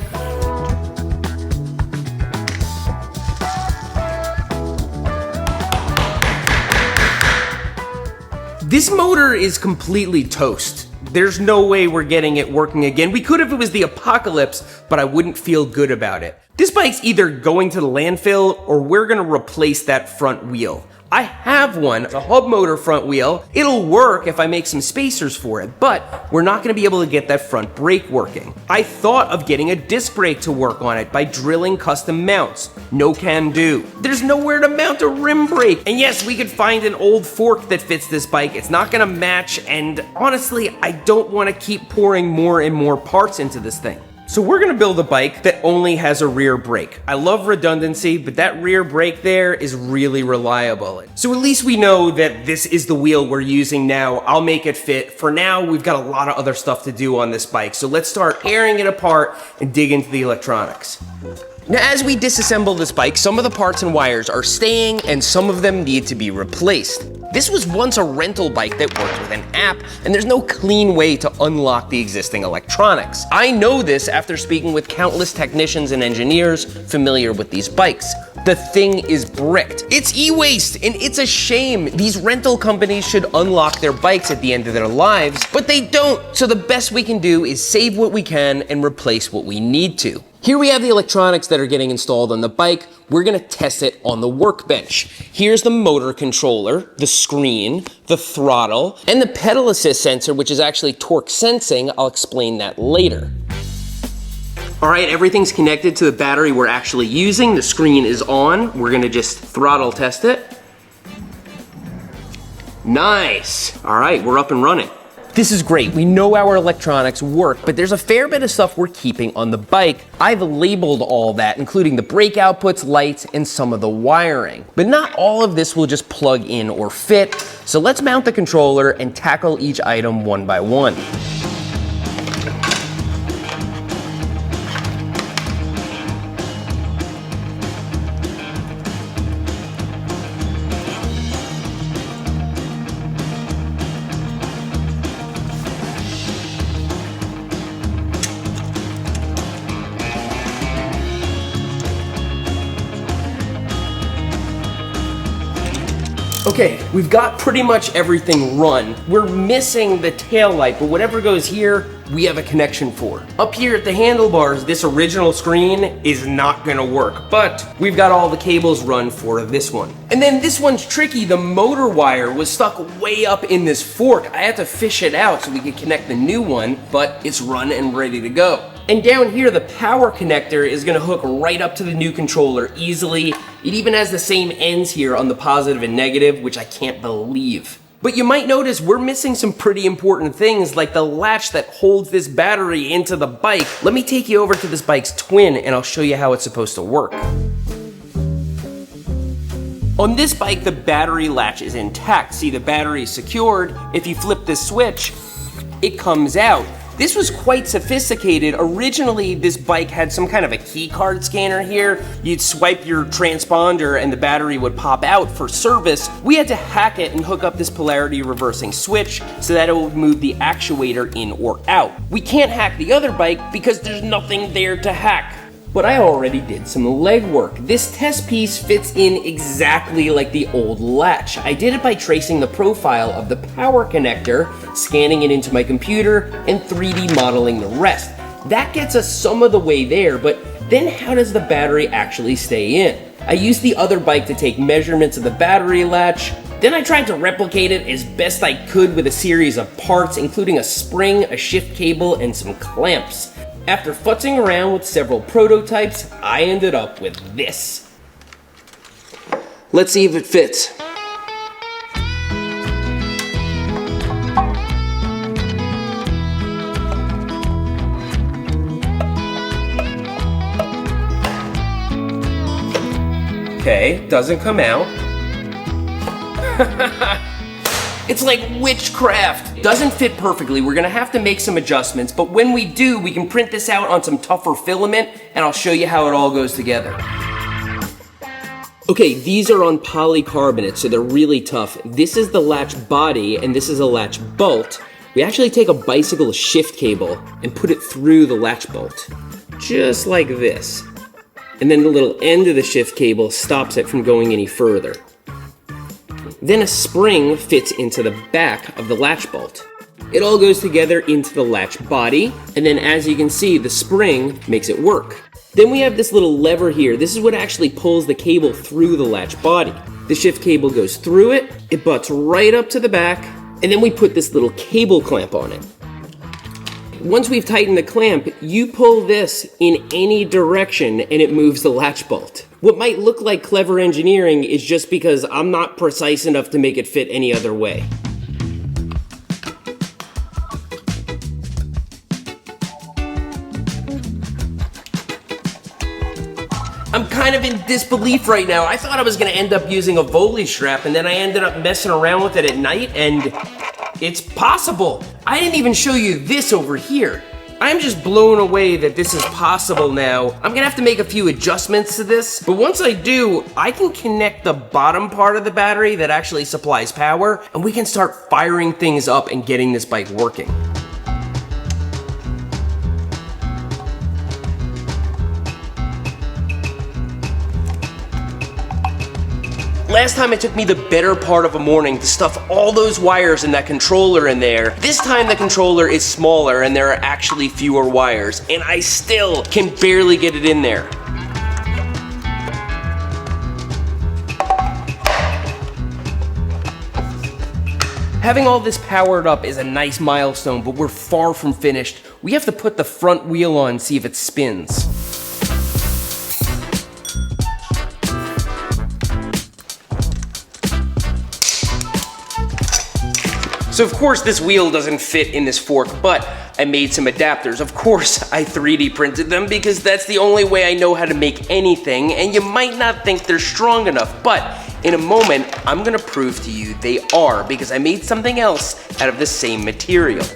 This motor is completely toast. There's no way we're getting it working again. We could if it was the apocalypse, but I wouldn't feel good about it. This bike's either going to the landfill or we're gonna replace that front wheel. I have one, a hub motor front wheel. It'll work if I make some spacers for it, but we're not gonna be able to get that front brake working. I thought of getting a disc brake to work on it by drilling custom mounts. No can do. There's nowhere to mount a rim brake. And yes, we could find an old fork that fits this bike. It's not gonna match, and honestly, I don't wanna keep pouring more and more parts into this thing. So we're gonna build a bike that only has a rear brake. I love redundancy, but that rear brake there is really reliable. So at least we know that this is the wheel we're using now. I'll make it fit. For now, we've got a lot of other stuff to do on this bike. So let's start tearing it apart and dig into the electronics. Now, as we disassemble this bike, some of the parts and wires are staying and some of them need to be replaced. This was once a rental bike that worked with an app, and there's no clean way to unlock the existing electronics. I know this after speaking with countless technicians and engineers familiar with these bikes. The thing is bricked. It's e-waste, and it's a shame. These rental companies should unlock their bikes at the end of their lives, but they don't. So the best we can do is save what we can and replace what we need to. Here we have the electronics that are getting installed on the bike. We're gonna test it on the workbench. Here's the motor controller, the screen, the throttle, and the pedal assist sensor, which is actually torque sensing. I'll explain that later. All right, everything's connected to the battery we're actually using. The screen is on. We're gonna just throttle test it. Nice. All right, we're up and running. This is great. We know our electronics work, but there's a fair bit of stuff we're keeping on the bike. I've labeled all that, including the brake outputs, lights, and some of the wiring. But not all of this will just plug in or fit, so let's mount the controller and tackle each item one by one. Okay, we've got pretty much everything run. We're missing the tail light, but whatever goes here, we have a connection for. Up here at the handlebars, this original screen is not gonna work, but we've got all the cables run for this one. And then this one's tricky. The motor wire was stuck way up in this fork. I had to fish it out so we could connect the new one, but it's run and ready to go. And down here, the power connector is gonna hook right up to the new controller easily. It even has the same ends here on the positive and negative, which I can't believe. But you might notice we're missing some pretty important things, like the latch that holds this battery into the bike. Let me take you over to this bike's twin and I'll show you how it's supposed to work. On this bike, the battery latch is intact. See, the battery is secured. If you flip this switch, it comes out. This was quite sophisticated. Originally, this bike had some kind of a key card scanner here. You'd swipe your transponder and the battery would pop out for service. We had to hack it and hook up this polarity reversing switch so that it would move the actuator in or out. We can't hack the other bike because there's nothing there to hack. But I already did some legwork. This test piece fits in exactly like the old latch. I did it by tracing the profile of the power connector, scanning it into my computer, and 3D modeling the rest. That gets us some of the way there, but then how does the battery actually stay in? I used the other bike to take measurements of the battery latch. Then I tried to replicate it as best I could with a series of parts, including a spring, a shift cable, and some clamps. After futzing around with several prototypes, I ended up with this. Let's see if it fits. Okay, doesn't come out. It's like witchcraft. Doesn't fit perfectly. We're gonna have to make some adjustments, but when we do, we can print this out on some tougher filament, and I'll show you how it all goes together. Okay, these are on polycarbonate, so they're really tough. This is the latch body, and this is a latch bolt. we actually take a bicycle shift cable and put it through the latch bolt, just like this. And then the little end of the shift cable stops it from going any further. Then a spring fits into the back of the latch bolt. It all goes together into the latch body, and then as you can see, the spring makes it work. Then we have this little lever here. This is what actually pulls the cable through the latch body. The shift cable goes through it, it butts right up to the back, and then we put this little cable clamp on it. Once we've tightened the clamp, you pull this in any direction and it moves the latch bolt. What might look like clever engineering is just because I'm not precise enough to make it fit any other way. I'm kind of in disbelief right now. I thought I was gonna end up using a Volley strap, and then I ended up messing around with it at night, and it's possible. I didn't even show you this over here. I'm just blown away that this is possible now. I'm gonna have to make a few adjustments to this, but once I do, I can connect the bottom part of the battery that actually supplies power, and we can start firing things up and getting this bike working. Last time it took me the better part of a morning to stuff all those wires in that controller in there. This time the controller is smaller and there are actually fewer wires, and I still can barely get it in there. Having all this powered up is a nice milestone, but we're far from finished. We have to put the front wheel on, see if it spins. So of course this wheel doesn't fit in this fork, but I made some adapters. Of course I 3D printed them because that's the only way I know how to make anything, and you might not think they're strong enough, but in a moment I'm gonna prove to you they are, because I made something else out of the same material.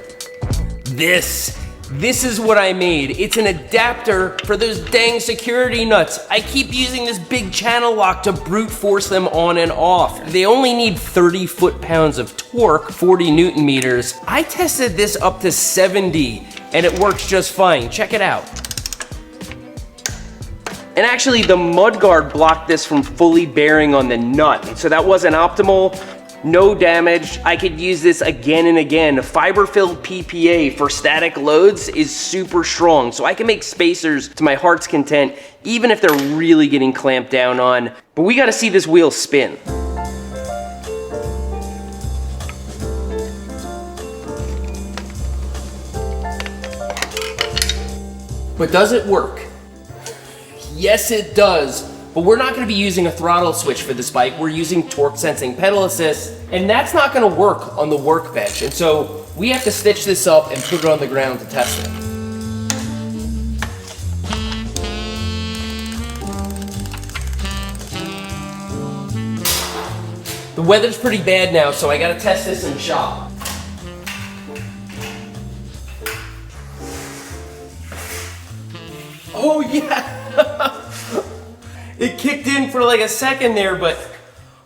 This is what I made. It's an adapter for those dang security nuts. I keep using this big channel lock to brute force them on and off. They only need 30 foot-pounds of torque, 40 Newton meters. I tested this up to 70 and it works just fine. Check it out. And actually the mudguard blocked this from fully bearing on the nut, so that wasn't optimal. No damage. I could use this again and again. Fiber-filled PPA for static loads is super strong, so I can make spacers to my heart's content, even if they're really getting clamped down on. But we gotta see this wheel spin. But does it work? Yes, it does. But we're not gonna be using a throttle switch for this bike. We're using torque sensing pedal assist, and that's not gonna work on the workbench. And so we have to stitch this up and put it on the ground to test it. The weather's pretty bad now, so I gotta test this in the shop. Oh yeah! It kicked in for like a second there, but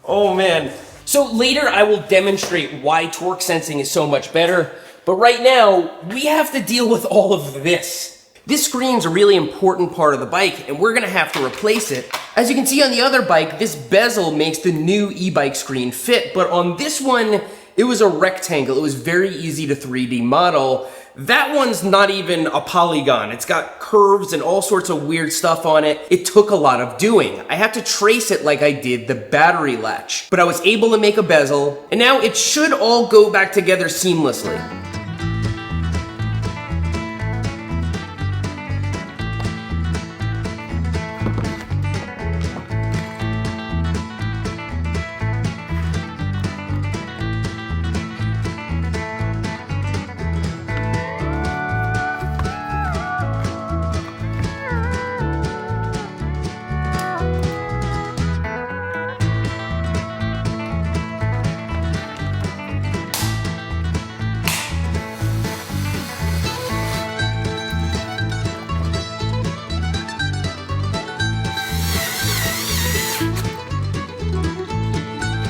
oh man. So later I will demonstrate why torque sensing is so much better, but right now we have to deal with all of this. This screen's a really important part of the bike, and we're gonna have to replace it. As you can see on the other bike, this bezel makes the new e-bike screen fit, but on this one, it was a rectangle. It was very easy to 3D model. That one's not even a polygon. It's got curves and all sorts of weird stuff on it. It took a lot of doing. I had to trace it like I did the battery latch, but I was able to make a bezel, and now it should all go back together seamlessly.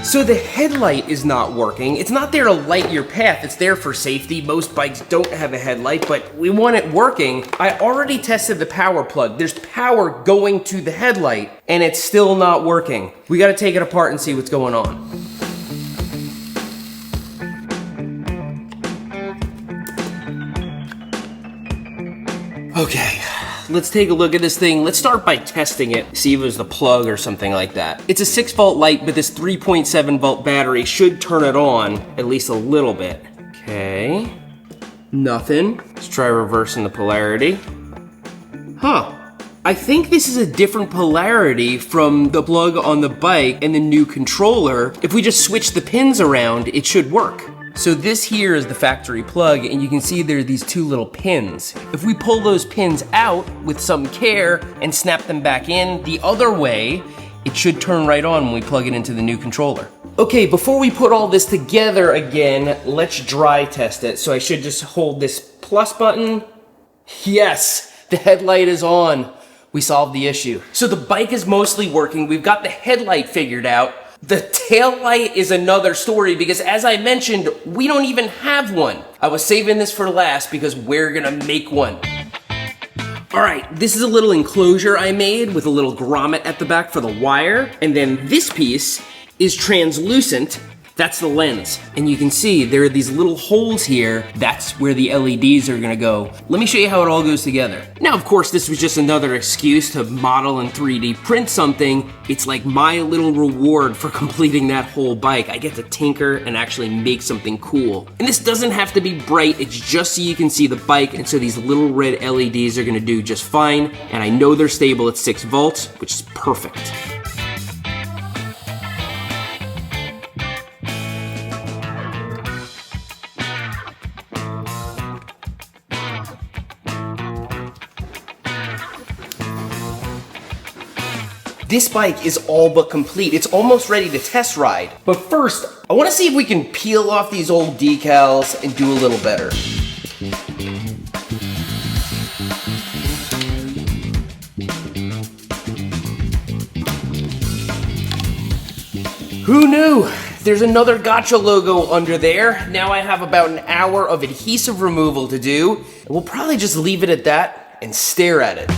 So the headlight is not working. It's not there to light your path. It's there for safety. Most bikes don't have a headlight, but we want it working. I already tested the power plug. There's power going to the headlight, and it's still not working. We gotta take it apart and see what's going on. Okay, let's take a look at this thing. Let's start by testing it, see if it was the plug or something like that. It's a 6-volt light, but this 3.7 volt battery should turn it on at least a little bit. Okay, nothing. Let's try reversing the polarity. Huh. I think this is a different polarity from the plug on the bike and the new controller. If we just switch the pins around, it should work. So this here is the factory plug, and you can see there are these two little pins. If we pull those pins out with some care and snap them back in the other way, it should turn right on when we plug it into the new controller. Okay, before we put all this together again, let's dry test it. So I should just hold this plus button. Yes, the headlight is on. We solved the issue. So the bike is mostly working. We've got the headlight figured out. The tail light is another story because, as I mentioned, we don't even have one. I was saving this for last because we're gonna make one. All right, this is a little enclosure I made with a little grommet at the back for the wire, and then this piece is translucent. That's the lens. And you can see there are these little holes here. That's where the LEDs are gonna go. Let me show you how it all goes together. Now, of course, this was just another excuse to model and 3D print something. It's like my little reward for completing that whole bike. I get to tinker and actually make something cool. And this doesn't have to be bright. It's just so you can see the bike. And so these little red LEDs are gonna do just fine. And I know they're stable at 6 volts, which is perfect. This bike is all but complete. It's almost ready to test ride. But first, I wanna see if we can peel off these old decals and do a little better. Who knew? There's another Gotcha logo under there. Now I have about an hour of adhesive removal to do, and we'll probably just leave it at that and stare at it.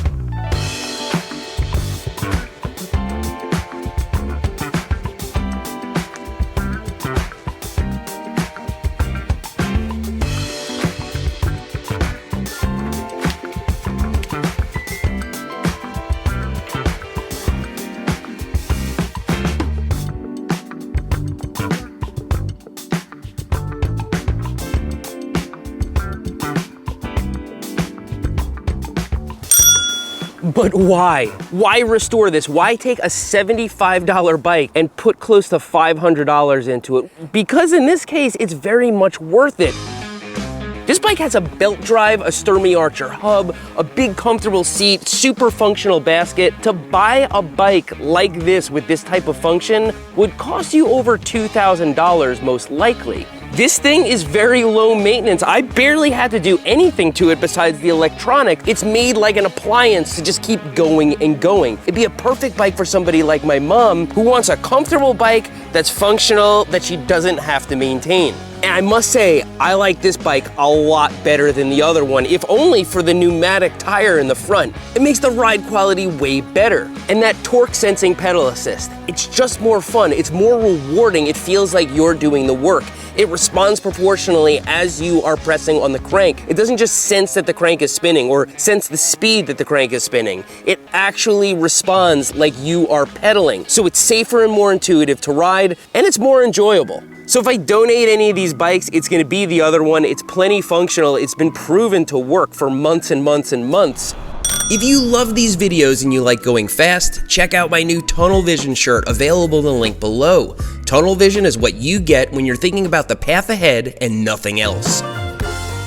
But why? Why restore this? Why take a $75 bike and put close to $500 into it? Because in this case, it's very much worth it. This bike has a belt drive, a Sturmey Archer hub, a big comfortable seat, super functional basket. To buy a bike like this with this type of function would cost you over $2,000 most likely. This thing is very low maintenance. I barely had to do anything to it besides the electronic. It's made like an appliance to just keep going and going. It'd be a perfect bike for somebody like my mom who wants a comfortable bike that's functional, that she doesn't have to maintain. And I must say, I like this bike a lot better than the other one, if only for the pneumatic tire in the front. It makes the ride quality way better. And that torque sensing pedal assist, it's just more fun. It's more rewarding. It feels like you're doing the work. It responds proportionally as you are pressing on the crank. It doesn't just sense that the crank is spinning or sense the speed that the crank is spinning. It actually responds like you are pedaling. So it's safer and more intuitive to ride, and it's more enjoyable. So if I donate any of these bikes, it's gonna be the other one. It's plenty functional. It's been proven to work for months and months and months. If you love these videos and you like going fast, check out my new Tunnel Vision shirt available in the link below. Tunnel Vision is what you get when you're thinking about the path ahead and nothing else.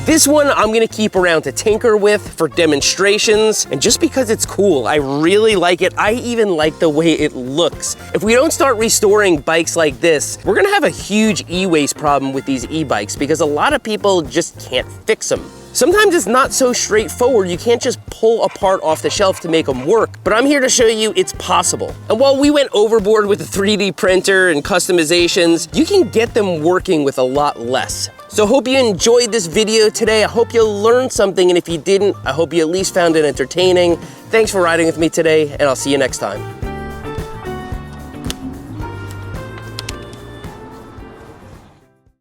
This one I'm gonna keep around to tinker with for demonstrations, and just because it's cool. I really like it. I even like the way it looks. If we don't start restoring bikes like this, we're gonna have a huge e-waste problem with these e-bikes because a lot of people just can't fix them. Sometimes it's not so straightforward. You can't just pull pull a part off the shelf to make them work, but I'm here to show you it's possible. And while we went overboard with the 3D printer and customizations, you can get them working with a lot less. So hope you enjoyed this video today. I hope you learned something, and if you didn't, I hope you at least found it entertaining. Thanks for riding with me today, and I'll see you next time.